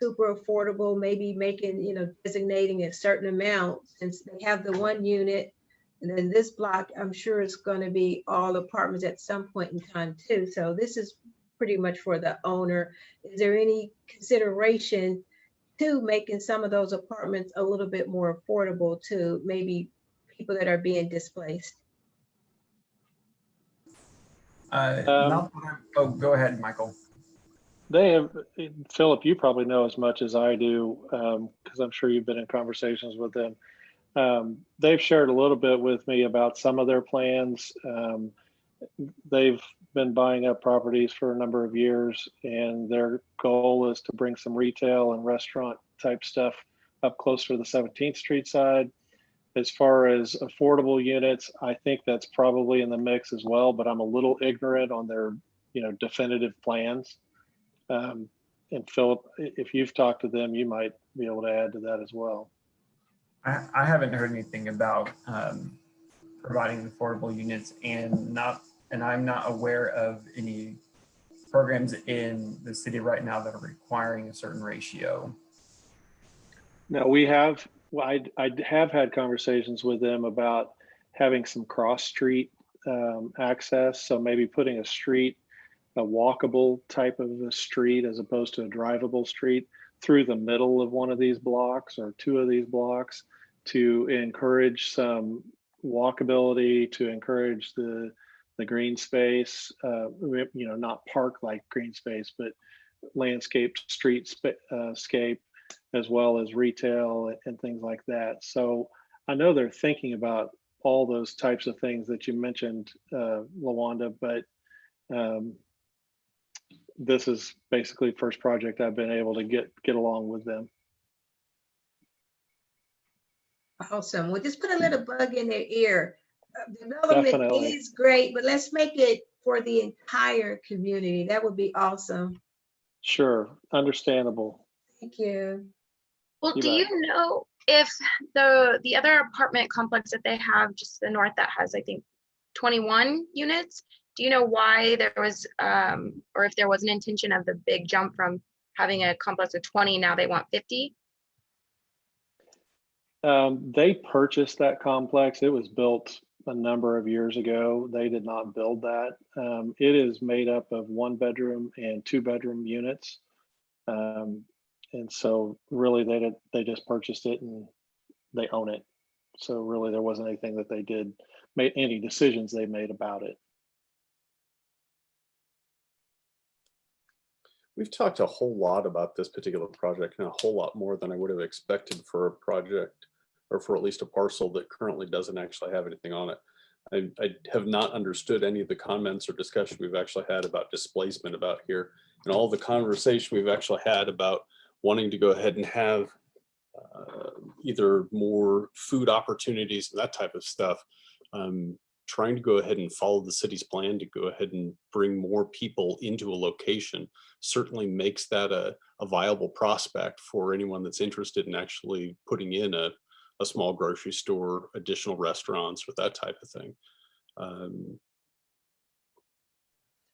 super affordable, maybe making, designating a certain amount, since they have the one unit, and then this block, I'm sure it's going to be all apartments at some point in time too. So this is pretty much for the owner. Is there any consideration to making some of those apartments a little bit more affordable to maybe people that are being displaced? Go ahead, Michael. They have, Philip, you probably know as much as I do, because I'm sure you've been in conversations with them. They've shared a little bit with me about some of their plans. They've been buying up properties for a number of years, and their goal is to bring some retail and restaurant type stuff up closer to the 17th Street side. As far as affordable units, I think that's probably in the mix as well, but I'm a little ignorant on their, definitive plans. And And Philip, if you've talked to them, you might be able to add to that as well. I haven't heard anything about providing affordable units, and I'm not aware of any programs in the city right now that are requiring a certain ratio. Now I have had conversations with them about having some cross street access. So maybe putting a walkable type of a street as opposed to a drivable street through the middle of one of these blocks or two of these blocks to encourage some walkability, to encourage the green space, not park like green space, but landscaped streetscape, as well as retail and things like that. So I know they're thinking about all those types of things that you mentioned, Lawanda, but this is basically the first project I've been able to get along with them. Awesome. We'll just put a little bug in their ear. Development Definitely. is great, but let's make it for the entire community. That would be awesome. Sure, understandable. Thank you. Well, You do bet. you know if the other apartment complex that they have just to the north that has, I think, 21 units, do you know why there was, or if there was an intention of the big jump from having a complex of 20, now they want 50? They purchased that complex. It was built a number of years ago. They did not build that. It is made up of 1-bedroom and 2-bedroom units. And so really they just purchased it and they own it. So really there wasn't anything that they did, made any decisions they made about it. We've talked a whole lot about this particular project, and a whole lot more than I would have expected for a project, or for at least a parcel that currently doesn't actually have anything on it. I have not understood any of the comments or discussion we've actually had about displacement about here, and all the conversation we've actually had about wanting to go ahead and have either more food opportunities and that type of stuff. Trying to go ahead and follow the city's plan to go ahead and bring more people into a location certainly makes that a viable prospect for anyone that's interested in actually putting in a small grocery store, additional restaurants, or that type of thing.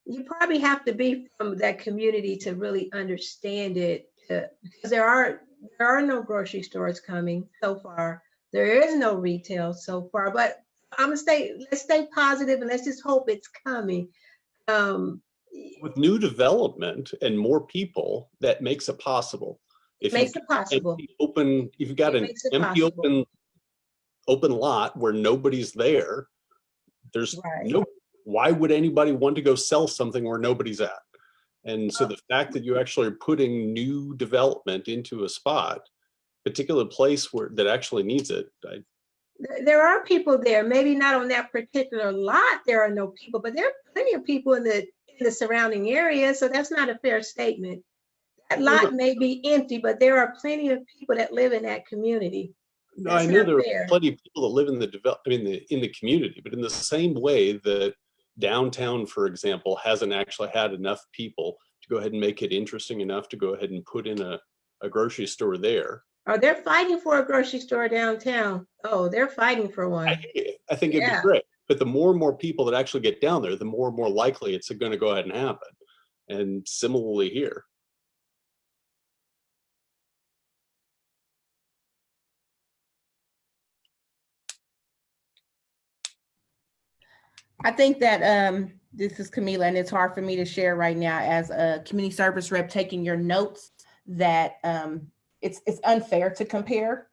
You probably have to be from that community to really understand it, because there are no grocery stores coming so far. There is no retail so far, but let's stay positive and let's just hope it's coming. With new development and more people, that makes it possible. If Makes it possible. If you've got an makes it empty possible. open lot where nobody's there, there's no, why would anybody want to go sell something where nobody's at? And so the fact that you actually are putting new development into a spot, particular place where that actually needs it, There are people there, maybe not on that particular lot, there are no people, but there are plenty of people in the surrounding area, so that's not a fair statement. That lot may be empty, but there are plenty of people that live in that community. No, I know there are plenty of people that live in the community, but in the same way that downtown, for example, hasn't actually had enough people to go ahead and make it interesting enough to go ahead and put in a grocery store there. Oh, they're fighting for a grocery store downtown. Oh, they're fighting for one. I think it'd be great, but the more and more people that actually get down there, the more and more likely it's going to go ahead and happen. And similarly here. I think that this is Camila, and it's hard for me to share right now as a community service rep taking your notes that it's unfair to compare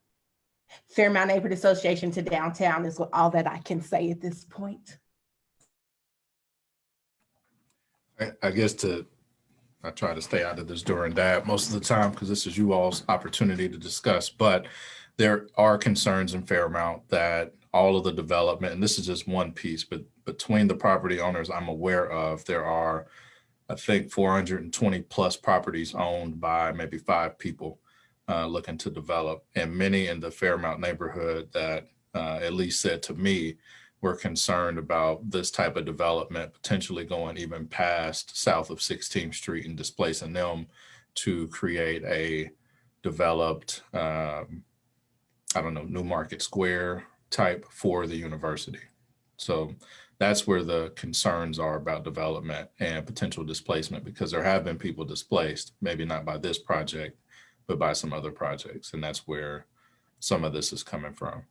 Fairmount Neighborhood Association to downtown is all that I can say at this point. I guess I try to stay out of this during that most of the time because this is you all's opportunity to discuss, but there are concerns in Fairmount that all of the development, and this is just one piece, but between the property owners I'm aware of, there are, I think, 420 plus properties owned by maybe 5 people looking to develop, and many in the Fairmount neighborhood that at least said to me were concerned about this type of development potentially going even past south of 16th Street and displacing them to create a developed, I don't know, New Market Square type for the university. So that's where the concerns are about development and potential displacement, because there have been people displaced, maybe not by this project, but by some other projects. And that's where some of this is coming from.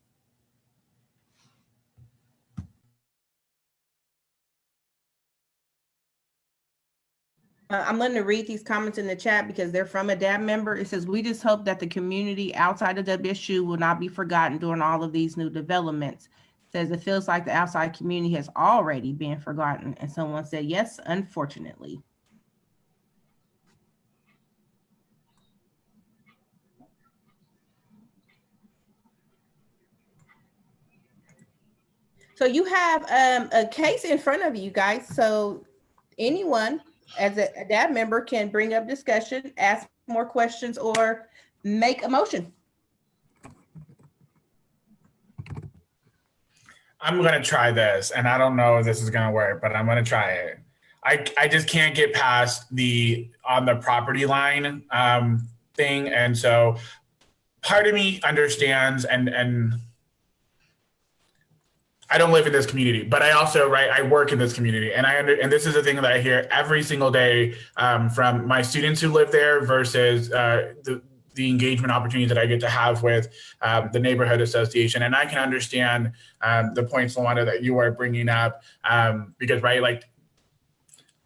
I'm going to read these comments in the chat because they're from a DAB member. It says, we just hope that the community outside of WSU will not be forgotten during all of these new developments. It says, it feels like the outside community has already been forgotten. And someone said, yes, unfortunately. So you have a case in front of you guys. So anyone as a DAB member can bring up discussion, ask more questions, or make a motion. I'm going to try this, and I don't know if this is going to work, but I'm going to try it. I just can't get past the on the property line thing. And so part of me understands, and I don't live in this community, but I also, I work in this community, and and this is the thing that I hear every single day from my students who live there versus the engagement opportunities that I get to have with the neighborhood association. And I can understand the points, Luana, that you are bringing up because,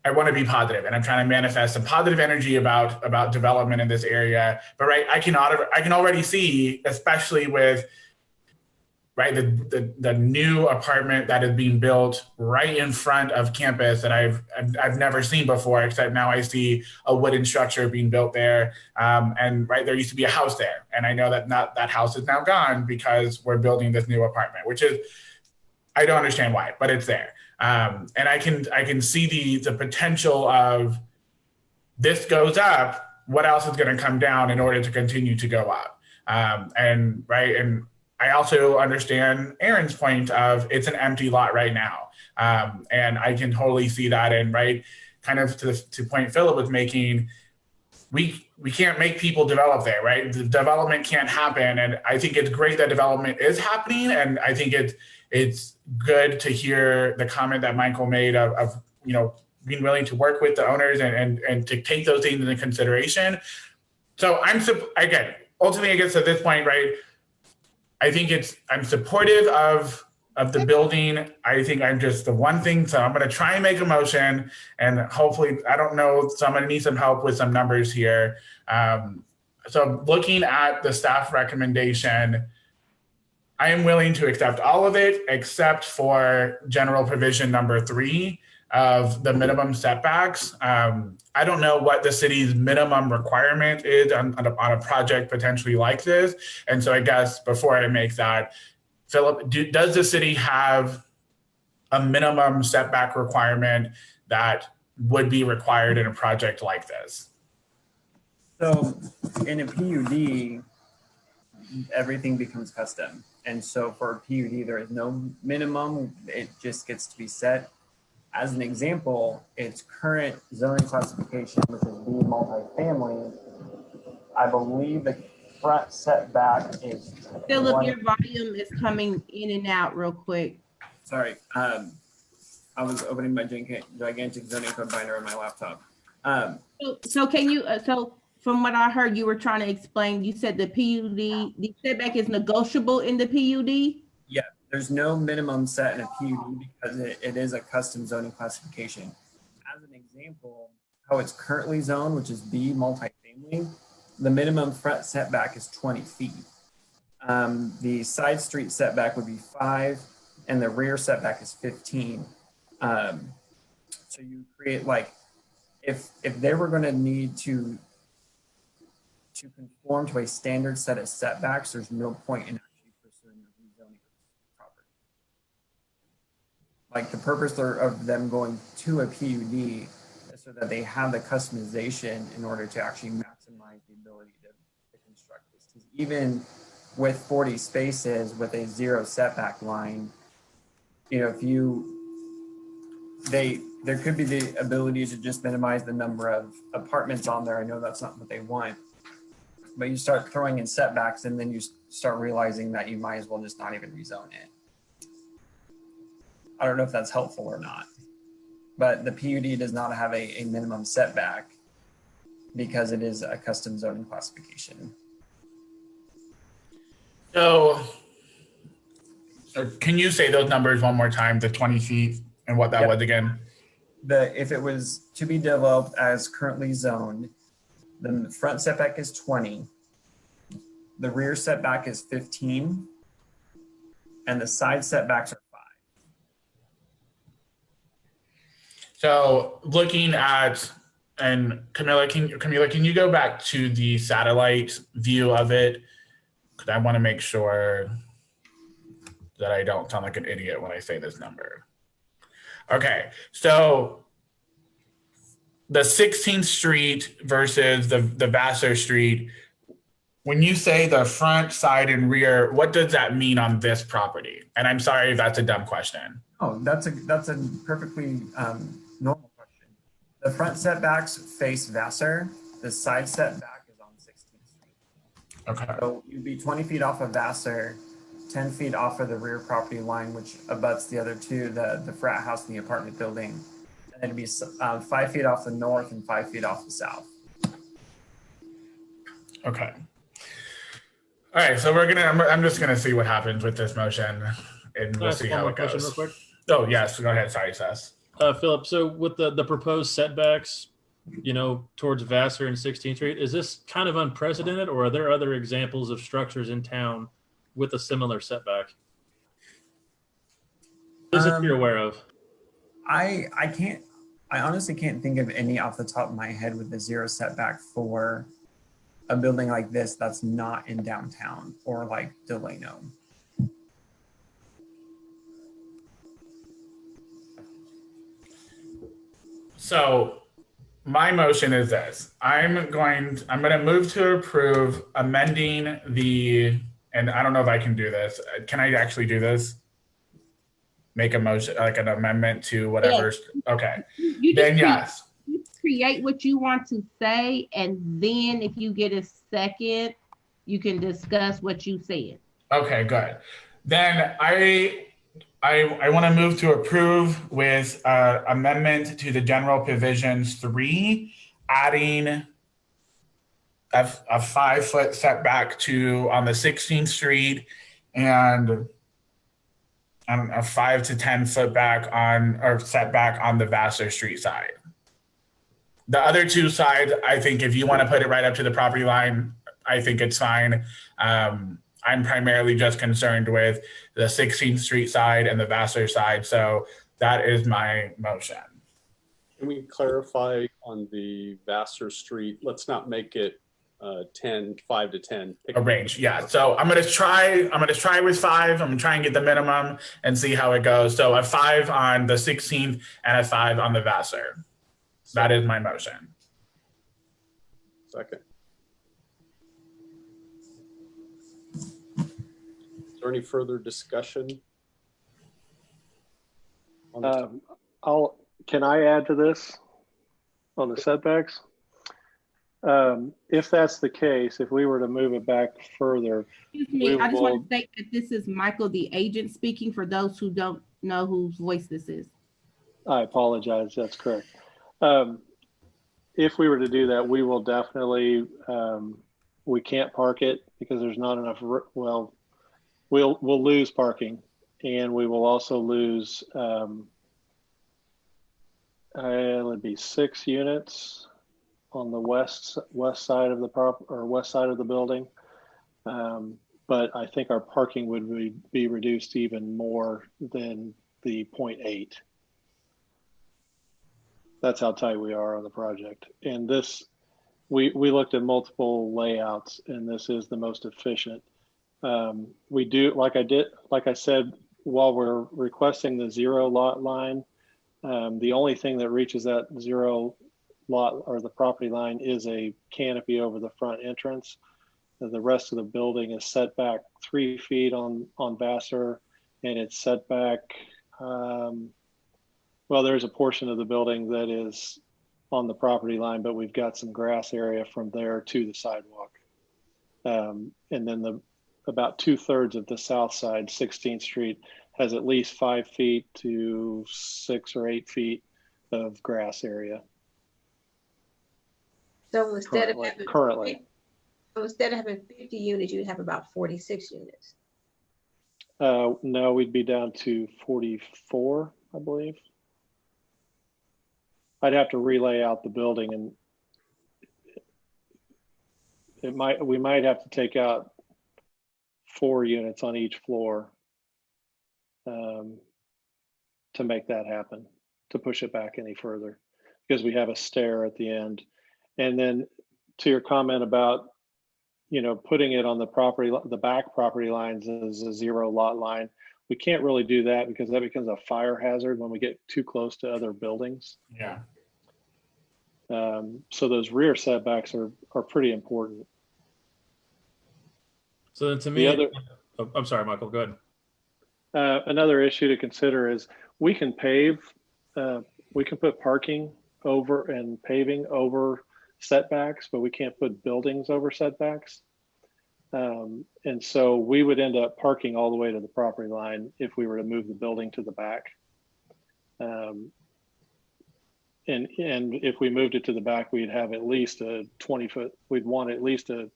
I want to be positive, and I'm trying to manifest some positive energy about development in this area. But I can already see, especially with the new apartment that is being built right in front of campus that I've never seen before, except now I see a wooden structure being built there. And there used to be a house there, and I know that house is now gone because we're building this new apartment, which is, I don't understand why, but it's there. And I can see the potential of this goes up, what else is going to come down in order to continue to go up? And I also understand Aaron's point of it's an empty lot right now. And I can totally see that. And kind of to point Philip was making, we can't make people develop there, right? The development can't happen. And I think it's great that development is happening. And I think it's good to hear the comment that Michael made of being willing to work with the owners and to take those things into consideration. So ultimately, I guess at this point, I think I'm supportive of the building. I think I'm just the one thing. So I'm going to try and make a motion, and hopefully, I don't know, so I'm going to need some help with some numbers here. So looking at the staff recommendation, I am willing to accept all of it except for general provision number 3 of the minimum setbacks. I don't know what the city's minimum requirement is on a project potentially like this. And so I guess before I make that, Philip, does the city have a minimum setback requirement that would be required in a project like this? So in a PUD, everything becomes custom. And so for a PUD, there is no minimum, it just gets to be set. As an example, its current zoning classification, which is B multifamily, I believe the front setback is. Philip, your volume is coming in and out real quick. Sorry, I was opening my gigantic zoning code binder on my laptop. So can you, so from what I heard, you were trying to explain, you said the PUD, the setback is negotiable in the PUD? Yeah, there's no minimum set in a PUD because it is a custom zoning classification. As an example, how it's currently zoned, which is B multifamily, the minimum front setback is 20 feet. The side street setback would be 5, and the rear setback is 15. So you create if they were going to need to conform to a standard set of setbacks, there's no point in actually pursuing a rezoning property. The purpose of them going to a PUD is so that they have the customization in order to actually maximize the ability to construct this. Because even with 40 spaces with a 0 setback line, if there could be the ability to just minimize the number of apartments on there. I know that's not what they want, but you start throwing in setbacks and then you start realizing that you might as well just not even rezone it. I don't know if that's helpful or not, but the PUD does not have a minimum setback because it is a custom zoning classification. So can you say those numbers one more time, the 20 feet and what that was again? If it was to be developed as currently zoned, the front setback is 20, the rear setback is 15, and the side setbacks are 5. So looking at, and Camilla, can you go back to the satellite view of it? Because I want to make sure that I don't sound like an idiot when I say this number. Okay, so the 16th Street versus the Vassar Street, when you say the front, side, and rear, what does that mean on this property? And I'm sorry if that's a dumb question. Oh, that's a perfectly normal question. The front setbacks face Vassar. The side setback is on 16th Street. Okay. So you'd be 20 feet off of Vassar, 10 feet off of the rear property line, which abuts the other two, the frat house and the apartment building. And it'd be 5 feet off the north and 5 feet off the south. Okay. All right, so I'm just gonna see what happens with this motion and we'll see how it goes. Real quick. Oh, yes, go ahead, sorry, Seth. Philip, so with the proposed setbacks, towards Vassar and 16th Street, is this kind of unprecedented, or are there other examples of structures in town with a similar setback? Is it you're aware of? I honestly can't think of any off the top of my head with the 0 setback for a building like this that's not in downtown or like Delano. So my motion is this. I'm going to move to approve amending and I don't know if I can do this. Can I actually do this? Make a motion, like an amendment to whatever. Yeah. Okay. Then yes. Create what you want to say, and then if you get a second, you can discuss what you said. Okay, good. Then I want to move to approve with amendment to the general provisions 3, adding a 5-foot setback on the 16th Street and a 5 to 10 foot setback on the Vassar Street side. The other two sides, I think if you want to put it right up to the property line, I think it's fine. I'm primarily just concerned with the 16th Street side and the Vassar side. So that is my motion. Can we clarify on the Vassar Street? Let's not make it 5 to 10. A range, yeah. So I'm gonna try with 5. I'm gonna try and get the minimum and see how it goes. So a 5 on the 16th and a 5 on the Vassar. That is my motion. Second. Is there any further discussion? Can I add to this on the setbacks? If that's the case, if we were to move it back further, excuse me, I just want to say that this is Michael, the agent, speaking for those who don't know whose voice this is. I apologize. That's correct. If we were to do that, we will definitely, we can't park it because there's not enough, we'll lose parking, and we will also lose, it'd be 6 units on the west side of the west side of the building. But I think our parking would be reduced even more than the 0.8. That's how tight we are on the project. And this, we looked at multiple layouts, and this is the most efficient. We do, like I said, while we're requesting the 0 lot line, the only thing that reaches that 0 lot or the property line is a canopy over the front entrance. The rest of the building is set back 3 feet on Vassar, and it's set back, Well, there's a portion of the building that is on the property line, but we've got some grass area from there to the sidewalk. And then about 2/3 of the south side, 16th Street, has at least 5 feet to 6 or 8 feet of grass area. So instead of Currently. So instead of having 50 units, you'd have about 46 units. No, we'd be down to 44, I believe. I'd have to relay out the building, and we might have to take out 4 units on each floor to make that happen, to push it back any further, because we have a stair at the end. And then to your comment about, putting it on the back property lines as a 0 lot line, we can't really do that because that becomes a fire hazard when we get too close to other buildings. Yeah. So those rear setbacks are pretty important. So then to me, I'm sorry, Michael, go ahead. Another issue to consider is we can pave, we can put parking over and paving over setbacks, but we can't put buildings over setbacks. And so we would end up parking all the way to the property line if we were to move the building to the back. And if we moved it to the back, we'd have at least a 20-foot, we'd want at least a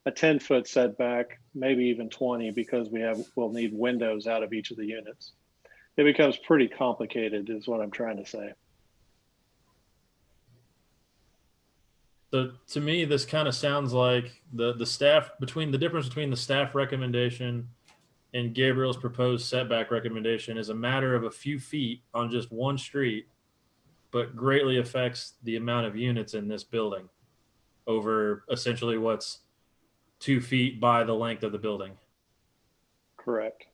10-foot setback, maybe even 20, because we'll need windows out of each of the units. It becomes pretty complicated is what I'm trying to say. So to me, this kind of sounds like the staff the difference between the staff recommendation and Gabriel's proposed setback recommendation is a matter of a few feet on just one street, but greatly affects the amount of units in this building over essentially what's 2 feet by the length of the building. Correct.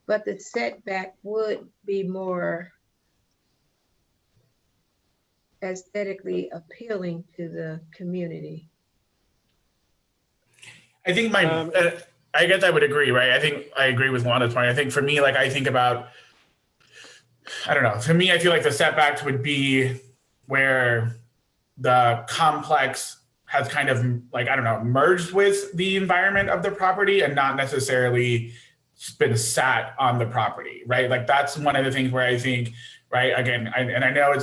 But the setback would be more aesthetically appealing to the community. I think I guess I would agree, right? I think I agree with Wanda's point. I think for me, I think about, I don't know. For me, I feel like the setbacks would be where the complex has kind of merged with the environment of the property and not necessarily been sat on the property, right? That's one of the things where I think, right, again, I know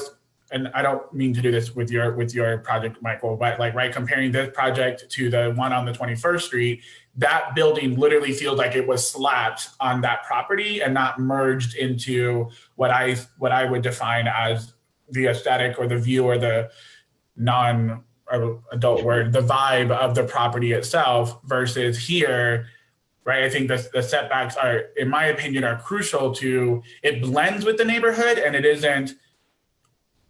and I don't mean to do this with your project, Michael, but comparing this project to the one on the 21st Street, that building literally feels like it was slapped on that property and not merged into what I would define as the aesthetic or the view or the non-adult word, the vibe of the property itself versus here, right? I think the setbacks are, in my opinion, are crucial to, it blends with the neighborhood and it isn't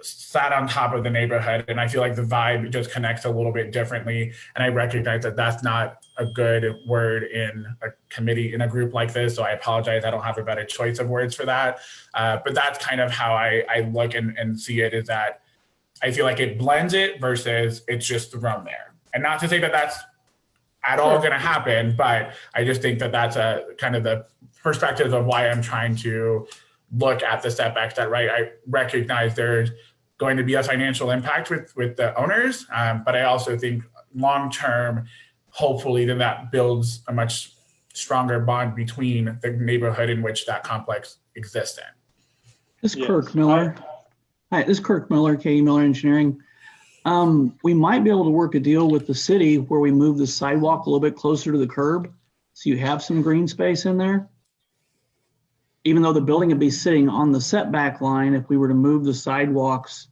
sat on top of the neighborhood. And I feel like the vibe just connects a little bit differently. And I recognize that that's not a good word in a committee, in a group like this. So I apologize. I don't have a better choice of words for that. But that's kind of how I look and see it, is that I feel like it blends it versus it's just thrown there. And not to say that that's at all going to happen, but I just think that that's a kind of the perspective of why I'm trying to look at the setbacks. That, right, I recognize there's going to be a financial impact with the owners, but I also think long-term, hopefully then that builds a much stronger bond between the neighborhood in which that complex exists in. This is Kirk Miller. Hi, this is Kirk Miller, KE Miller Engineering. We might be able to work a deal with the city where we move the sidewalk a little bit closer to the curb, so you have some green space in there. Even though the building would be sitting on the setback line, if we were to move the sidewalks,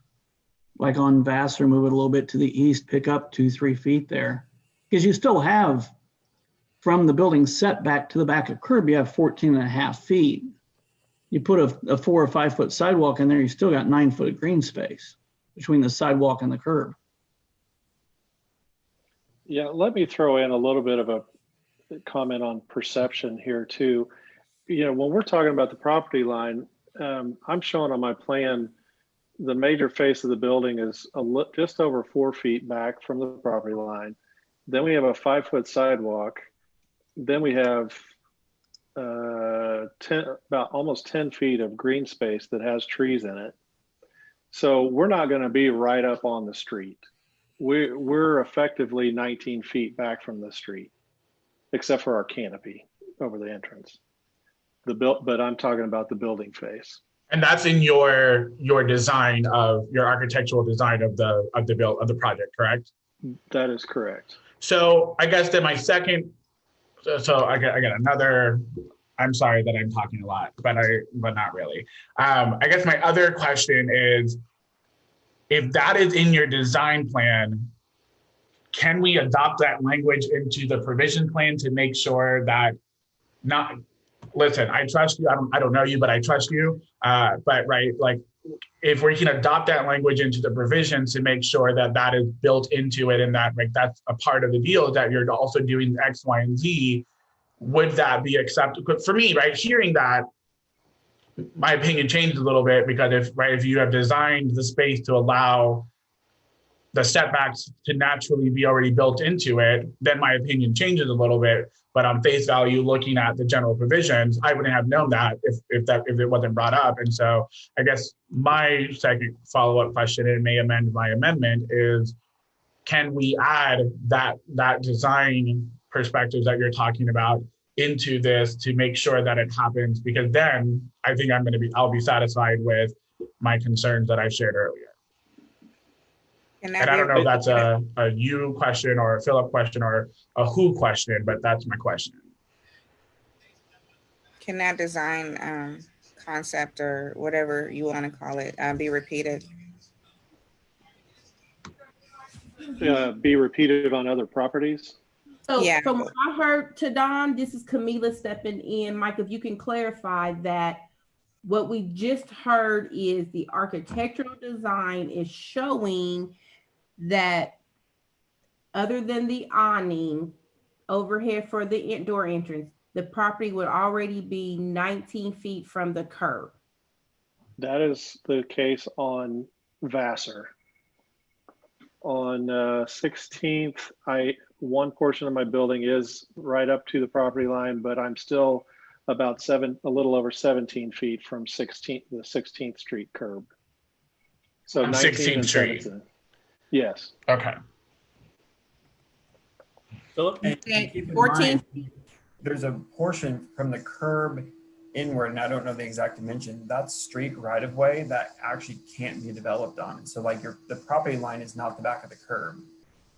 like on Vassar, move it a little bit to the east, pick up 2-3 feet there. Because you still have, from the building setback to the back of curb, you have 14.5 feet. You put a 4 or 5 foot sidewalk in there, you still got 9 foot of green space between the sidewalk and the curb. Yeah, let me throw in a little bit of a comment on perception here too. When we're talking about the property line, I'm showing on my plan, the major face of the building is just over 4 feet back from the property line. Then we have a 5 foot sidewalk. then we have about almost 10 feet of green space that has trees in it. So we're not going to be right up on the street. We're effectively 19 feet back from the street, except for our canopy over the entrance. But I'm talking about the building face. And that's in your design of your architectural design of the project, correct? That is correct. So I guess then my second, so I got another. I'm sorry that I'm talking a lot, but not really. I guess my other question is, if that is in your design plan, can we adopt that language into the provision plan to make sure that not, listen, I trust you. I don't know you, but I trust you. But right, like if we can adopt that language into the provision to make sure that that is built into it and that like that's a part of the deal, that you're also doing X, Y, and Z, would that be acceptable? For me, right, hearing that, my opinion changed a little bit, because if you have designed the space to allow the setbacks to naturally be already built into it, then my opinion changes a little bit. But on face value, looking at the general provisions, I wouldn't have known that if it wasn't brought up. And so I guess my second follow-up question, and may amend my amendment, is can we add that design perspectives that you're talking about into this to make sure that it happens? Because then I think I'll be satisfied with my concerns that I shared earlier. And I don't know if that's a you question or a Philip question or a who question, but that's my question. Can that design concept, or whatever you want to call it, be repeated? Be repeated on other properties? So from what I heard, to Don, this is Camila stepping in. Mike, if you can clarify that what we just heard is the architectural design is showing that other than the awning overhead for the indoor entrance, the property would already be 19 feet from the curb. That is the case on Vassar. On 16th, one portion of my building is right up to the property line, but I'm still about a little over 17 feet from the 16th Street curb. So on 19 16th and Street. 17. Yes. Okay. Philip? And keep in 14. mind, there's a portion from the curb inward, and I don't know the exact dimension, that's street right of way that actually can't be developed on. So like the property line is not the back of the curb.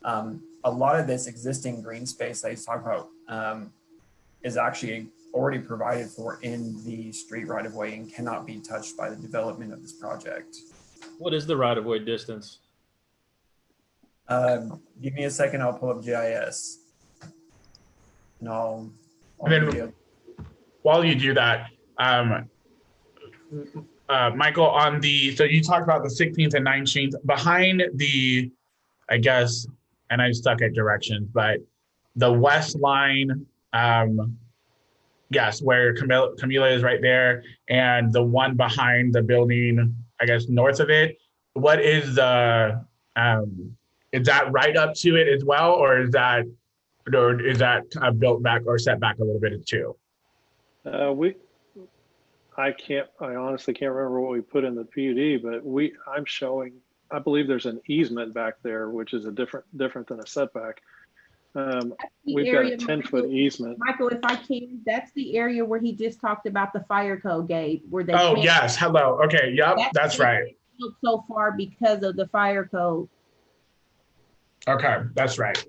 A lot of this existing green space that he's talking about is actually already provided for in the street right of way and cannot be touched by the development of this project. What is the right of way distance? Give me a second, I'll pull up GIS. And I'll And then while you do that, Michael, so you talked about the 16th and 19th behind the, I guess, and I suck at directions, but the west line, yes, where Camila is right there, and the one behind the building, I guess, north of it, what is the, is that right up to it as well, or is that built back or set back a little bit too? I honestly can't remember what we put in the PUD, but I'm showing, I believe there's an easement back there, which is different than a setback. We've got a 10-foot easement. Michael, if I can, that's the area where he just talked about the fire code gate where they. Oh, yes. Hello. Okay. Yep. That's right. So far because of the fire code. Okay. That's right.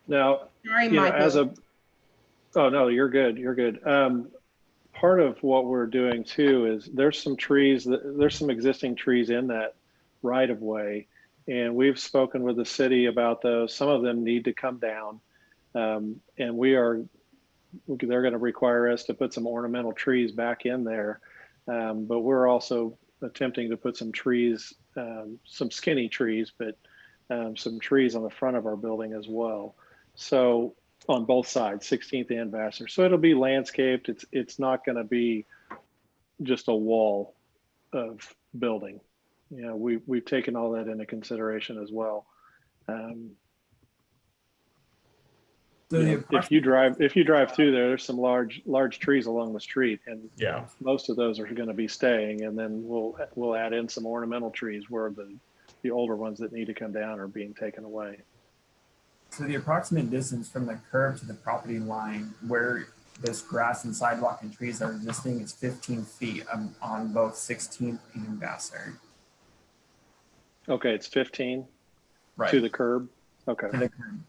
Now, sorry, Michael. Oh no, you're good. You're good. Part of what we're doing too is there's some existing trees in that right of way, and we've spoken with the city about those. Some of them need to come down, and they're going to require us to put some ornamental trees back in there. But we're also attempting to put some trees, some skinny trees, but some trees on the front of our building as well. So on both sides, 16th and Vassar. So it'll be landscaped. It's not going to be just a wall of building. You know, we've taken all that into consideration as well. If you drive through there, there's some large trees along the street, and Yeah. most of those are going to be staying. And then we'll add in some ornamental trees where the older ones that need to come down are being taken away. So the approximate distance from the curb to the property line where this grass and sidewalk and trees are existing is 15 feet on both 16th and Vassar. Okay, it's 15 Right. to the curb. Okay. To the curb.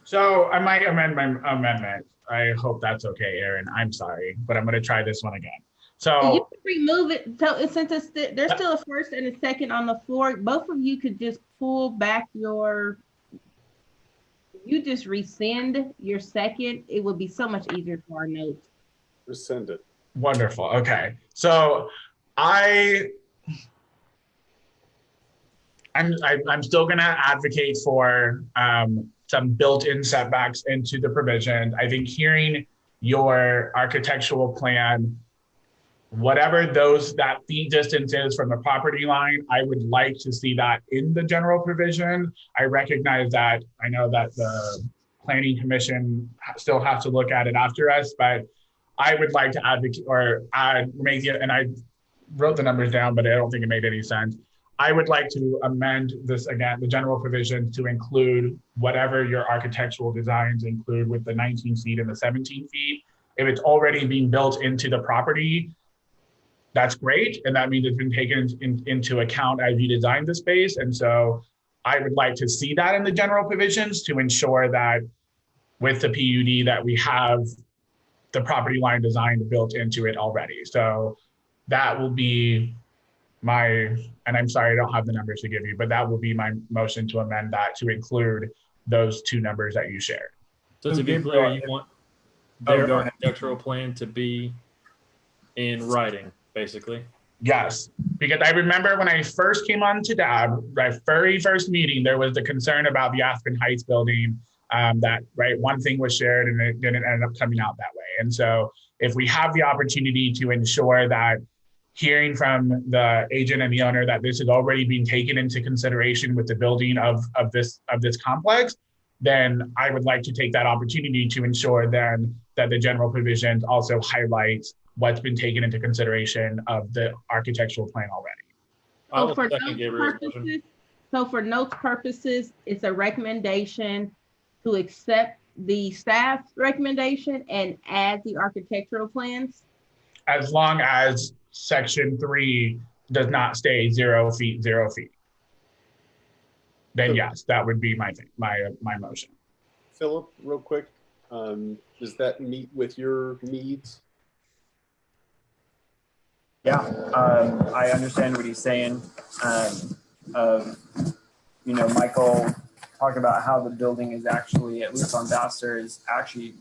So I might amend my amendment. I hope that's okay, Aaron. I'm sorry, but I'm going to try this one again. And you So can remove it. So since there's still a first and a second on the floor, both of you could just pull back you just rescind your second. It would be so much easier for our notes. Rescind it. wonderful. Okay. So I'm still going to advocate for some built-in setbacks into the provision. I think hearing your architectural plan, whatever that feet distance is from the property line, I would like to see that in the general provision. I recognize that, I know that the Planning Commission still has to look at it after us, but I would like to advocate or make it, and I wrote the numbers down, but I don't think it made any sense. I would like to amend this again, the general provision to include whatever your architectural designs include with the 19 feet and the 17 feet. If it's already being built into the property, that's great. And that means it's been taken into account as you design the space. And so I would like to see that in the general provisions to ensure that with the PUD that we have the property line design built into it already. So that will be and I'm sorry, I don't have the numbers to give you, but that will be my motion to amend that to include those two numbers that you shared. So to be clear, you want Oh, their go ahead. architectural plan to be in writing, basically? Yes, because I remember when I first came on to DAB, my very first meeting, there was the concern about the Aspen Heights building, that one thing was shared and it didn't end up coming out that way. And so if we have the opportunity to ensure that hearing from the agent and the owner that this is already being taken into consideration with the building of this complex, then I would like to take that opportunity to ensure then that the general provisions also highlight what's been taken into consideration of the architectural plan already. So for notes purposes, it's a recommendation to accept the staff recommendation and add the architectural plans. As long as section 3 does not stay 0 feet, 0 feet. Then yes, that would be my motion. Philip, real quick, does that meet with your needs? Yeah, I understand what he's saying. Michael talked about how the building is actually, at least on Vassar, is actually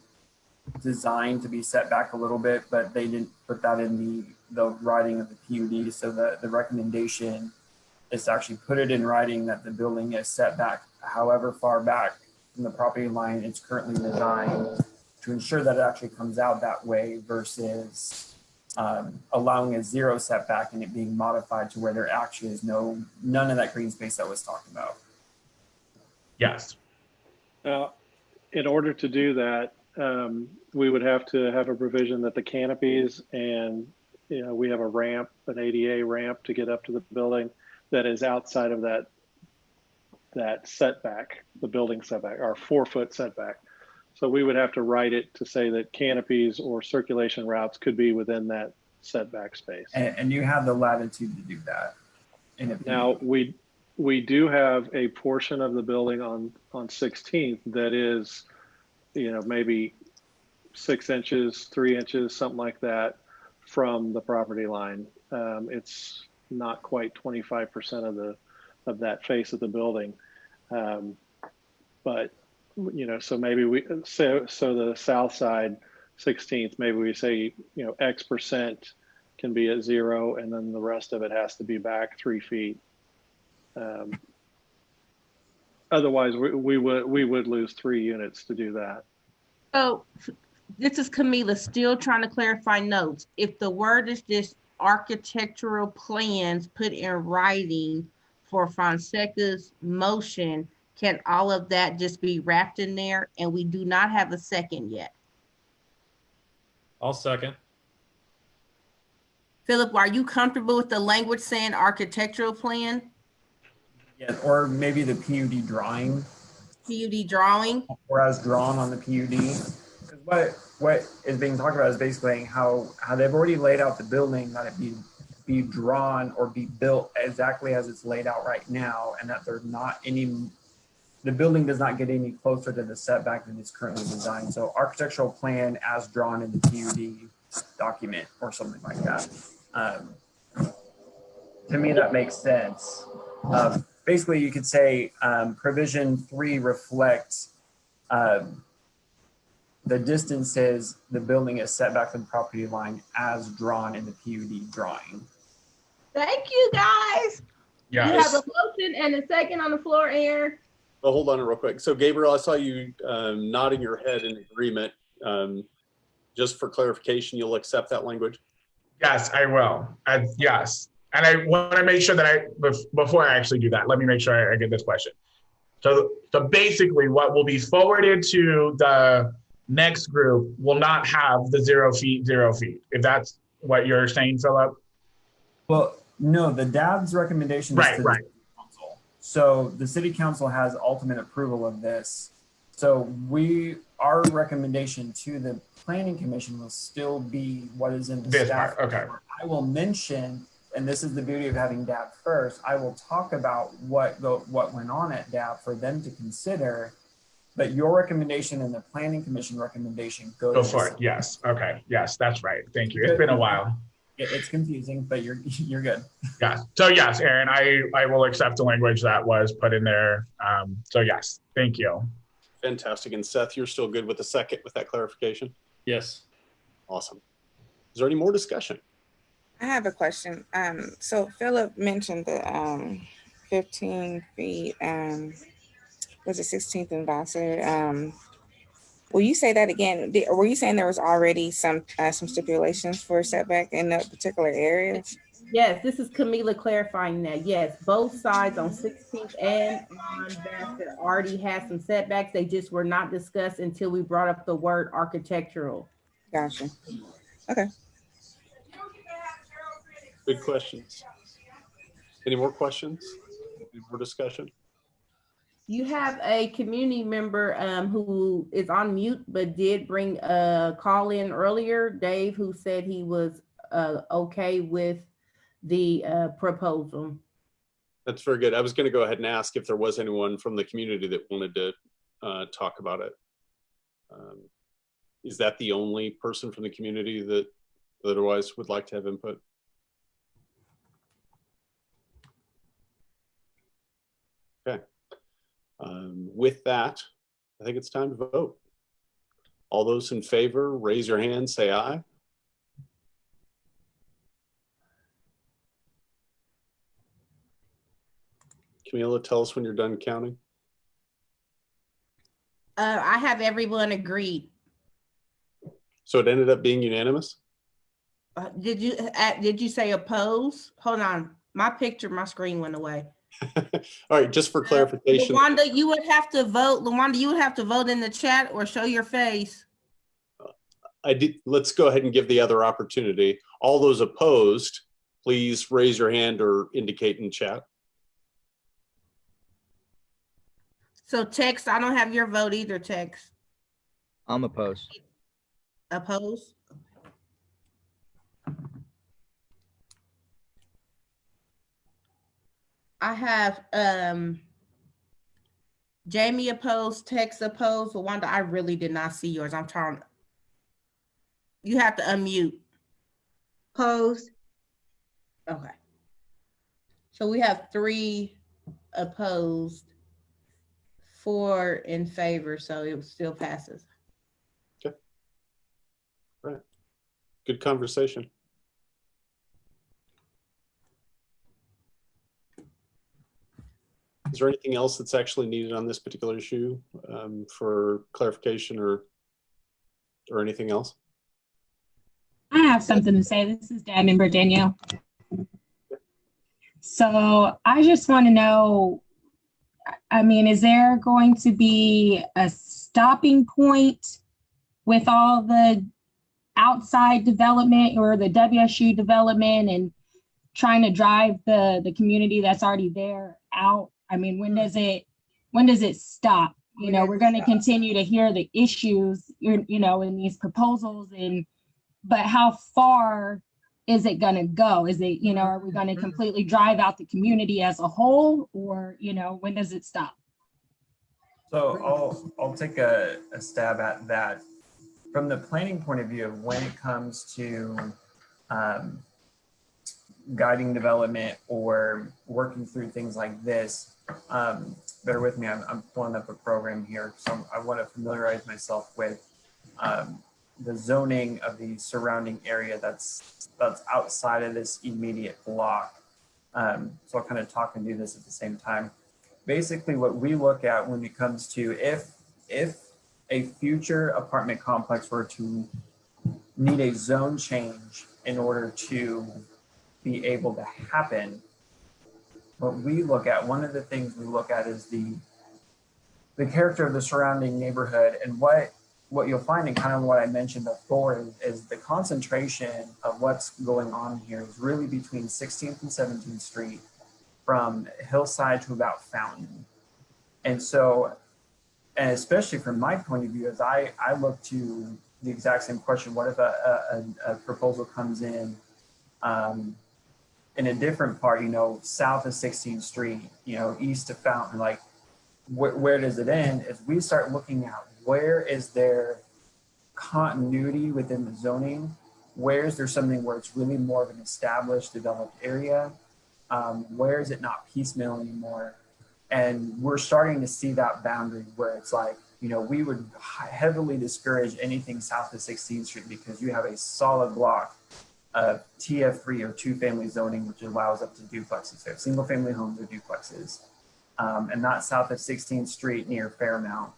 designed to be set back a little bit, but they didn't put that in the writing of the PUD. So the recommendation is to actually put it in writing that the building is set back however far back from the property line it's currently designed to ensure that it actually comes out that way versus allowing a 0 setback and it being modified to where there actually is none of that green space that was talked about. Yes. In order to do that, we would have to have a provision that the canopies and we have a ramp, an ADA ramp to get up to the building that is outside of that setback, the building setback, our 4-foot setback. So we would have to write it to say that canopies or circulation routes could be within that setback space. And you have the latitude to do that. Now we do have a portion of the building on 16th that is, maybe 6 inches, 3 inches, something like that from the property line. It's not quite 25% of that face of the building. But, so maybe so the south side 16th, maybe we say, X percent can be at 0 and then the rest of it has to be back 3 feet. Otherwise we would lose 3 units to do that. So this is Camila still trying to clarify notes. If the word is just architectural plans put in writing for Fonseca's motion, can all of that just be wrapped in there? And we do not have a second yet. I'll second. Philip, are you comfortable with the language saying architectural plan? Yeah, or maybe the PUD drawing, PUD drawing? or as drawn on the PUD. Because what is being talked about is basically how they've already laid out the building, that it be drawn or be built exactly as it's laid out right now, and that there's not any, the building does not get any closer to the setback than it's currently designed. So architectural plan as drawn in the PUD document or something like that. To me, that makes sense. Basically, you could say provision 3 reflects the distances the building is set back from the property line as drawn in the PUD drawing. Thank you, guys. Yes. You have a motion and a second on the floor, Aaron. Well, hold on real quick. So Gabriel, I saw you nodding your head in agreement. Just for clarification, you'll accept that language? Yes, I will. Yes. And I want to make sure that before I actually do that, let me make sure I get this question. So basically what will be forwarded to the next group will not have the 0 feet, 0 feet. If that's what you're saying, Philip? Well, no, the DAB's recommendation is to the city council. So the city council has ultimate approval of this. So our recommendation to the planning commission will still be what is in the This staff. part, okay. I will mention, and this is the beauty of having DAB first, I will talk about what went on at DAB for them to consider, but your recommendation and the planning commission recommendation Go for it. Yes. Okay. Yes, that's right. Thank you. It's been a while. It's confusing, but you're good. Yeah. So yes, Aaron, I will accept the language that was put in there. So yes, thank you. Fantastic. And Seth, you're still good with the second with that clarification? Yes. Awesome. Is there any more discussion? I have a question. So Philip mentioned the 15 feet, was it 16th and Vassar? Will you say that again? Were you saying there was already some stipulations for setback in that particular area? Yes, this is Camila clarifying that. Yes, both sides on 16th and on Vassar already had some setbacks. They just were not discussed until we brought up the word architectural. Gotcha. Okay. Good questions. Any more questions? Any more discussion? You have a community member who is on mute, but did bring a call in earlier, Dave, who said he was okay with the proposal. That's very good. I was going to go ahead and ask if there was anyone from the community that wanted to talk about it. Is that the only person from the community that otherwise would like to have input? Okay. With that, I think it's time to vote. All those in favor, raise your hand, say aye. Camila, tell us when you're done counting. I have everyone agreed. So it ended up being unanimous? Did you say oppose? Hold on, my screen went away. All right, just for clarification. Lawanda, you would have to vote. Lawanda, you would have to vote in the chat or show your face. Let's go ahead and give the other opportunity. All those opposed, please raise your hand or indicate in chat. So Tex, I don't have your vote either, Tex. I'm opposed. Oppose? I have Jamie opposed, Tex opposed. Lawanda, I really did not see yours. I'm trying. You have to unmute. Opposed. Okay. So we have 3 opposed, 4 in favor, so it still passes. Okay. Right. Good conversation. Is there anything else that's actually needed on this particular issue for clarification or anything else? have something to say. This is DAB member Danielle. So I just want to know, I mean, is there going to be a stopping point with all the outside development or the WSU development and trying to drive the community that's already there out? I mean, when does it stop? You know, we're going to continue to hear the issues, you know, in these proposals, but how far is it going to go? Is it, you know, are we going to completely drive out the community as a whole, or, you know, when does it stop? So I'll take a stab at that. From the planning point of view, when it comes to guiding development or working through things like this, bear with me, I'm pulling up a program here. So I want to familiarize myself with the zoning of the surrounding area that's outside of this immediate block. So I'll kind of talk and do this at the same time. Basically, what we look at when it comes to if a future apartment complex were to need a zone change in order to be able to happen, what we look at, one of the things we look at is the character of the surrounding neighborhood, and what you'll find, and kind of what I mentioned before, is the concentration of what's going on here is really between 16th and 17th Street, from Hillside to about Fountain. And so, and especially from my point of view, as I look to the exact same question, what if a proposal comes in a different part, you know, south of 16th Street, you know, east of Fountain, like where does it end? As we start looking at where is there continuity within the zoning, where is there something where it's really more of an established, developed area, where is it not piecemeal anymore? And we're starting to see that boundary where it's like, you know, we would heavily discourage anything south of 16th Street because you have a solid block of TF3 or 2-family zoning, which allows up to duplexes. So single family homes or duplexes, and not south of 16th Street near Fairmount.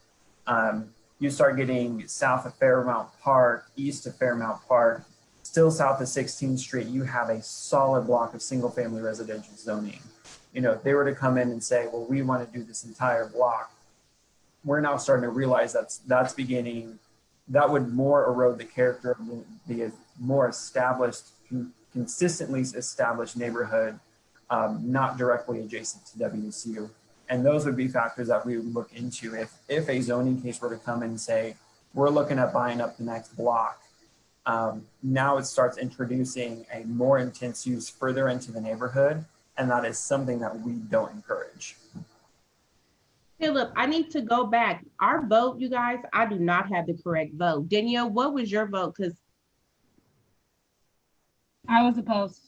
You start getting south of Fairmount Park, east of Fairmount Park, still south of 16th Street, you have a solid block of single family residential zoning. You know, if they were to come in and say, well, we want to do this entire block, we're now starting to realize that's beginning, that would more erode the character of the more established, consistently established neighborhood, not directly adjacent to WSU. And those would be factors that we would look into if a zoning case were to come in and say, we're looking at buying up the next block. Now it starts introducing a more intense use further into the neighborhood. And that is something that we don't encourage. Philip, I need to go back. Our vote, you guys, I do not have the correct vote. Danielle, what was your vote? Because I was opposed.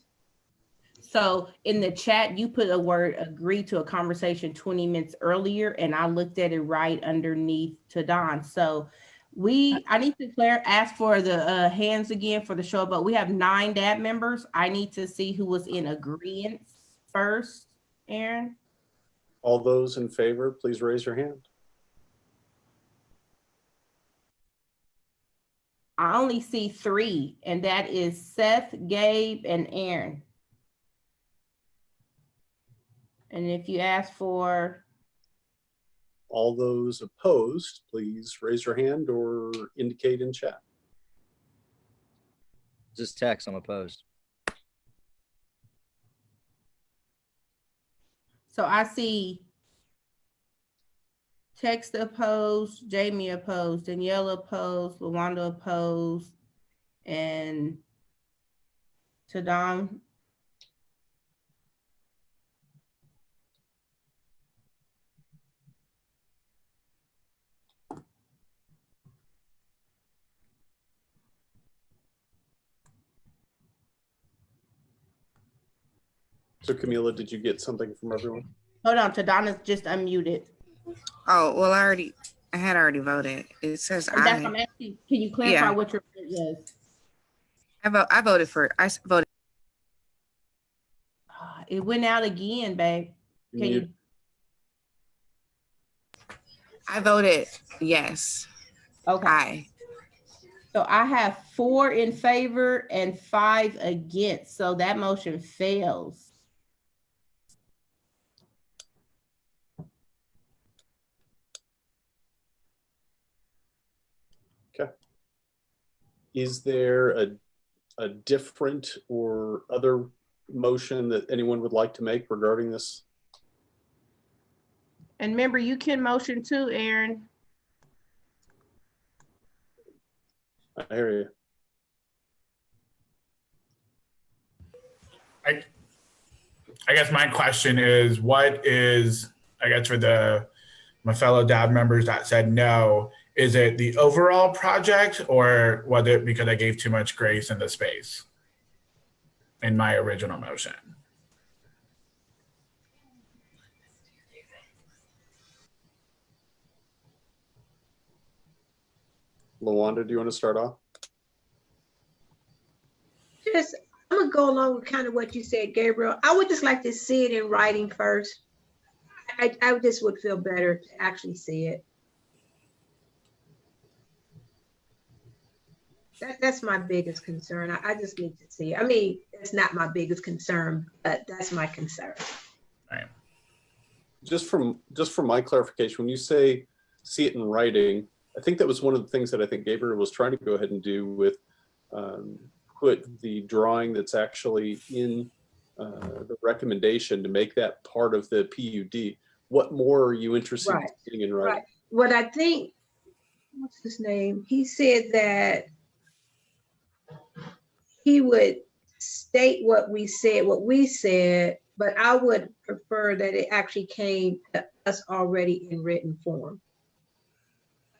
So in the chat, you put a word agree to a conversation 20 minutes earlier, and I looked at it right underneath to Don. So I need to ask for the hands again for the show, but we have 9 DAB members. I need to see who was in agreement first. Aaron? All those in favor, please raise your hand. I only see 3, and that is Seth, Gabe, and Aaron. And if you ask for... All those opposed, please raise your hand or indicate in chat. Just text, I'm opposed. So I see text opposed, Jamie opposed, Danielle opposed, Lawanda opposed, and Tadam. So Camila, did you get something from everyone? Hold on, Tadana's just unmuted. Oh, well, I had already voted. It says And that's, I'm asking, can you clarify what your vote was? I voted. It went out again, babe. Can you? I voted yes. Okay. So I have 4 in favor and 5 against, so that motion fails. Okay. Is there a different or other motion that anyone would like to make regarding this? And remember, you can motion too, Aaron. I hear you. I guess my question is, what is, I guess for my fellow DAB members that said no, is it the overall project, or was it because I gave too much grace in the space in my original motion? LaWanda, do you want to start off? Just, I'm gonna go along with kind of what you said, Gabriel. I would just like to see it in writing first. I just would feel better to actually see it. That's my biggest concern. I just need to see it. I mean, it's not my biggest concern, but that's my concern. Right. Just from my clarification, when you say see it in writing, I think that was one of the things that I think Gabriel was trying to go ahead and do with put the drawing that's actually in the recommendation to make that part of the PUD. What more are you interested in seeing in writing? Right. What I think, what's his name? He said that he would state what we said, but I would prefer that it actually came to us already in written form.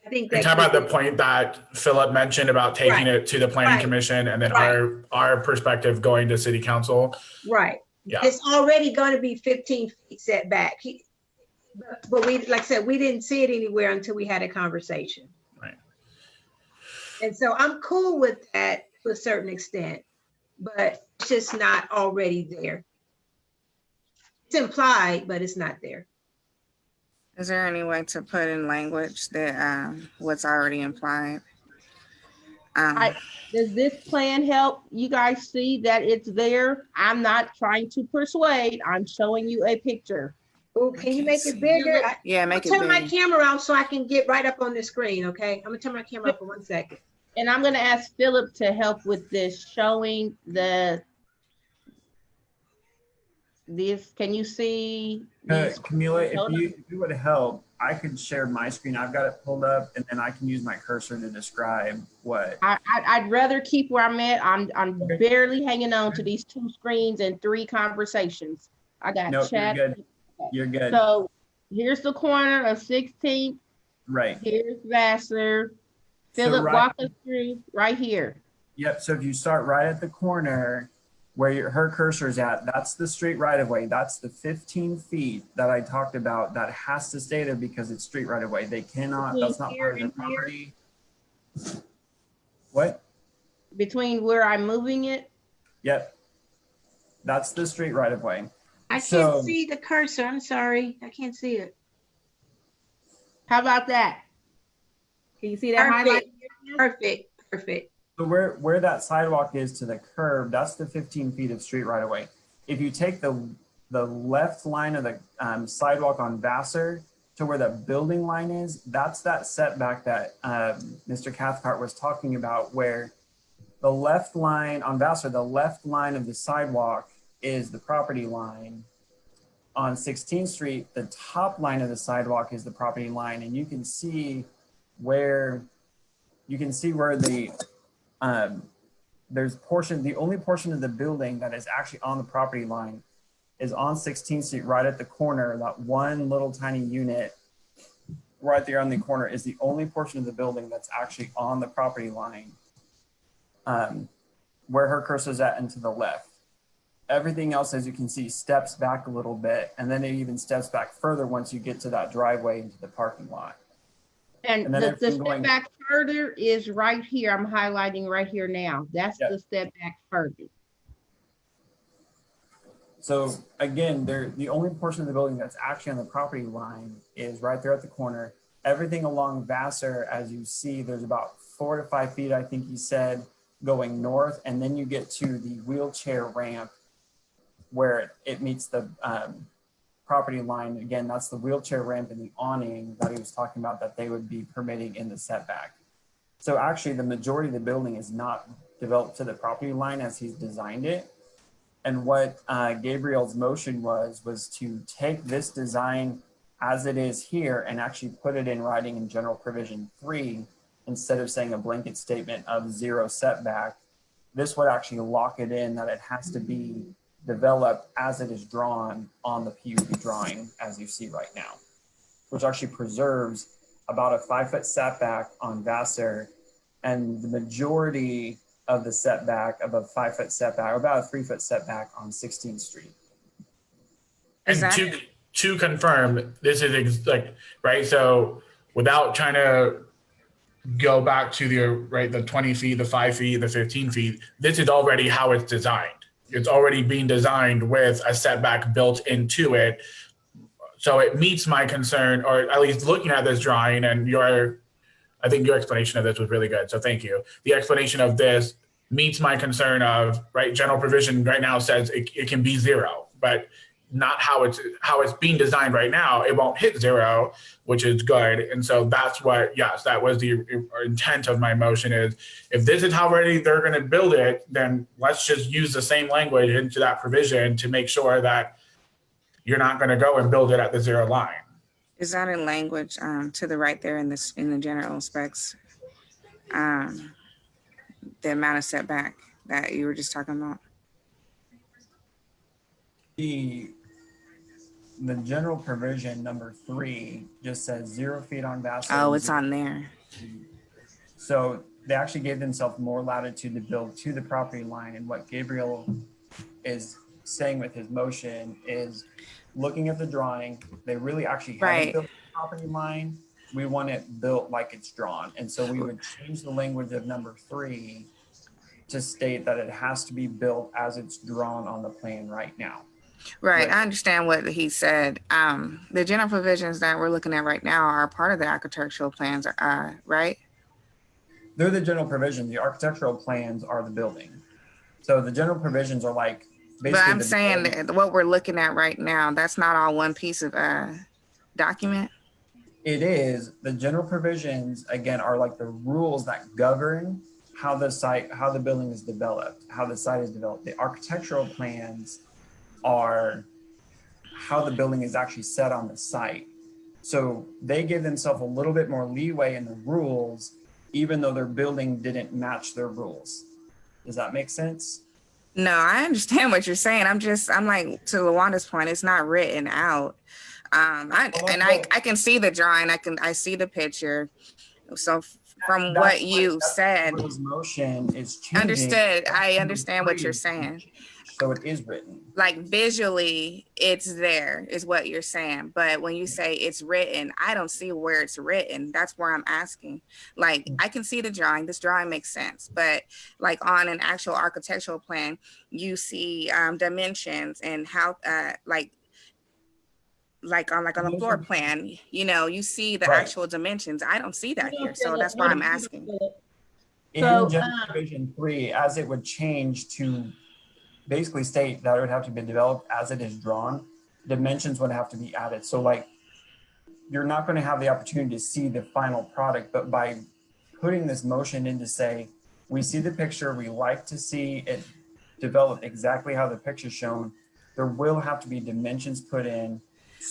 I think You're that talking about the point that Philip mentioned about taking it to the planning commission and then our perspective going to city council. Right. Yeah. It's already going to be 15 feet setback. But we, like I said, we didn't see it anywhere until we had a conversation. Right. And so I'm cool with that to a certain extent, but it's just not already there. It's implied, but it's not there. Is there any way to put in language that what's already implied? Does this plan help you guys see that it's there? I'm not trying to persuade. I'm showing you a picture. Oh, can you make it bigger? Yeah, make it Turn my bigger. camera off so I can get right up on the screen, okay? I'm gonna turn my camera up for 1 second. And I'm gonna ask Philip to help with this, showing this. Can you see? Camila, if you would help, I could share my screen. I've got it pulled up, and then I can use my cursor to describe what. I'd rather keep where I'm at. I'm barely hanging on to these 2 screens and 3 conversations. I got Nope, chat. you're good. You're good. So here's the corner of 16th. Right. Here's Vassar. So Philip, right- walk us through right here. Yep. So if you start right at the corner where her cursor's at, that's the street right of way. That's the 15 feet that I talked about that has to stay there because it's street right of way. They cannot, that's not part of their property. What? Between where I'm moving it? Yep. That's the street right of way. I can't see the cursor. I'm sorry. I can't see it. How about that? Can you see that highlight? Perfect. Perfect. So where that sidewalk is to the curb, that's the 15 feet of street right away. If you take the left line of the sidewalk on Vassar to where the building line is, that's that setback that Mr. Cathcart was talking about, where the left line on Vassar, the left line of the sidewalk is the property line. On 16th Street, the top line of the sidewalk is the property line, and you can see where the there's the only portion of the building that is actually on the property line is on 16th Street, right at the corner. That one little tiny unit right there on the corner is the only portion of the building that's actually on the property line, where her cursor is at and to the left. Everything else, as you can see, steps back a little bit, and then it even steps back further once you get to that driveway into the parking lot. And then the everything step going- back further is right here. I'm highlighting right here now. That's the step back further. So again, the only portion of the building that's actually on the property line is right there at the corner. everything along Vassar, as you see, there's about 4 to 5 feet, I think he said, going north, and then you get to the wheelchair ramp where it meets the property line. Again, that's the wheelchair ramp and the awning that he was talking about that they would be permitting in the setback. So actually the majority of the building is not developed to the property line as he's designed it. And what Gabriel's motion was to take this design as it is here and actually put it in writing in general provision 3, instead of saying a blanket statement of 0 setback. This would actually lock it in that it has to be developed as it is drawn on the PUD drawing, as you see right now, which actually preserves about a 5-foot setback on Vassar, and the majority of the setback of a 5-foot setback, or about a 3-foot setback on 16th Street. And to confirm, this is right. So without trying to go back to the 20 feet, the 5 feet, the 15 feet, this is already how it's designed. It's already being designed with a setback built into it. So it meets my concern, or at least looking at this drawing, and I think your explanation of this was really good. So thank you. The explanation of this meets my concern of, right, general provision right now says it can be 0, but not how it's being designed right now. It won't hit 0, which is good. And so that's what, yes, that was the intent of my motion, is if this is how ready they're going to build it, then let's just use the same language into that provision to make sure that you're not going to go and build it at the 0 line. Is that in language to the right there in the general specs? The amount of setback that you were just talking about? The general provision number 3 just says 0 feet on Vassar. Oh, it's on there. So they actually gave themselves more latitude to build to the property line. And what Gabriel is saying with his motion is, looking at the drawing, they really actually haven't built the property line. We want it built like it's drawn. And so we would change the language of number 3 to state that it has to be built as it's drawn on the plan right now. Right, I understand what he said. The general provisions that we're looking at right now are part of the architectural plans, right? They're the general provisions. The architectural plans are the building. So the general provisions are like basically. But I'm saying that what we're looking at right now, that's not all one piece of document. It is. The general provisions, again, are like the rules that govern how the building is developed, how the site is developed. The architectural plans are how the building is actually set on the site. So they give themselves a little bit more leeway in the rules, even though their building didn't match their rules. Does that make sense? No, I understand what you're saying. I'm like, to Lawanda's point, it's not written out. I can see the drawing. I see the picture. So from what you said, his motion is changing. Understood. I understand what you're saying. So it is written. Like visually, it's there, is what you're saying. But when you say it's written, I don't see where it's written. That's where I'm asking. Like, I can see the drawing. This drawing makes sense. But like on an actual architectural plan, you see dimensions and how, like on the floor plan, you see the actual dimensions. I don't see that here. So that's why I'm asking. In general provision 3, as it would change to basically state that it would have to be developed as it is drawn, dimensions would have to be added. So like, you're not going to have the opportunity to see the final product, but by putting this motion in to say, we see the picture, we like to see it develop exactly how the picture's shown, there will have to be dimensions put in.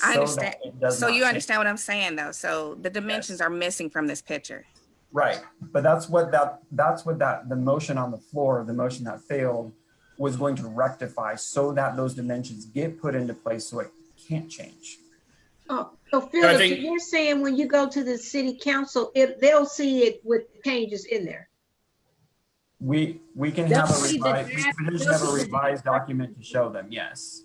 I understand. So you understand what I'm saying though. So the dimensions are missing from this picture. Right. But that's what the motion on the floor, the motion that failed, was going to rectify, so that those dimensions get put into place so it can't change. Oh, so Philip, you're saying when you go to the city council, they'll see it with changes in there. We can have a revised document to show them, yes.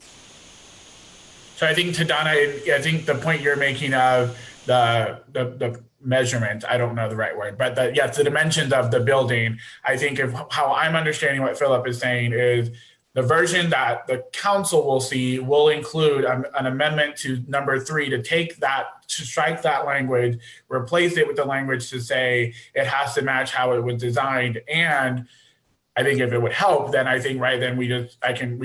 So I think to Donna, I think the point you're making of the measurement, I don't know the right word, but the dimensions of the building, I think how I'm understanding what Philip is saying is The version that the council will see will include an amendment to number 3 to take that, to strike that language, replace it with the language to say it has to match how it was designed. And I think if it would help, then I think, right, then we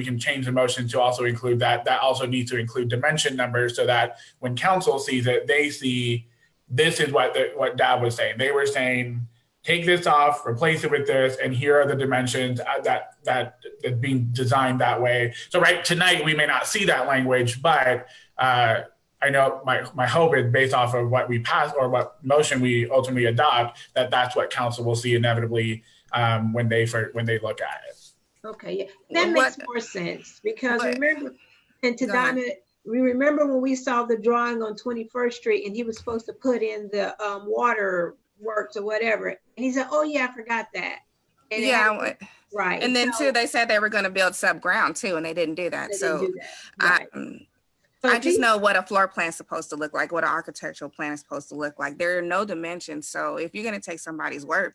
can change the motion to also include that. That also needs to include dimension numbers so that when council sees it, they see this is what Dab was saying. They were saying, take this off, replace it with this, and here are the dimensions that being designed that way. So right tonight, we may not see that language, but I know my hope is based off of what we pass or what motion we ultimately adopt, that's what council will see inevitably when they look at it. Okay, yeah, that makes more sense because remember, and to Donna, we remember when we saw the drawing on 21st Street and he was supposed to put in the water works or whatever, and he said, "Oh yeah, I forgot that." And yeah, right. And then too, they said they were going to build sub-ground too, and they didn't do that. Right. I just know what a floor plan is supposed to look like, what an architectural plan is supposed to look like. There are no dimensions. So if you're going to take somebody's word,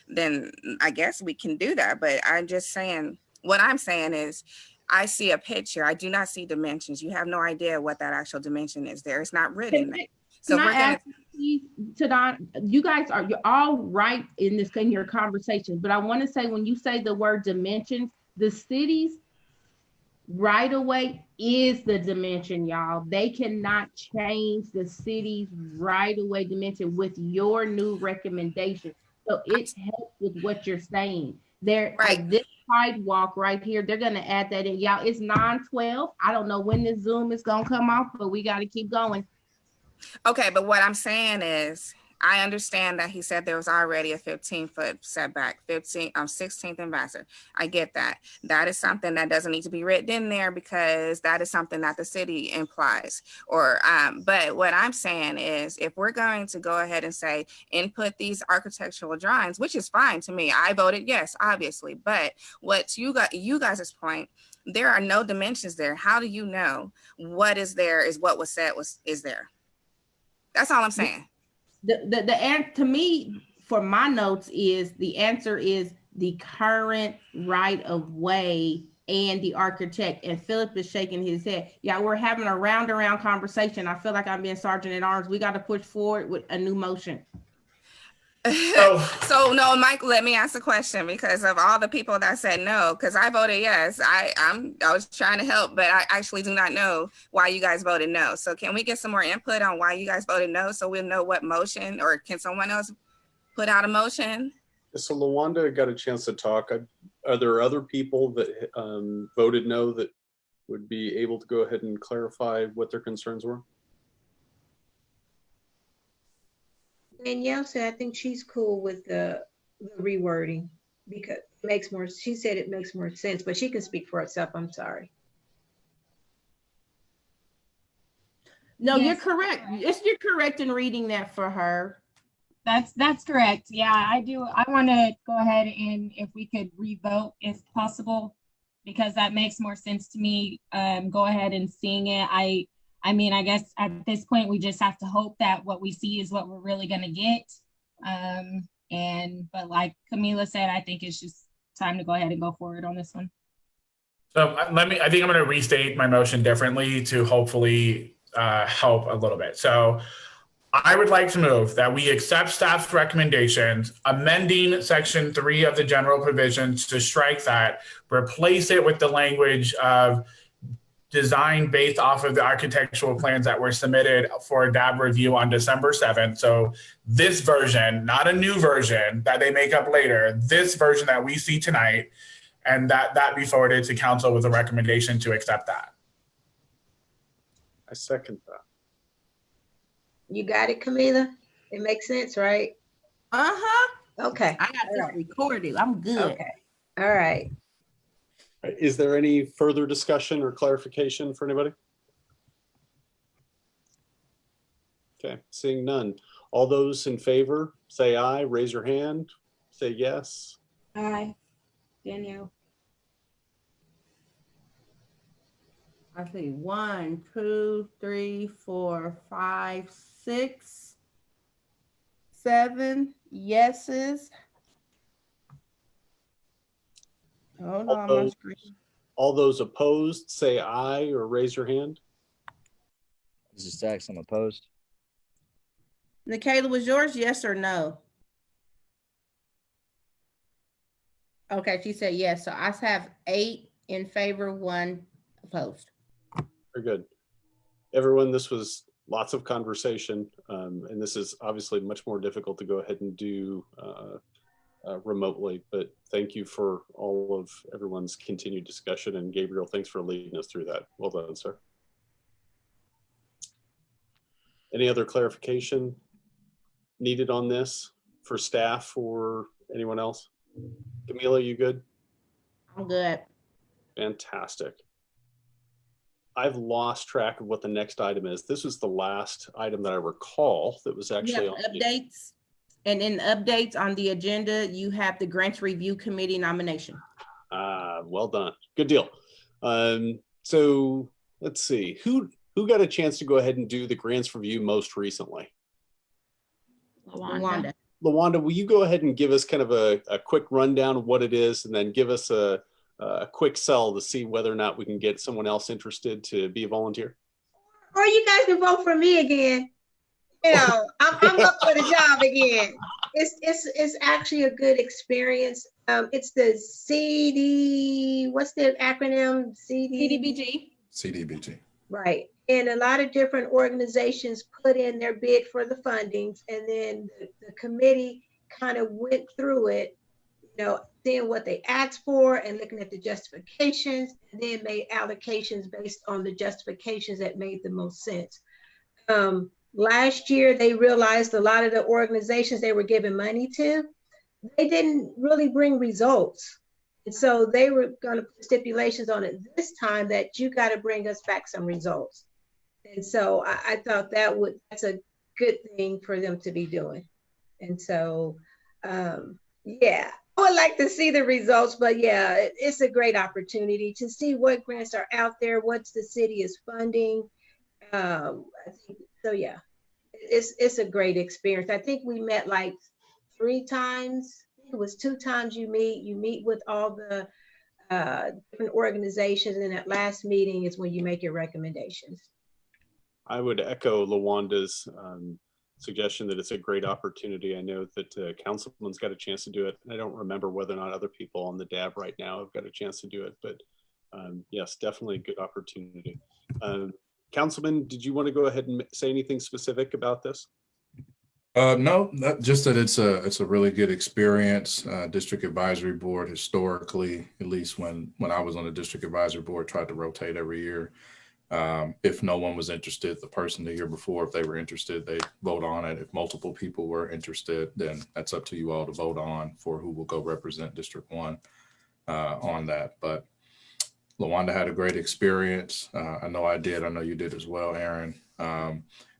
then I guess we can do that. But I'm just saying, what I'm saying is, I see a picture. I do not see dimensions. You have no idea what that actual dimension is there. It's not written there. So Can we're I going ask you, Tadon, you're all right in your conversation, but I want to say, when you say the word dimensions, the city's right away is the dimension, y'all. They cannot change the city's right away dimension with your new recommendation. So it helps with what you're saying. There, like this sidewalk right here, they're gonna add that in. Y'all, it's 9:12. I don't know when this Zoom is gonna come off, but we got to keep going. Okay, but what I'm saying is, I understand that he said there was already a 15-foot setback, 16th and Vassar. I get that. That is something that doesn't need to be written in there because that is something that the city implies. But what I'm saying is, if we're going to go ahead and say input these architectural drawings, which is fine to me, I voted yes, obviously. But what you guys' point, there are no dimensions there. How do you know what is there is what was said is there? That's all I'm saying. The answer to me for my notes is the answer is the current right of way and the architect. And Philip is shaking his head. Yeah, we're having a round around conversation. I feel like I'm being sergeant at arms. We got to push forward with a new motion. So no, Mike, let me ask a question because of all the people that said no, because I voted yes. I was trying to help, but I actually do not know why you guys voted no. So can we get some more input on why you guys voted no so we'll know what motion, or can someone else put out a motion? So Lawanda got a chance to talk. Are there other people that voted no that would be able to go ahead and clarify what their concerns were? Danielle said, I think she's cool with the rewording because it makes more, she said it makes more sense, but she can speak for herself. I'm sorry. No, you're correct. You're correct in reading that for her. That's correct. Yeah, I do. I want to go ahead and if we could revote if possible, because that makes more sense to me. Go ahead and seeing it. I mean, I guess at this point, we just have to hope that what we see is what we're really going to get. But like Camila said, I think it's just time to go ahead and go forward on this one. So I think I'm going to restate my motion differently to hopefully help a little bit. So I would like to move that we accept staff's recommendations, amending section 3 of the general provisions to strike that, replace it with the language of design based off of the architectural plans that were submitted for a DAB review on December 7th. So this version, not a new version that they make up later, this version that we see tonight, and that be forwarded to council with a recommendation to accept that. I second that. You got it, Camila? It makes sense, right? Uh-huh. Okay. I got this recorded. I'm good. Okay. All right. Is there any further discussion or clarification for anybody? Okay, seeing none. All those in favor, say aye, raise your hand, say yes. Aye. Danielle. I see 1, 2, 3, 4, 5, 6, 7 yeses. Hold on, my screen. All those opposed, say aye or raise your hand. This is Stacks. I'm opposed. Nikayla, was yours yes or no? Okay, she said yes. So I have 8 in favor, 1 opposed. Very good. Everyone, this was lots of conversation, and this is obviously much more difficult to go ahead and do remotely, but thank you for all of everyone's continued discussion. And Gabriel, thanks for leading us through that. Well done, sir. Any other clarification needed on this for staff or anyone else? Camila, you good? I'm good. Fantastic. I've lost track of what the next item is. This was the last item that I recall that was actually You on have updates, and in updates on the agenda, you have the Grants Review Committee nomination. Well done. Good deal. So let's see, who got a chance to go ahead and do the grants review most recently? Lawanda. LaWanda, will you go ahead and give us kind of a quick rundown of what it is, and then give us a quick sell to see whether or not we can get someone else interested to be a volunteer? Or you guys can vote for me again. You know, I'm up for the job again. It's actually a good experience. It's the what's the acronym? CDBG. CDBG. Right. And a lot of different organizations put in their bid for the fundings, and then the committee kind of went through it, you know, seeing what they asked for and looking at the justifications, and then made allocations based on the justifications that made the most sense. Last year, they realized a lot of the organizations they were giving money to, they didn't really bring results. And so they were going to put stipulations on it this time that you got to bring us back some results. And so I thought that's a good thing for them to be doing. And so, yeah, I would like to see the results, but yeah, it's a great opportunity to see what grants are out there, what the city is funding. I think, so yeah, it's a great experience. I think we met like 3 times. It was 2 times you meet with all the different organizations, and that last meeting is when you make your recommendations. I would echo LaWanda's suggestion that it's a great opportunity. I know that Councilman's got a chance to do it. I don't remember whether or not other people on the DAB right now have got a chance to do it, but yes, definitely a good opportunity. Councilman, did you want to go ahead and say anything specific about this? No, just that it's a really good experience. District Advisory Board historically, at least when I was on the District Advisory Board, tried to rotate every year. If no one was interested, the person the year before, if they were interested, they vote on it. If multiple people were interested, then that's up to you all to vote on for who will go represent District 1 on that. But LaWanda had a great experience. I know I did. I know you did as well, Aaron.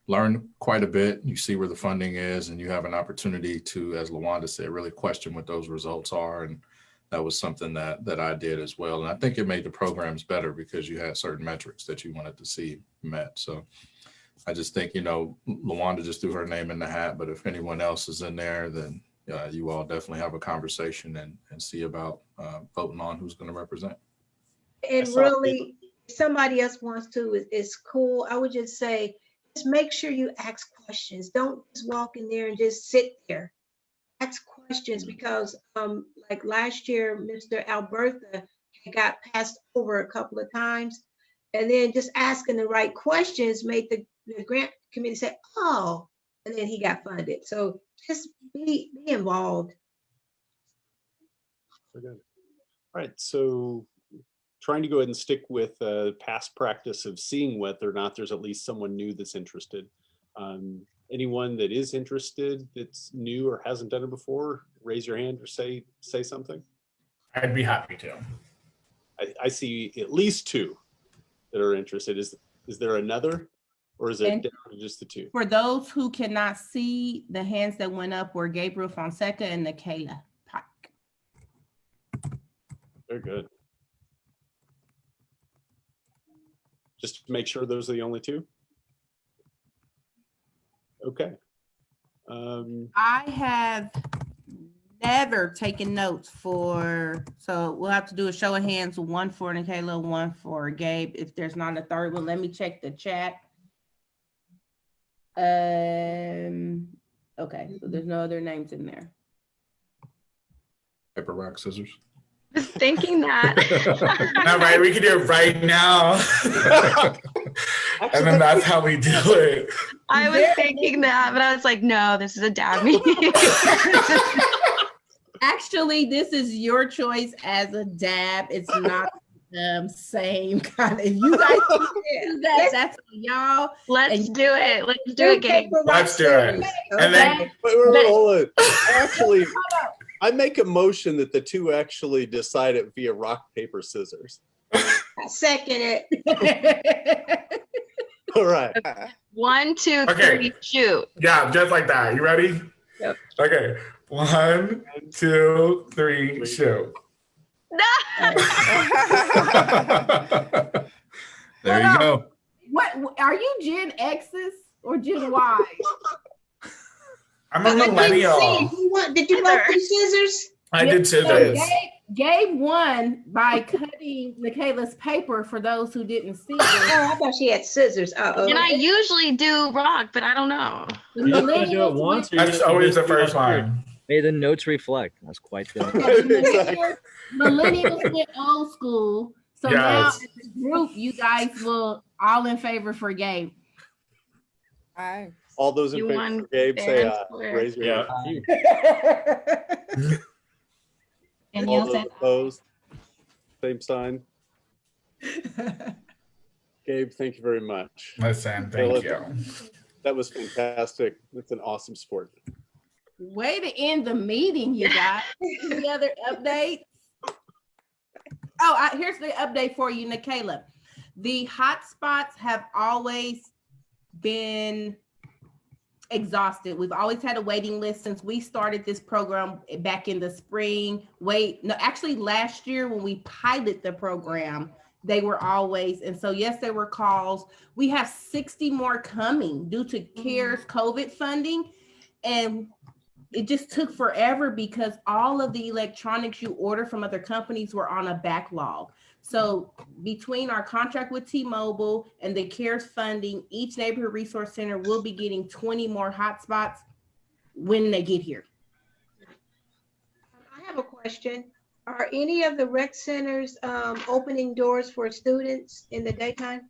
Learn quite a bit. You see where the funding is, and you have an opportunity to, as LaWanda said, really question what those results are. And that was something that I did as well. And I think it made the programs better because you had certain metrics that you wanted to see met. So I just think, you know, LaWanda just threw her name in the hat, but if anyone else is in there, then you all definitely have a conversation and see about voting on who's going to represent. And really, if somebody else wants to, it's cool. I would just say, just make sure you ask questions. Don't just walk in there and just sit there. Ask questions, because like last year, Mr. Alberta got passed over a couple of times, and then just asking the right questions made the grant committee say, oh, and then he got funded. So just be involved. Very good. All right, so trying to go ahead and stick with past practice of seeing whether or not there's at least someone new that's interested. Anyone that is interested that's new or hasn't done it before, raise your hand or say something. I'd be happy to. I see at least 2 that are interested. Is there another, or is it down to just the 2? For those who cannot see, the hands that went up were Gabriel Fonseca and Nikayla Pike. Very good. Just to make sure those are the only 2. Okay. I have never taken notes for, so we'll have to do a show of hands, one for Nikayla, one for Gabe. If there's not a third one, let me check the chat. Okay, so there's no other names in there. Paper, rock, scissors. Just thinking that. All right, we can do it right now. And then that's how we do it. I was thinking that, but I was like, no, this is a dad meeting. Actually, this is your choice as a dab. It's not same kind of. If you guys do that, that's on y'all. Let's do it. Let's do it, Gabe. Let's do it. And then Wait, hold on. Actually, I make a motion that the two actually decide it via rock, paper, scissors. I second it. All right. 1, 2, Okay. 3, shoot. yeah, just like that. You ready? Yep. Okay. 1, 2, 3, shoot. There you go. What are you, Gen X's or Gen Y? I'm a millennial. Did you vote for scissors? I did So scissors. Gabe won by cutting Nikayla's paper for those who didn't see it. Oh, I thought she had scissors. And I usually do rock, but I don't know. The You just gonna do it millennials once, or went- you That's just- always the you just first do it on one. May the notes reflect. That's quite the. Millennials went old school. So now Yes. as a group, you guys will all in favor for Gabe. Aye. All those in You favor won for Gabe, say fair and aye. square. Raise your Yeah. hand. And All y'all those said, opposed, same sign. Gabe, thank you very much. Listen, thank you. That was fantastic. It's an awesome sport. Way to end the meeting, you guys. Any other updates? Oh, here's the update for you, Nikayla. The hotspots have always been exhausted. We've always had a waiting list since we started this program back in the spring. Actually last year when we piloted the program, they were always, and so yes, there were calls. We have 60 more coming due to CARES COVID funding. And it just took forever because all of the electronics you order from other companies were on a backlog. So between our contract with T-Mobile and the CARES funding, each neighborhood resource center will be getting 20 more hotspots when they get here. I have a question. Are any of the rec centers opening doors for students in the daytime?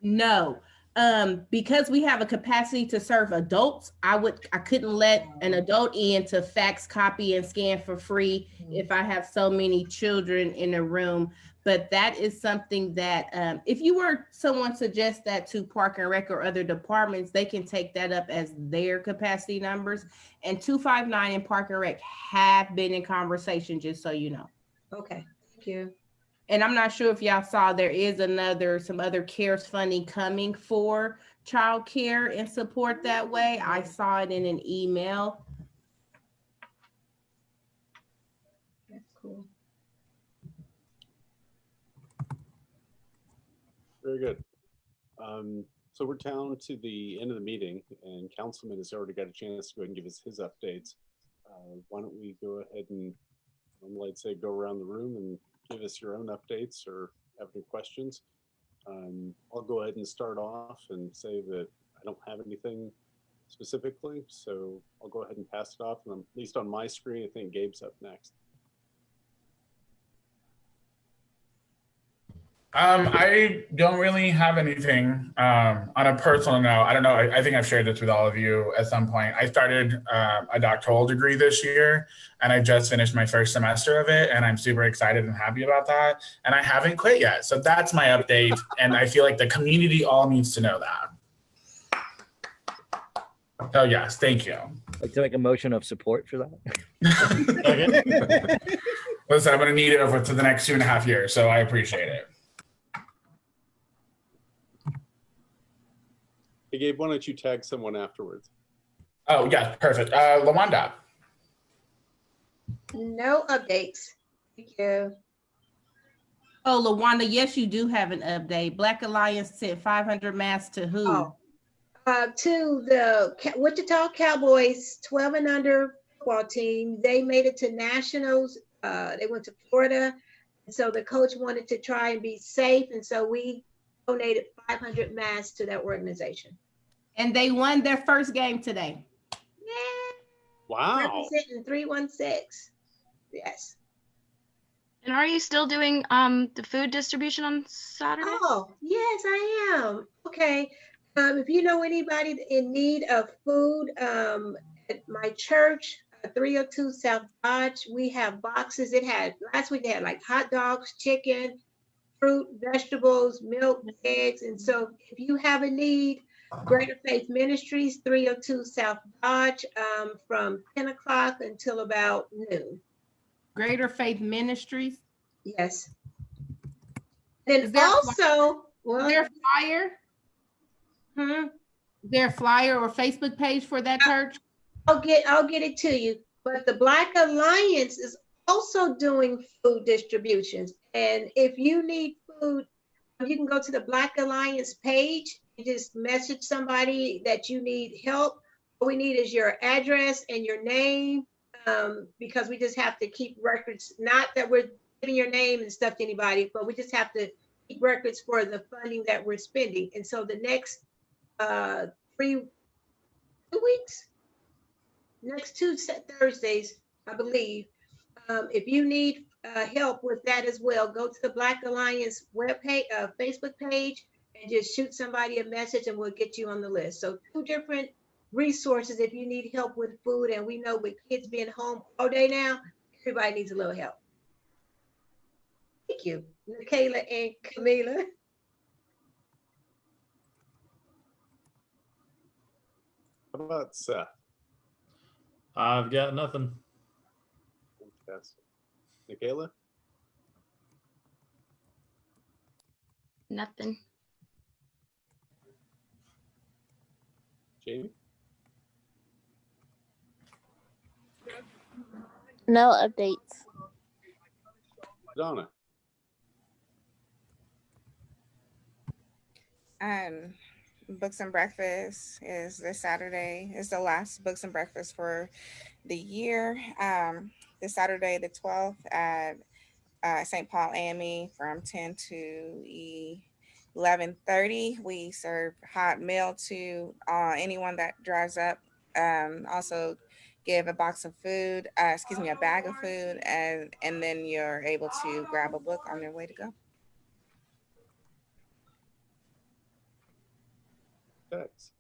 No, because we have a capacity to serve adults, I couldn't let an adult in to fax, copy, and scan for free if I have so many children in a room. But that is something that if you were someone suggest that to Park and Rec or other departments, they can take that up as their capacity numbers. And 259 and Park and Rec have been in conversation, just so you know. Okay, thank you. And I'm not sure if y'all saw, there is some other CARES funding coming for childcare and support that way. I saw it in an email. That's cool. Very good. So we're down to the end of the meeting, and Councilman has already got a chance to go ahead and give us his updates. Why don't we go ahead and, I'd say, go around the room and give us your own updates or have any questions. I'll go ahead and start off and say that I don't have anything specifically, so I'll go ahead and pass it off. And at least on my screen, I think Gabe's up next. I don't really have anything on a personal note. I don't know. I think I've shared this with all of you at some point. I started a doctoral degree this year, and I just finished my first semester of it, and I'm super excited and happy about that. And I haven't quit yet. So that's my update. And I feel like the community all needs to know that. So yes, thank you. I'd like to make a motion of support for that. Listen, I'm going to need it over to the next 2.5 years, so I appreciate it. Hey, Gabe, why don't you tag someone afterwards? Oh, yeah, perfect. LaWanda. No updates. Thank you. Oh, LaWanda, yes, you do have an update. Black Alliance sent 500 masks to who? To the Wichita Cowboys 12 and under football team. They made it to nationals. They went to Florida. And so the coach wanted to try and be safe. And so we donated 500 masks to that organization. And they won their first game today. Yeah. Wow. Representing 316. Yes. And are you still doing the food distribution on Saturday? Oh, yes, I am. Okay. If you know anybody in need of food, at my church, 302 South Dodge, we have boxes. Last week they had like hot dogs, chicken, fruit, vegetables, milk, eggs. And so if you have a need, Greater Faith Ministries, 302 South Dodge, from 10 o'clock until about noon. Greater Faith Ministries. Yes. Then Is there also, is there a flyer? Is there a flyer or Facebook page for that church? I'll get it to you. But the Black Alliance is also doing food distributions. And if you need food, you can go to the Black Alliance page and just message somebody that you need help. All we need is your address and your name, because we just have to keep records. Not that we're giving your name and stuff to anybody, but we just have to keep records for the funding that we're spending. And so the next 2 weeks, next two Thursdays, I believe, if you need help with that as well, go to the Black Alliance webpage, Facebook page, and just shoot somebody a message and we'll get you on the list. So 2 different resources if you need help with food. And we know with kids being home all day now, everybody needs a little help. Thank you, Nikayla and Camila. How about Seth? I've got nothing. Fantastic. Nikayla? Nothing. Jamie? No updates. Donna? Books and Breakfast is this Saturday. It's the last Books and Breakfast for the year. This Saturday, the 12th at St. Paul AME from 10 to 11:30. We serve hot meal to anyone that drives up. Also give a box of food, a bag of food, and then you're able to grab a book on your way to go. Thanks.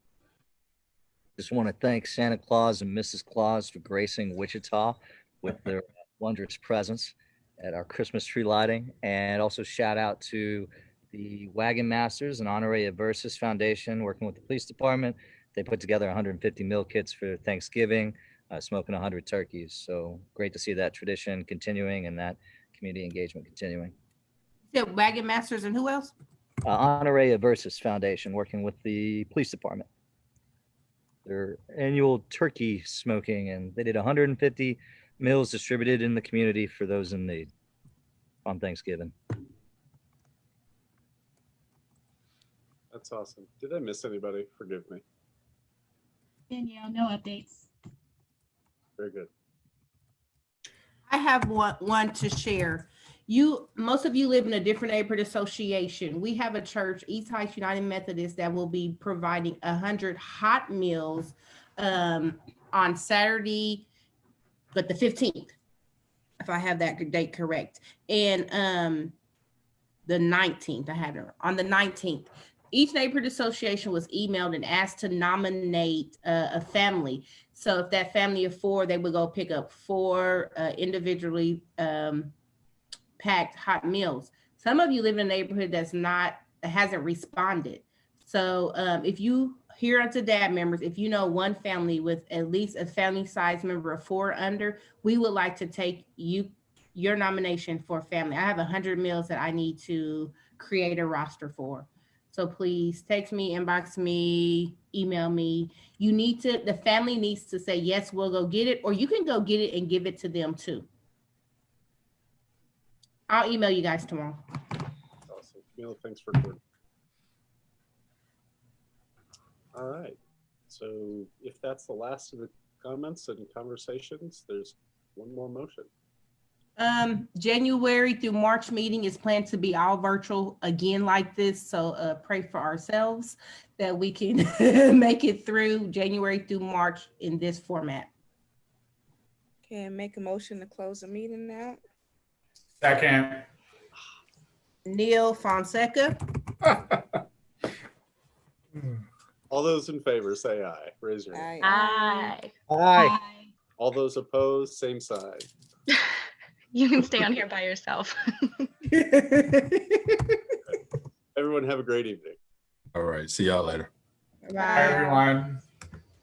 Just want to thank Santa Claus and Mrs. Claus for gracing Wichita with their wondrous presence at our Christmas tree lighting, and also shout out to the Wagon Masters and Honore Versus Foundation working with the police department. They put together 150 meal kits for Thanksgiving, smoking 100 turkeys. So great to see that tradition continuing and that community engagement continuing. Yeah, Wagon Masters and who else? Honore Versus Foundation working with the police department. Their annual turkey smoking, and they did 150 meals distributed in the community for those in need on Thanksgiving. That's awesome. Did I miss anybody? Forgive me. Danielle, no updates. Very good. I have one to share. Most of you live in a different neighborhood association. We have a church, East Heights United Methodist, that will be providing 100 hot meals on Saturday, but the 15th, if I have that date correct. And the 19th, I had her on the 19th. Each neighborhood association was emailed and asked to nominate a family. So if that family of 4, they would go pick up 4 individually packed hot meals. Some of you live in a neighborhood that hasn't responded. So if you here unto dad members, if you know one family with at least a family size member of 4 or under, we would like to take your nomination for a family. I have 100 meals that I need to create a roster for. So please text me, inbox me, email me. The family needs to say, yes, we'll go get it, or you can go get it and give it to them too. I'll email you guys tomorrow. Awesome. Camila, thanks for recording. All right. So if that's the last of the comments and conversations? There's one more motion. January through March meeting is planned to be all virtual again like this. So pray for ourselves that we can make it through January through March in this format. Can make a motion to close the meeting now. Second. Neil Fonseca. All those in favor say aye. Raise your hand. Aye. Aye. All those opposed, same side. You can stay on here by yourself. Everyone have a great evening. All right. See y'all later. Bye, everyone.